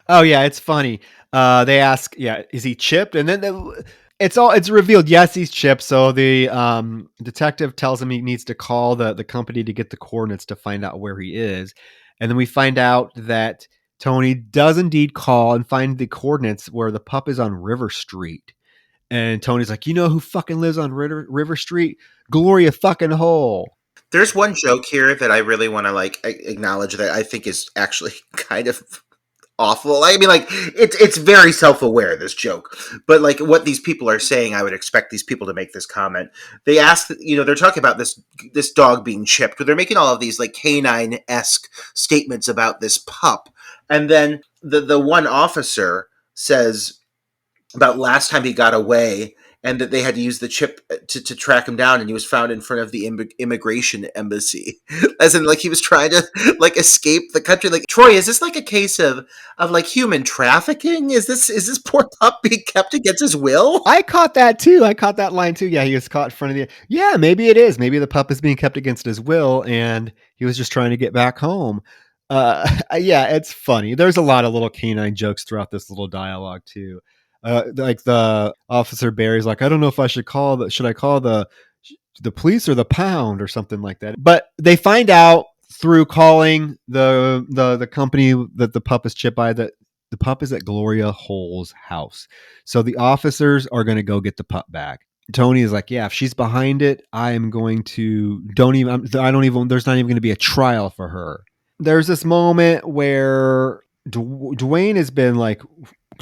Oh yeah, it's funny. They ask, yeah, is he chipped? And then it's revealed, yes, he's chipped. So the detective tells him he needs to call the company to get the coordinates to find out where he is. And then we find out that Tony does indeed call and find the coordinates where the pup is on River Street. And Tony's like, you know who fucking lives on River Street? Gloria fucking Hole. There's one joke here that I really want to like acknowledge that I think is actually kind of awful. I mean, like it's very self-aware, this joke, but like what these people are saying, I would expect these people to make this comment. They ask, they're talking about this dog being chipped, but they're making all of these like canine-esque statements about this pup, and then the one officer says about last time he got away and that they had to use the chip to track him down, and he was found in front of the immigration embassy, as in like he was trying to like escape the country. Like, Troy, is this like a case of like human trafficking? Is this poor pup being kept against his will? I caught that too. I caught that line too. Yeah, he was caught in front of the. Yeah, maybe it is. Maybe the pup is being kept against his will, and he was just trying to get back home. Yeah, it's funny. There's a lot of little canine jokes throughout this little dialogue too. Like the officer Barry's like, I don't know if I should should I call the police or the pound or something like that. But they find out through calling the company that the pup is chipped by that the pup is at Gloria Hole's house. So the officers are going to go get the pup back. Tony is like, yeah, if she's behind it, I am going to there's not even going to be a trial for her. There's this moment where Dwayne has been like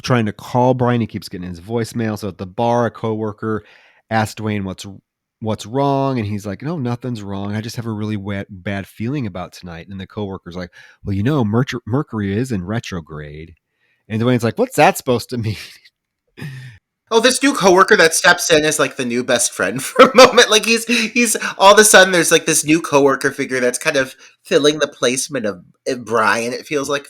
trying to call Brian. He keeps getting his voicemail. So at the bar, a coworker asked Dwayne what's wrong, and he's like, no, nothing's wrong. I just have a really bad feeling about tonight. And the coworker's like, well, Mercury is in retrograde. And Dwayne's like, what's that supposed to mean? Oh, this new coworker that steps in is like the new best friend for a moment. Like he's all of a sudden there's like this new coworker figure that's kind of filling the placement of Brian. It feels like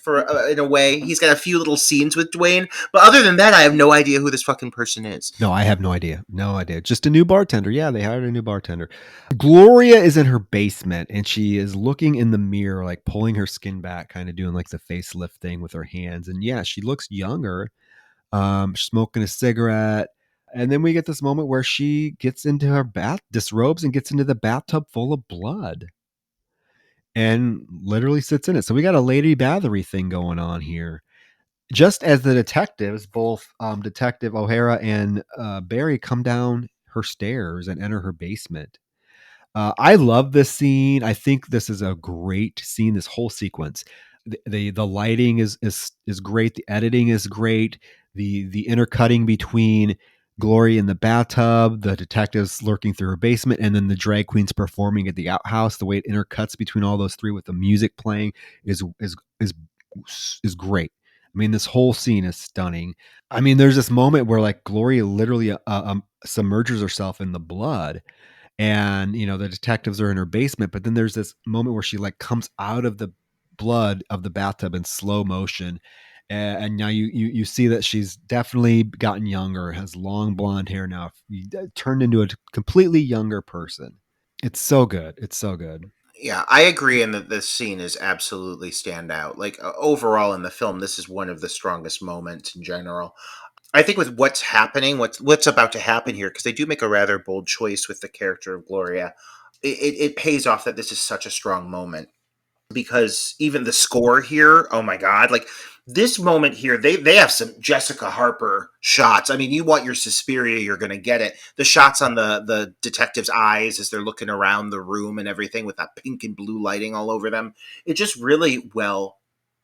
in a way he's got a few little scenes with Dwayne, but other than that, I have no idea who this fucking person is. No, I have no idea. No idea. Just a new bartender. Yeah, they hired a new bartender. Gloria is in her basement and she is looking in the mirror, like pulling her skin back, kind of doing like the facelift thing with her hands. And yeah, she looks younger. Smoking a cigarette. And then we get this moment where she gets into her disrobes and gets into the bathtub full of blood and literally sits in it. So we got a lady bathery thing going on here. Just as the detectives, both Detective O'Hara and Barry, come down her stairs and enter her basement. I love this scene. I think this is a great scene, this whole sequence. The lighting is great. The editing is great. The intercutting between Glory in the bathtub, the detectives lurking through her basement, and then the drag queens performing at the outhouse. The way it intercuts between all those three with the music playing is great. I mean, this whole scene is stunning. I mean, there's this moment where like Gloria literally submerges herself in the blood. And the detectives are in her basement, but then there's this moment where she like comes out of the blood of the bathtub in slow motion, and now you see that she's definitely gotten younger, has long blonde hair now, turned into a completely younger person. It's so good. It's so good. Yeah, I agree in that this scene is absolutely standout. Like overall in the film, this is one of the strongest moments in general. I think with what's happening, what's about to happen here, because they do make a rather bold choice with the character of Gloria, it pays off that this is such a strong moment. Because even the score here, oh my god, like this moment here, they have some Jessica Harper shots. I mean, you want your Suspiria, you're going to get it. The shots on the detective's eyes as they're looking around the room and everything with that pink and blue lighting all over them. It's just really well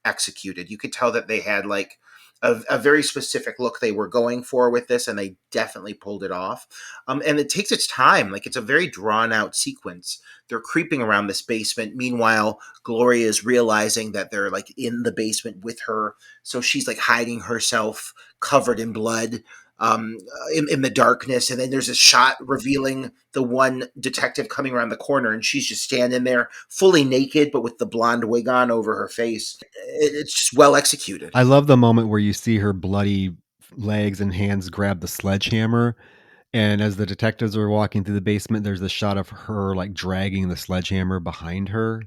executed. You could tell that they had like a very specific look they were going for with this, and they definitely pulled it off. And it takes its time. Like, it's a very drawn out sequence. They're creeping around this basement. Meanwhile, Gloria is realizing that they're like in the basement with her, so she's like hiding herself, covered in blood, in the darkness. And then there's a shot revealing the one detective coming around the corner, and she's just standing there, fully naked, but with the blonde wig on over her face. It's just well executed. I love the moment where you see her bloody legs and hands grab the sledgehammer. And as the detectives are walking through the basement, there's a shot of her like dragging the sledgehammer behind her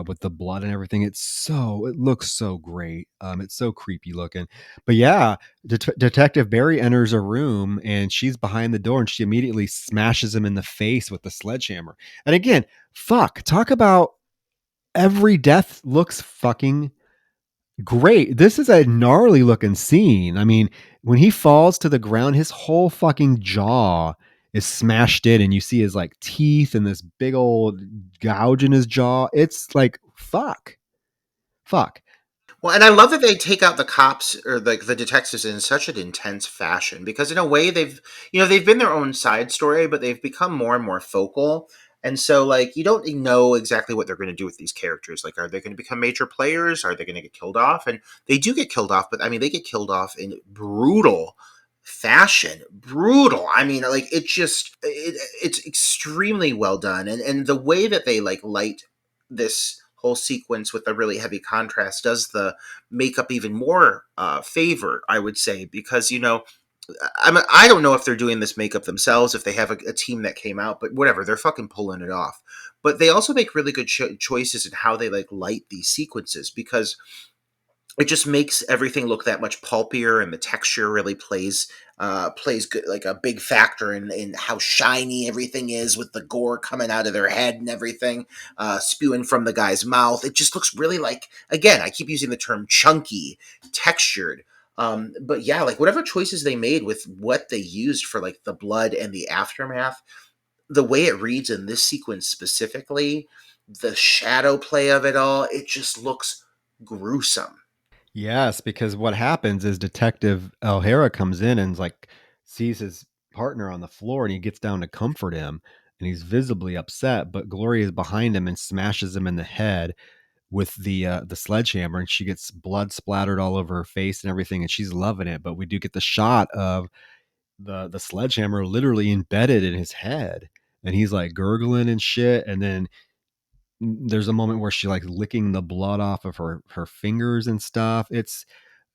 with the blood and everything. It looks so great. It's so creepy looking. But yeah, Detective Barry enters a room and she's behind the door and she immediately smashes him in the face with the sledgehammer. And again, talk about every death looks fucking great. This is a gnarly looking scene. I mean, when he falls to the ground, his whole fucking jaw is smashed in, and you see his like teeth and this big old gouge in his jaw. It's like fuck. Well, and I love that they take out the cops or the detectives in such an intense fashion, because in a way they've been their own side story, but they've become more and more focal. And so, like, you don't know exactly what they're going to do with these characters. Like, are they going to become major players? Are they going to get killed off? And they do get killed off, but I mean, they get killed off in brutal fashion. Brutal. I mean, like, it's extremely well done. And the way that they like light this whole sequence with a really heavy contrast does the makeup even more favor, I would say, because I don't know if they're doing this makeup themselves, if they have a team that came out, but whatever, they're fucking pulling it off. But they also make really good choices in how they like light these sequences, because it just makes everything look that much pulpier, and the texture really plays good, like a big factor in how shiny everything is, with the gore coming out of their head and everything, spewing from the guy's mouth. It just looks really, like, again, I keep using the term chunky, textured. But yeah, like, whatever choices they made with what they used for like the blood and the aftermath, the way it reads in this sequence specifically, the shadow play of it all, it just looks gruesome. Yes, because what happens is Detective O'Hara comes in and like sees his partner on the floor and he gets down to comfort him and he's visibly upset, but Gloria is behind him and smashes him in the head with the sledgehammer, and she gets blood splattered all over her face and everything, and she's loving it. But we do get the shot of the sledgehammer literally embedded in his head, and he's like gurgling and shit. And then there's a moment where she like licking the blood off of her fingers and stuff. It's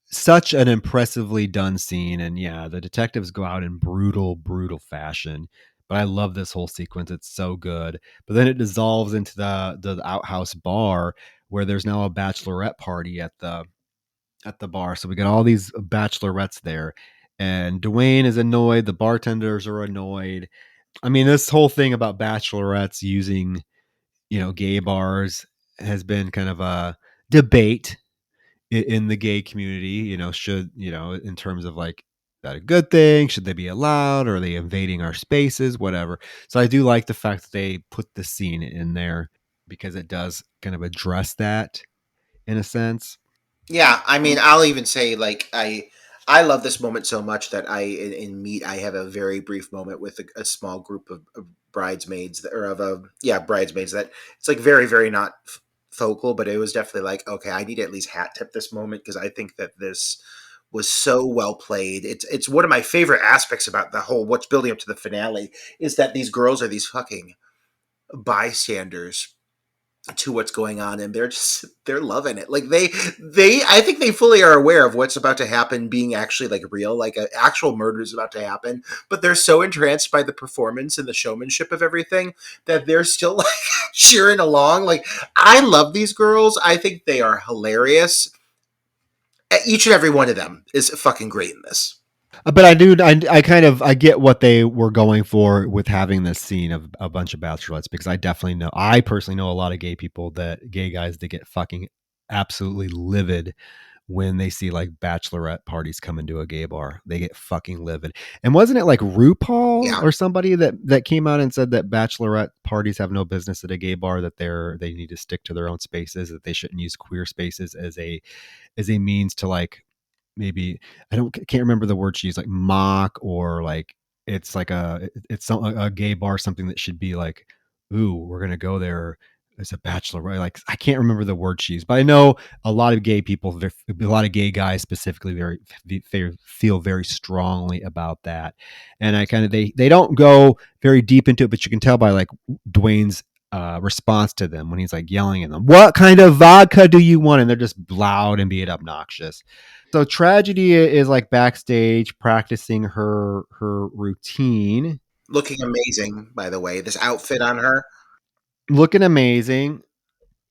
such an impressively done scene, and yeah, the detectives go out in brutal fashion. But I love this whole sequence. It's so good. But then it dissolves into the outhouse bar where there's now a bachelorette party at the bar. So we got all these bachelorettes there, and Dwayne is annoyed. The bartenders are annoyed. I mean, this whole thing about bachelorettes using, gay bars has been kind of a debate in the gay community. Should, in terms of like, is that a good thing? Should they be allowed? Or are they invading our spaces? Whatever. So I do like the fact that they put the scene in there because it does kind of address that in a sense. Yeah, I mean, I'll even say, like, I love this moment so much that in Meet, I have a very brief moment with a small group of bridesmaids or bridesmaids, that it's like very very not focal, but it was definitely like, okay, I need to at least hat tip this moment, because I think that this was so well played. It's one of my favorite aspects about the whole what's building up to the finale, is that these girls are these fucking bystanders to what's going on, and they're loving it. Like, they I think they fully are aware of what's about to happen being actually like real, like an actual murder is about to happen, but they're so entranced by the performance and the showmanship of everything that they're still like cheering along. Like, I love these girls. I think they are hilarious. Each and every one of them is fucking great in this. But I get what they were going for with having this scene of a bunch of bachelorettes, because I personally know a lot of gay guys that get fucking absolutely livid when they see like bachelorette parties come into a gay bar. They get fucking livid. And wasn't it like RuPaul Yeah. or somebody that came out and said that bachelorette parties have no business at a gay bar, that they need to stick to their own spaces, that they shouldn't use queer spaces as a means to like maybe can't remember the word she used, like mock, or like it's a gay bar, something that should be like, ooh, we're gonna go there as a bachelor, right? Like I can't remember the word she used, but I know a lot of gay people, a lot of gay guys specifically, feel very strongly about that. And I kind of they don't go very deep into it, but you can tell by like Dwayne's response to them when he's like yelling at them, "What kind of vodka do you want?" And they're just loud and being obnoxious. So Tragedy is like backstage practicing her routine, Looking amazing, by the way. This outfit on her. looking amazing.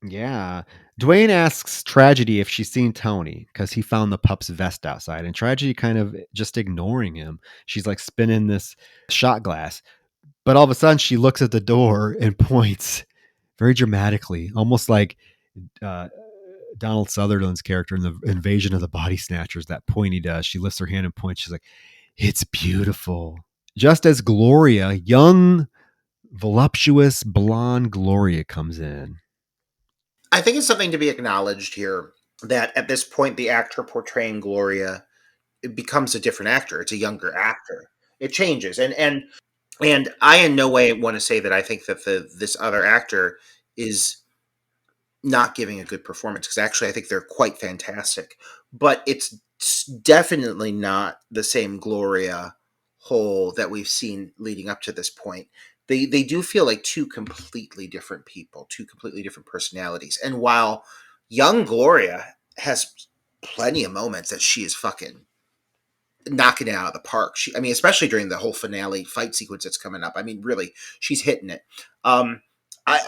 Yeah. Dwayne asks Tragedy if she's seen Tony because he found the pup's vest outside, and Tragedy kind of just ignoring him. She's like spinning this shot glass, but all of a sudden she looks at the door and points very dramatically, almost like uh, Donald Sutherland's character in the Invasion of the Body Snatchers, that point he does. She lifts her hand and points. She's like, "It's beautiful." Just as Gloria, young, voluptuous, blonde Gloria, comes in. I think it's something to be acknowledged here that at this point, the actor portraying Gloria, it becomes a different actor. It's a younger actor. It changes, and I in no way want to say that I think that this other actor is not giving a good performance, because actually I think they're quite fantastic. But it's definitely not the same Gloria Hole that we've seen leading up to this point. They do feel like two completely different people, two completely different personalities. And while young Gloria has plenty of moments that she is fucking knocking it out of the park. I mean, especially during the whole finale fight sequence that's coming up. I mean, really, she's hitting it. Um, I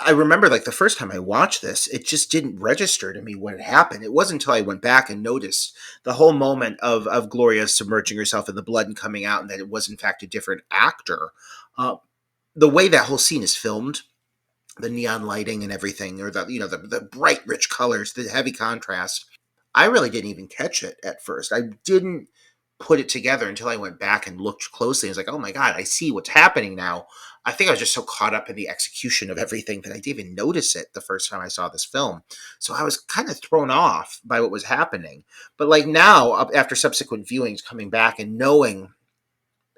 I remember like the first time I watched this, it just didn't register to me what had happened. It wasn't until I went back and noticed the whole moment of Gloria submerging herself in the blood and coming out, and that it was in fact a different actor. Uh, the way that whole scene is filmed, the neon lighting and everything, or the bright rich colors, the heavy contrast. I really didn't even catch it at first. I didn't put it together until I went back and looked closely. I was like, oh my God, I see what's happening now. I think I was just so caught up in the execution of everything that I didn't even notice it the first time I saw this film. So I was kind of thrown off by what was happening. But like now, after subsequent viewings, coming back and knowing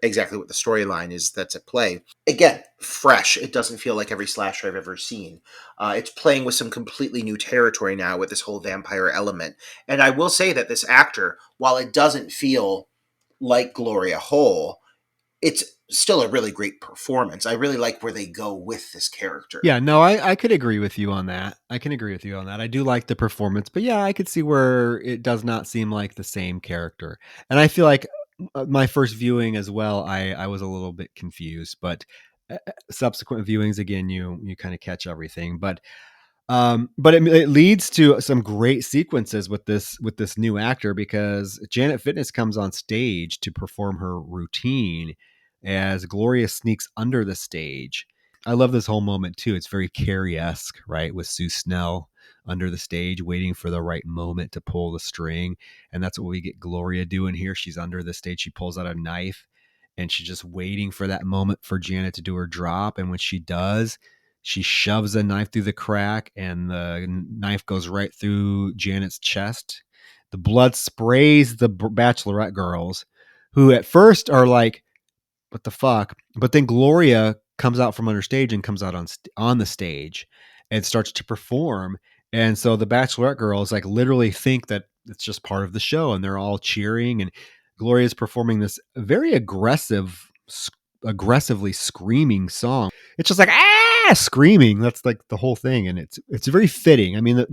exactly what the storyline is that's at play. Again, fresh. It doesn't feel like every slasher I've ever seen. It's playing with some completely new territory now with this whole vampire element. And I will say that this actor, while it doesn't feel like Gloria Hole, it's still a really great performance. I really like where they go with this character. Yeah, no, I could agree with you on that. I can agree with you on that. I do like the performance, but yeah, I could see where it does not seem like the same character. And I feel like my first viewing as well, I was a little bit confused, but subsequent viewings, again, you kind of catch everything. But it leads to some great sequences with this new actor, because Janet Fitness comes on stage to perform her routine as Gloria sneaks under the stage. I love this whole moment too. It's very Carrie-esque, right? With Sue Snell under the stage, waiting for the right moment to pull the string. And that's what we get Gloria doing here. She's under the stage. She pulls out a knife and she's just waiting for that moment for Janet to do her drop. And when she does, she shoves a knife through the crack and the knife goes right through Janet's chest. The blood sprays the bachelorette girls, who at first are like, what the fuck? But then Gloria comes out from under stage and comes out on the stage and starts to perform. And so the bachelorette girls like literally think that it's just part of the show, and they're all cheering, and Gloria's performing this very aggressively screaming song. It's just like screaming. That's like the whole thing, and it's very fitting. I mean,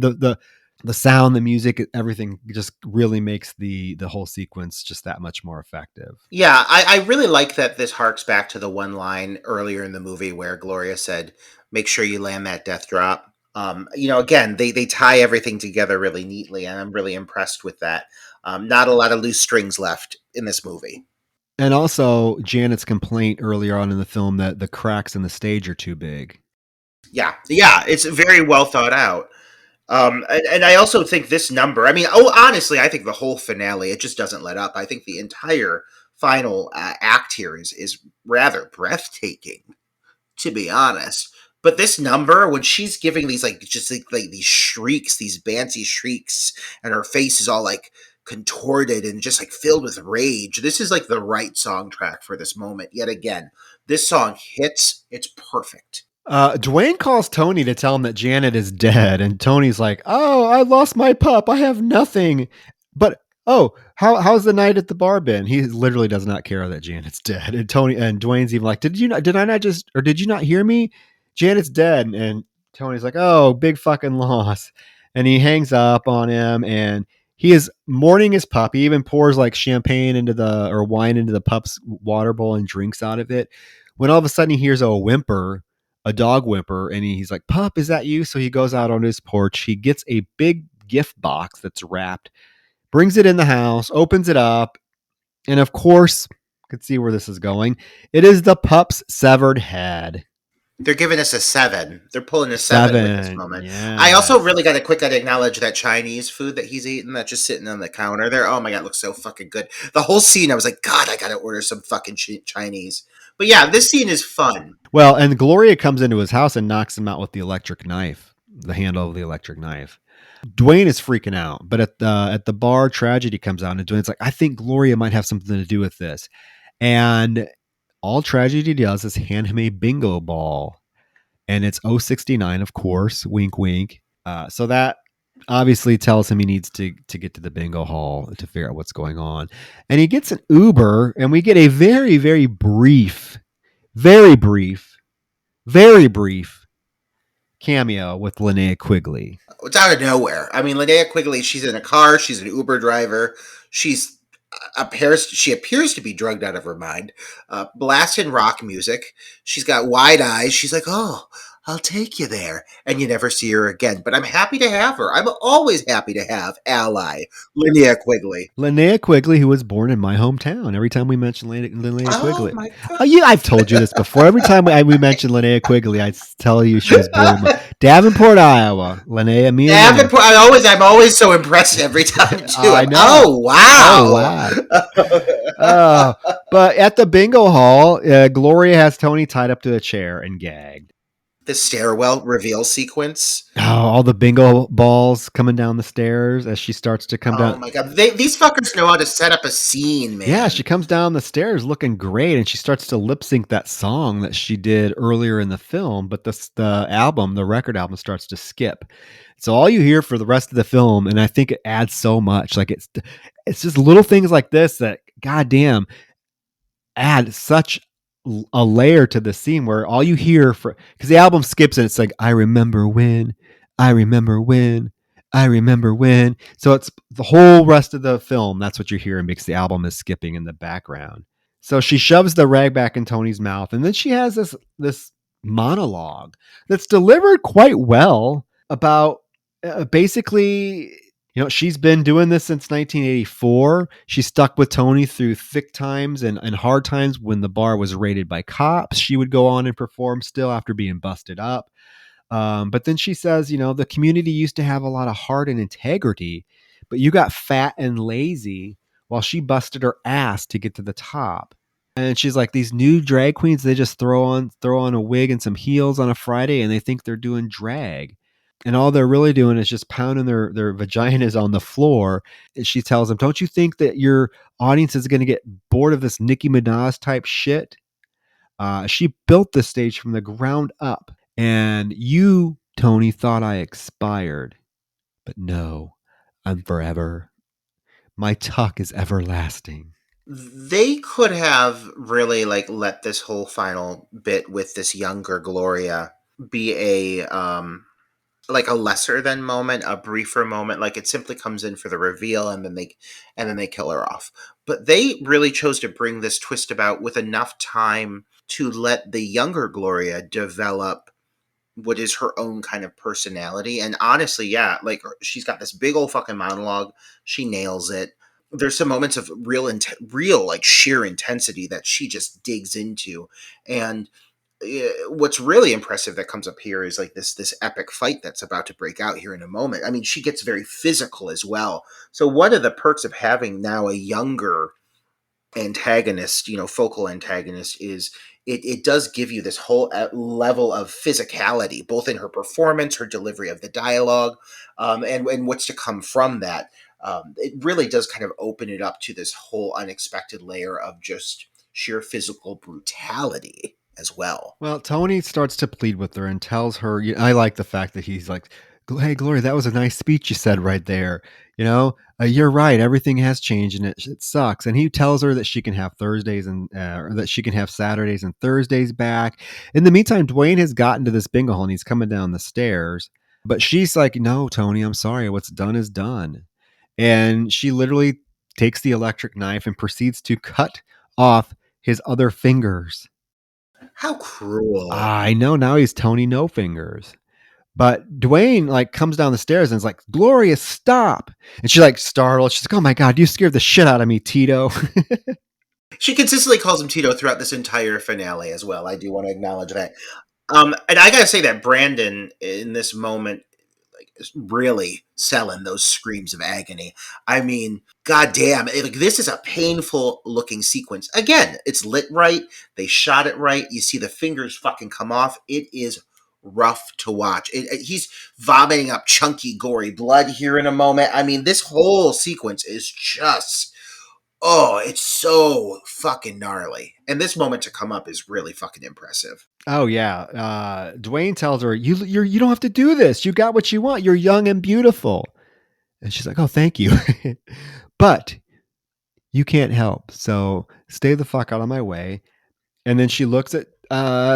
the sound, the music, everything just really makes the whole sequence just that much more effective. Yeah, I really like that this harks back to the one line earlier in the movie where Gloria said, make sure you land that death drop. Again, they tie everything together really neatly, and I'm really impressed with that. Not a lot of loose strings left in this movie. And also Janet's complaint earlier on in the film that the cracks in the stage are too big. Yeah, it's very well thought out. And I also think this number, I mean, honestly, I think the whole finale, it just doesn't let up. I think the entire final act here is rather breathtaking, to be honest. But this number, when she's giving these like just like these shrieks, these bancy shrieks, and her face is all like contorted and just like filled with rage. This is like the right song track for this moment. Yet again, this song hits. It's perfect. Dwayne calls Tony to tell him that Janet is dead, and Tony's like, "Oh, I lost my pup. I have nothing." But how's the night at the bar been? He literally does not care that Janet's dead. And Dwayne's even like, Did you not hear me? Janet's dead." And Tony's like, "Oh, big fucking loss." And he hangs up on him, and he is mourning his pup. He even pours like champagne or wine into the pup's water bowl and drinks out of it. When all of a sudden he hears a dog whimper, and he's like, "Pup, is that you?" So he goes out on his porch. He gets a big gift box that's wrapped, brings it in the house, opens it up, and of course, could see where this is going. It is the pup's severed head. They're giving us a 7. They're pulling a 7 with this moment. Yes. I also really got to acknowledge that Chinese food that he's eating that's just sitting on the counter there. Oh my God, it looks so fucking good. The whole scene, I was like, God, I got to order some fucking Chinese. But yeah, this scene is fun. Well, and Gloria comes into his house and knocks him out with the electric knife, the handle of the electric knife. Dwayne is freaking out, but at the bar, Tragedy comes out, and Dwayne's like, "I think Gloria might have something to do with this." And all Tragedy does is hand him a bingo ball, and it's 069, of course, wink, wink. So that obviously tells him he needs to get to the bingo hall to figure out what's going on. And he gets an Uber, and we get a very, very brief cameo with Linnea Quigley. It's out of nowhere. I mean, Linnea Quigley, she's in a car. She's an Uber driver. She appears to be drugged out of her mind. Blasting rock music. She's got wide eyes. She's like, "Oh, I'll take you there." And you never see her again. But I'm happy to have her. I'm always happy to have ally Linnea Quigley. Linnea Quigley, who was born in my hometown. Every time we mention Linnea Quigley. My God. I've told you this before. Every time we mention Linnea Quigley, I tell you she was born in Davenport, Iowa. Linnea, me and Davenport. I'm always so impressed every time too. I know. Oh wow. But at the bingo hall, Gloria has Tony tied up to a chair and gagged. The stairwell reveal sequence. Oh, all the bingo balls coming down the stairs as she starts to come down. Oh my God. These fuckers know how to set up a scene, man. Yeah, she comes down the stairs looking great, and she starts to lip sync that song that she did earlier in the film, but the record album starts to skip. So all you hear for the rest of the film, and I think it adds so much, like it's just little things like this that, goddamn, add such a layer to the scene where all you hear because the album skips and it's like, I remember when. So it's the whole rest of the film. That's what you're hearing because the album is skipping in the background. So she shoves the rag back in Tony's mouth, and then she has this monologue that's delivered quite well about basically, she's been doing this since 1984. She stuck with Tony through thick times and hard times when the bar was raided by cops. She would go on and perform still after being busted up. But then she says, the community used to have a lot of heart and integrity, but you got fat and lazy while she busted her ass to get to the top. And she's like, these new drag queens, they just throw on a wig and some heels on a Friday and they think they're doing drag. And all they're really doing is just pounding their vaginas on the floor. And she tells them, don't you think that your audience is going to get bored of this Nicki Minaj type shit? She built this stage from the ground up. And you, Tony, thought I expired. But no, I'm forever. My tuck is everlasting. They could have really let this whole final bit with this younger Gloria be a lesser than moment, a briefer moment. Like it simply comes in for the reveal and then they kill her off. But they really chose to bring this twist about with enough time to let the younger Gloria develop what is her own kind of personality. And honestly, yeah, she's got this big old fucking monologue. She nails it. There's some moments of real sheer intensity that she just digs into. And what's really impressive that comes up here is this epic fight that's about to break out here in a moment. I mean, she gets very physical as well. So one of the perks of having now a younger antagonist, focal antagonist, is it does give you this whole level of physicality, both in her performance, her delivery of the dialogue, and what's to come from that. it really does kind of open it up to this whole unexpected layer of just sheer physical brutality as well. Well, Tony starts to plead with her and tells her, I like the fact that he's like, "Hey, Gloria, that was a nice speech you said right there. You're right. Everything has changed and it sucks." And he tells her that she can have Thursdays or that she can have Saturdays and Thursdays back. In the meantime, Dwayne has gotten to this bingo hall and he's coming down the stairs. But she's like, "No, Tony, I'm sorry. What's done is done." And she literally takes the electric knife and proceeds to cut off his other fingers. How cruel. I know, now he's Tony No Fingers. But Dwayne like comes down the stairs and is like, "Gloria, stop!" And she like startled. She's like, "Oh my god, you scared the shit out of me, Tito." She consistently calls him Tito throughout this entire finale as well. I do want to acknowledge that. And I gotta say that Brandon in this moment is really selling those screams of agony. I mean, goddamn, like this is a painful looking sequence. Again, it's lit right. They shot it right. You see the fingers fucking come off. It is rough to watch. He's vomiting up chunky, gory blood here in a moment. I mean, this whole sequence is just, oh, it's so fucking gnarly. And this moment to come up is really fucking impressive. Oh yeah. Dwayne tells her, you don't have to do this. You got what you want. You're young and beautiful." And she's like, "Oh, thank you." "But you can't help. So stay the fuck out of my way." And then she looks at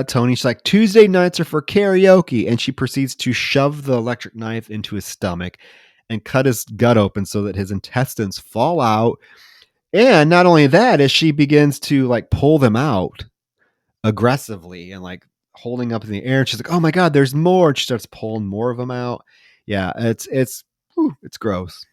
Tony. She's like, "Tuesday nights are for karaoke." And she proceeds to shove the electric knife into his stomach and cut his gut open so that his intestines fall out. And not only that, as she begins to like pull them out aggressively and like holding up in the air, and she's like, "Oh my god, there's more!" And she starts pulling more of them out. Yeah, it's gross.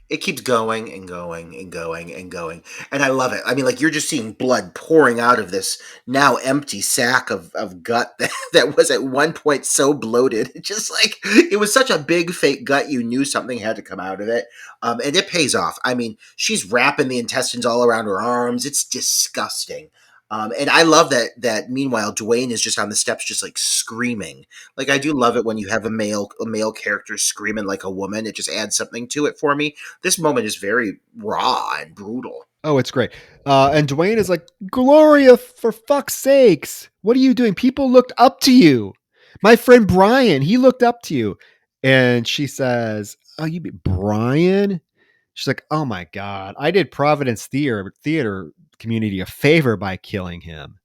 It keeps going and going and going and going. And I love it. I mean, like, you're just seeing blood pouring out of this now empty sack of gut that was at one point so bloated. It just like, it was such a big fake gut. You knew something had to come out of it. And it pays off. I mean, she's wrapping the intestines all around her arms. It's disgusting. And I love that meanwhile, Dwayne is just on the steps, just like screaming. Like, I do love it when you have a male character screaming like a woman. It just adds something to it for me. This moment is very raw and brutal. Oh, it's great. And Dwayne is like, "Gloria, for fuck's sakes, what are you doing? People looked up to you. My friend Brian, he looked up to you." And she says, "Oh, you be Brian?" She's like, "Oh my God, I did Providence Theater community a favor by killing him."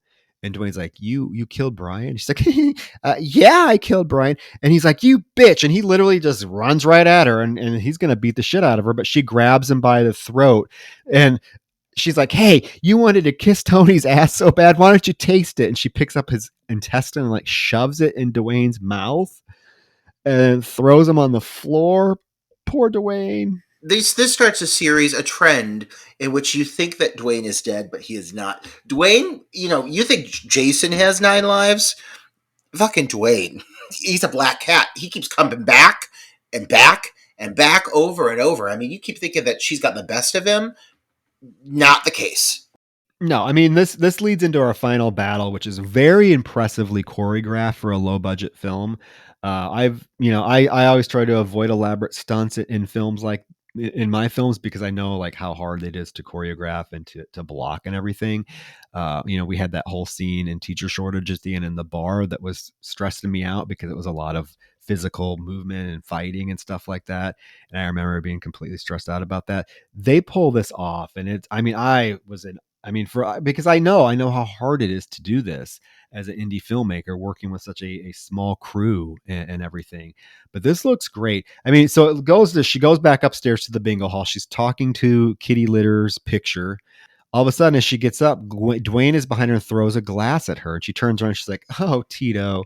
And Dwayne's like, You killed Brian?" She's like, "Yeah, I killed Brian." And he's like, "You bitch." And he literally just runs right at her and he's going to beat the shit out of her. But she grabs him by the throat and she's like, "Hey, you wanted to kiss Tony's ass so bad. Why don't you taste it?" And she picks up his intestine and like shoves it in Dwayne's mouth and throws him on the floor. Poor Dwayne. This starts a trend in which you think that Dwayne is dead, but he is not. Dwayne, you think Jason has 9 lives? Fucking Dwayne. He's a black cat. He keeps coming back and back and back over and over. I mean, you keep thinking that she's got the best of him. Not the case. No, I mean this leads into our final battle, which is very impressively choreographed for a low budget film. I always try to avoid elaborate stunts in films like in my films because I know like how hard it is to choreograph and to block and everything. We had that whole scene in Teacher Shortage at the end in the bar that was stressing me out because it was a lot of physical movement and fighting and stuff like that. And I remember being completely stressed out about that. They pull this off, and because I know how hard it is to do this as an indie filmmaker working with such a small crew and everything. But this looks great. I mean, so she goes back upstairs to the bingo hall. She's talking to Kitty Litter's picture. All of a sudden, as she gets up, Dwayne is behind her and throws a glass at her. And she turns around and she's like, "Oh, Tito,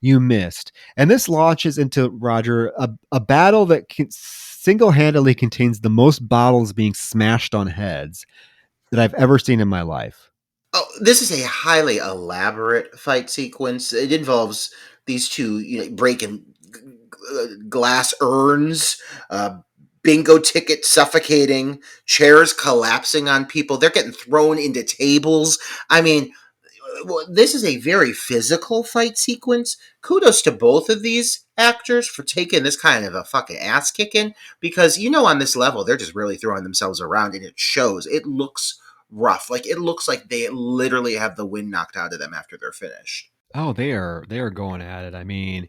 you missed." And this launches into, Roger, a battle that single-handedly contains the most bottles being smashed on heads that I've ever seen in my life. Oh, this is a highly elaborate fight sequence. It involves these two, breaking glass urns, bingo tickets suffocating, chairs collapsing on people. They're getting thrown into tables. I mean, well, this is a very physical fight sequence. Kudos to both of these actors for taking this kind of a fucking ass kicking, because on this level they're just really throwing themselves around, and it shows. It looks rough. Like, it looks like they literally have the wind knocked out of them after they're finished. Oh, they are going at it. I mean,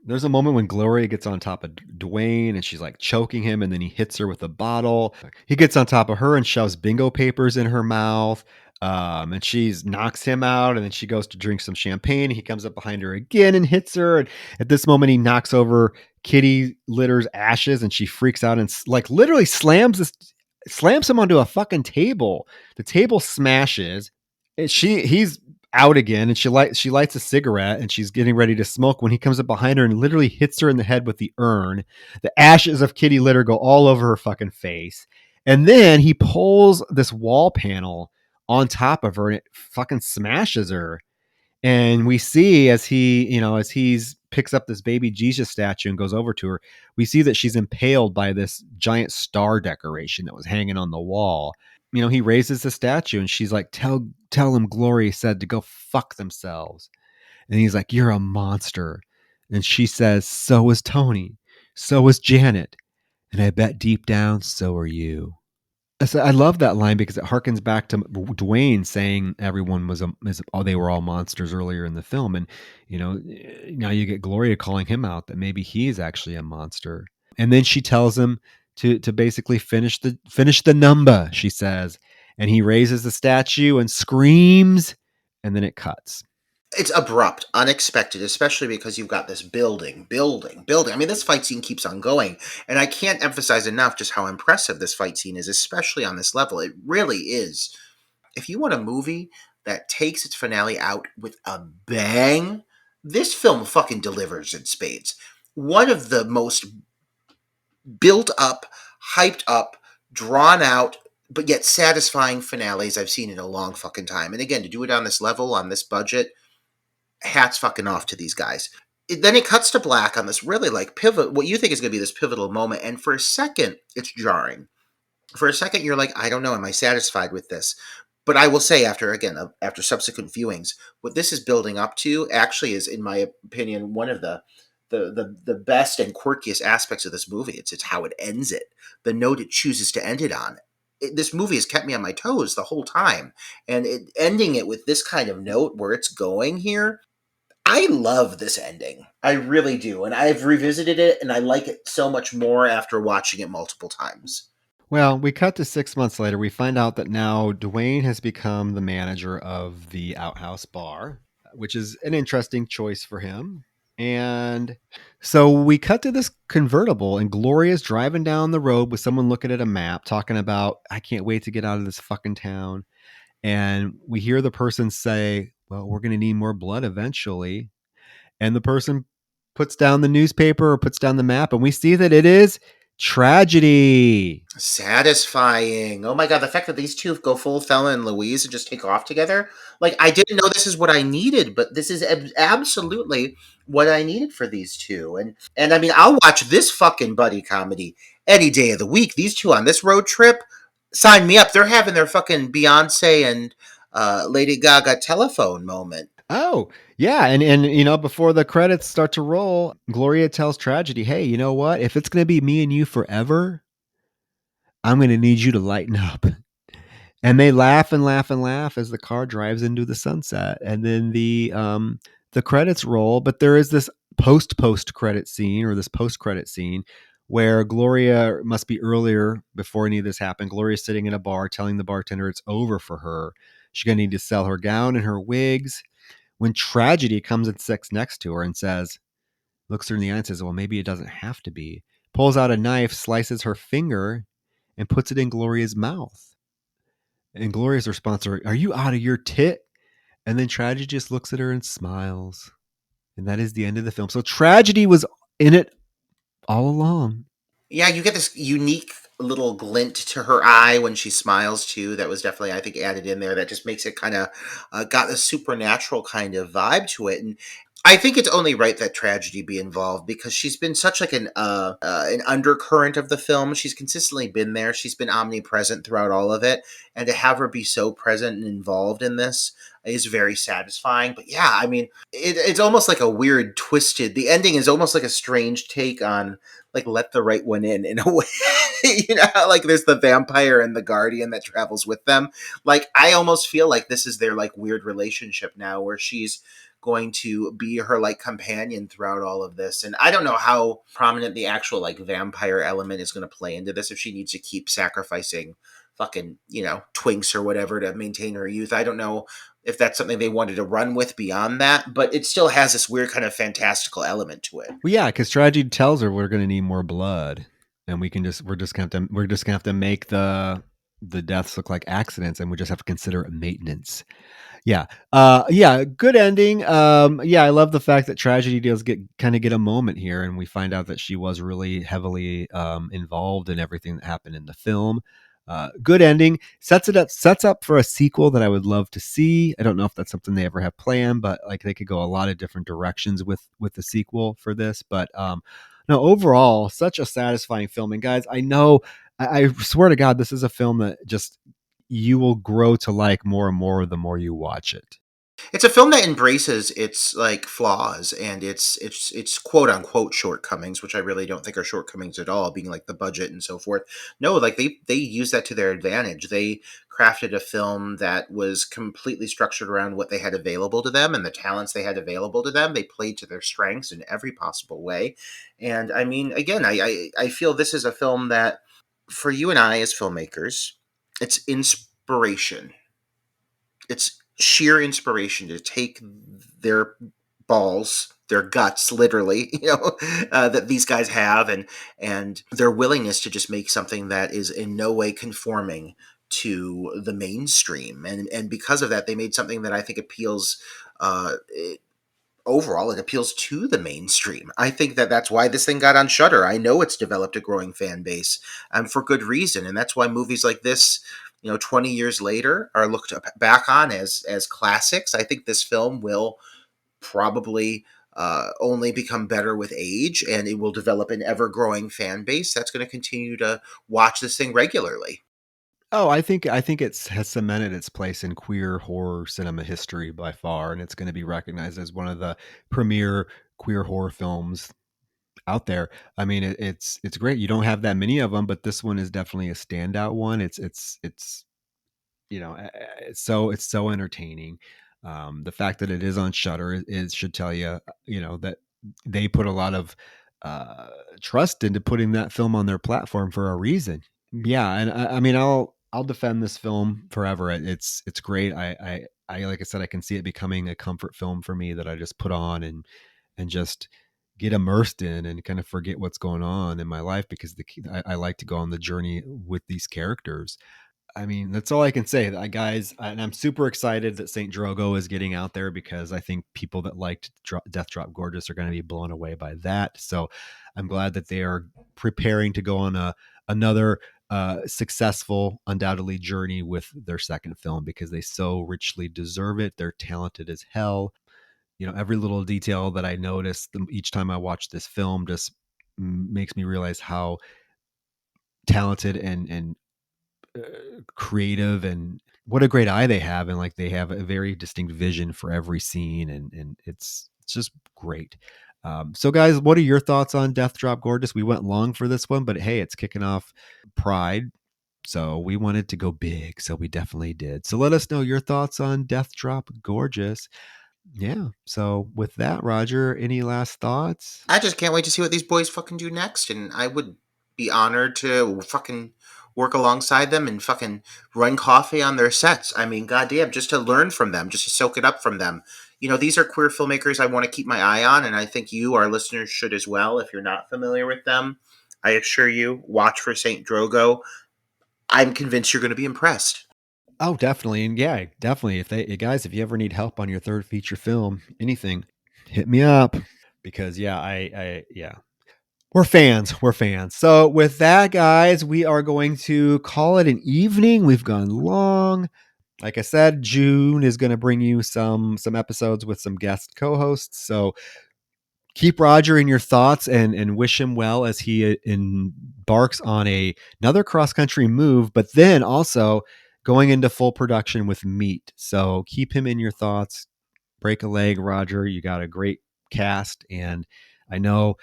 there's a moment when Gloria gets on top of Dwayne and she's like choking him, and then he hits her with a bottle. He gets on top of her and shoves bingo papers in her mouth. And she knocks him out, and then she goes to drink some champagne. He comes up behind her again and hits her. And at this moment, he knocks over kitty litter's ashes, and she freaks out and like literally slams him onto a fucking table. The table smashes. He's out again, and she lights a cigarette, and she's getting ready to smoke when he comes up behind her and literally hits her in the head with the urn. The ashes of kitty litter go all over her fucking face, and then he pulls this wall panel on top of her, and it fucking smashes her. And we see as he's picks up this baby Jesus statue and goes over to her, we see that she's impaled by this giant star decoration that was hanging on the wall. He raises the statue, and she's like, tell him Glory said to go fuck themselves. And he's like, you're a monster. And she says, so was Tony. So was Janet. And I bet deep down, so are you. So I love that line because it harkens back to Dwayne saying everyone they were all monsters earlier in the film. And, now you get Gloria calling him out that maybe he's actually a monster. And then she tells him to basically finish the number, she says. And he raises the statue and screams, and then it cuts. It's abrupt, unexpected, especially because you've got this building. I mean, this fight scene keeps on going, and I can't emphasize enough just how impressive this fight scene is, especially on this level. It really is. If you want a movie that takes its finale out with a bang, this film fucking delivers in spades. One of the most built up, hyped up, drawn out, but yet satisfying finales I've seen in a long fucking time. And again, to do it on this level, on this budget, hats fucking off to these guys. Then it cuts to black on this really like pivot, what you think is going to be this pivotal moment. And for a second, it's jarring. For a second, you're like, I don't know, am I satisfied with this? But I will say, after subsequent viewings, what this is building up to actually is, in my opinion, one of the best and quirkiest aspects of this movie. It's how it ends it, the note it chooses to end it on. This movie has kept me on my toes the whole time, and ending it with this kind of note where it's going here. I love this ending. I really do. And I've revisited it, and I like it so much more after watching it multiple times. Well, we cut to 6 months later. We find out that now Dwayne has become the manager of the Outhouse Bar, which is an interesting choice for him. And so we cut to this convertible, and Gloria's driving down the road with someone looking at a map, talking about, I can't wait to get out of this fucking town. And we hear the person say, well, we're going to need more blood eventually. And the person puts down the newspaper or puts down the map, and we see that it is tragedy. Satisfying. Oh my god, the fact that these two go full Thelma and Louise and just take off together. Like, I didn't know this is what I needed, but this is absolutely what I needed for these two. And I mean, I'll watch this fucking buddy comedy any day of the week. These two on this road trip, sign me up. They're having their fucking Beyonce and Lady Gaga telephone moment. Oh, yeah. And before the credits start to roll, Gloria tells Tragedy, hey, you know what? If it's going to be me and you forever, I'm going to need you to lighten up. And they laugh and laugh and laugh as the car drives into the sunset. And then the credits roll, but there is this post credit scene, or this post credit scene, where Gloria must be earlier before any of this happened. Gloria's sitting in a bar telling the bartender it's over for her. She's going to need to sell her gown and her wigs. When Tragedy comes and sits next to her and says, looks her in the eye and says, well, maybe it doesn't have to be. Pulls out a knife, slices her finger, and puts it in Gloria's mouth. And Gloria's response, are you out of your tit? And then Tragedy just looks at her and smiles. And that is the end of the film. So Tragedy was in it all along. Yeah, you get this unique little glint to her eye when she smiles too. That was definitely, I think, added in there. That just makes it kind of got a supernatural kind of vibe to it. And I think it's only right that tragedy be involved because she's been such like an undercurrent of the film. She's consistently been there. She's been omnipresent throughout all of it, and to have her be so present and involved in this is very satisfying. But yeah, I mean, it's almost like a weird twisted. The ending is almost like a strange take on like let the right one in a way. You know, how, like there's the vampire and the guardian that travels with them. Like I almost feel like this is their like weird relationship now, where she's going to be her like companion throughout all of this. And I don't know how prominent the actual like vampire element is going to play into this, if she needs to keep sacrificing fucking, you know, twinks or whatever to maintain her youth. I don't know if that's something they wanted to run with beyond that, but it still has this weird kind of fantastical element to it. Well, yeah, because tragedy tells her we're going to need more blood, and we're just gonna have to make the deaths look like accidents, and we just have to consider it maintenance. Yeah. Yeah, good ending. Yeah, I love the fact that tragedy does get a moment here, and we find out that she was really heavily involved in everything that happened in the film. Good ending. Sets up for a sequel that I would love to see. I don't know if that's something they ever have planned, but like they could go a lot of different directions with the sequel for this. But no, overall, such a satisfying film. And guys, I know I swear to God, this is a film that just you will grow to like more and more the more you watch it. It's a film that embraces its like flaws and its quote unquote shortcomings, which I really don't think are shortcomings at all, being like the budget and so forth. No, like they use that to their advantage. They crafted a film that was completely structured around what they had available to them and the talents they had available to them. They played to their strengths in every possible way. And I mean, again, I feel this is a film that for you and I as filmmakers, it's inspiration. It's sheer inspiration to take their balls, their guts, literally, you know, that these guys have, and their willingness to just make something that is in no way conforming to the mainstream, and because of that, they made something that I think appeals. Overall, it appeals to the mainstream. I think that that's why this thing got on Shudder. I know it's developed a growing fan base, for good reason, and that's why movies like this, you know, 20 years later, are looked back on as classics. I think this film will probably only become better with age, and it will develop an ever growing fan base that's going to continue to watch this thing regularly. Oh, I think it's has cemented its place in queer horror cinema history by far, and it's going to be recognized as one of the premier queer horror films out there. I mean, it's great. You don't have that many of them, but this one is definitely a standout one. It's you know, it's so entertaining. The fact that it is on Shutter is should tell you, you know, that they put a lot of uh, trust into putting that film on their platform for a reason. Yeah, and I mean, I'll defend this film forever. It's great. I like I said, I can see it becoming a comfort film for me that I just put on and just get immersed in and kind of forget what's going on in my life because I like to go on the journey with these characters. I mean, that's all I can say, that guys. And I'm super excited that Saint Drogo is getting out there because I think people that liked Death Drop Gorgeous are going to be blown away by that. So I'm glad that they are preparing to go on another successful, undoubtedly, journey with their second film because they so richly deserve it. They're talented as hell. You know, every little detail that I notice each time I watch this film just makes me realize how talented and creative and what a great eye they have, and like they have a very distinct vision for every scene, and it's just great. So guys, what are your thoughts on Death Drop Gorgeous? We went long for this one, but hey, it's kicking off Pride, so we wanted to go big, so we definitely did. So let us know your thoughts on Death Drop Gorgeous. Yeah, so with that, Roger, any last thoughts? I just can't wait to see what these boys fucking do next, and I would be honored to fucking work alongside them and fucking run coffee on their sets. I mean, goddamn, just to learn from them, just to soak it up from them. You know, these are queer filmmakers I want to keep my eye on, and I think you, our listeners, should as well. If you're not familiar with them, I assure you, watch for Saint Drogo. I'm convinced you're going to be impressed. Oh, definitely. And yeah, definitely. If they guys, if you ever need help on your third feature film, anything, hit me up. Because yeah, yeah. We're fans. We're fans. So with that, guys, we are going to call it an evening. We've gone long. Like I said, June is going to bring you some episodes with some guest co-hosts. So keep Roger in your thoughts and wish him well as he embarks on another cross-country move, but then also going into full production with Meat. So keep him in your thoughts. Break a leg, Roger. You got a great cast, and I know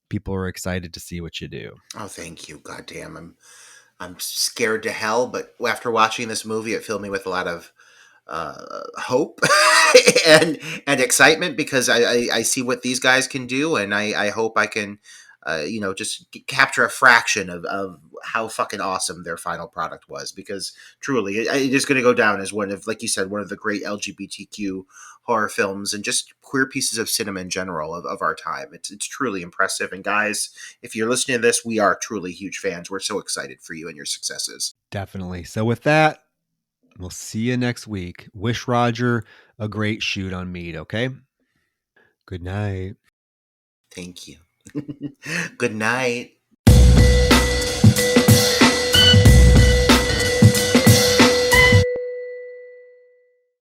people are excited to see what you do. Oh, thank you. Goddamn, I'm scared to hell, but after watching this movie, it filled me with a lot of hope and excitement because I see what these guys can do, and I hope I can, just capture a fraction of how fucking awesome their final product was. Because truly, it is going to go down as one of, like you said, one of the great LGBTQ horror films and just queer pieces of cinema in general of our time. It's truly impressive. And guys, if you're listening to this, we are truly huge fans. We're so excited for you and your successes. Definitely. So with that, we'll see you next week. Wish Roger a great shoot on Meat, okay? Good night. Thank you. Good night.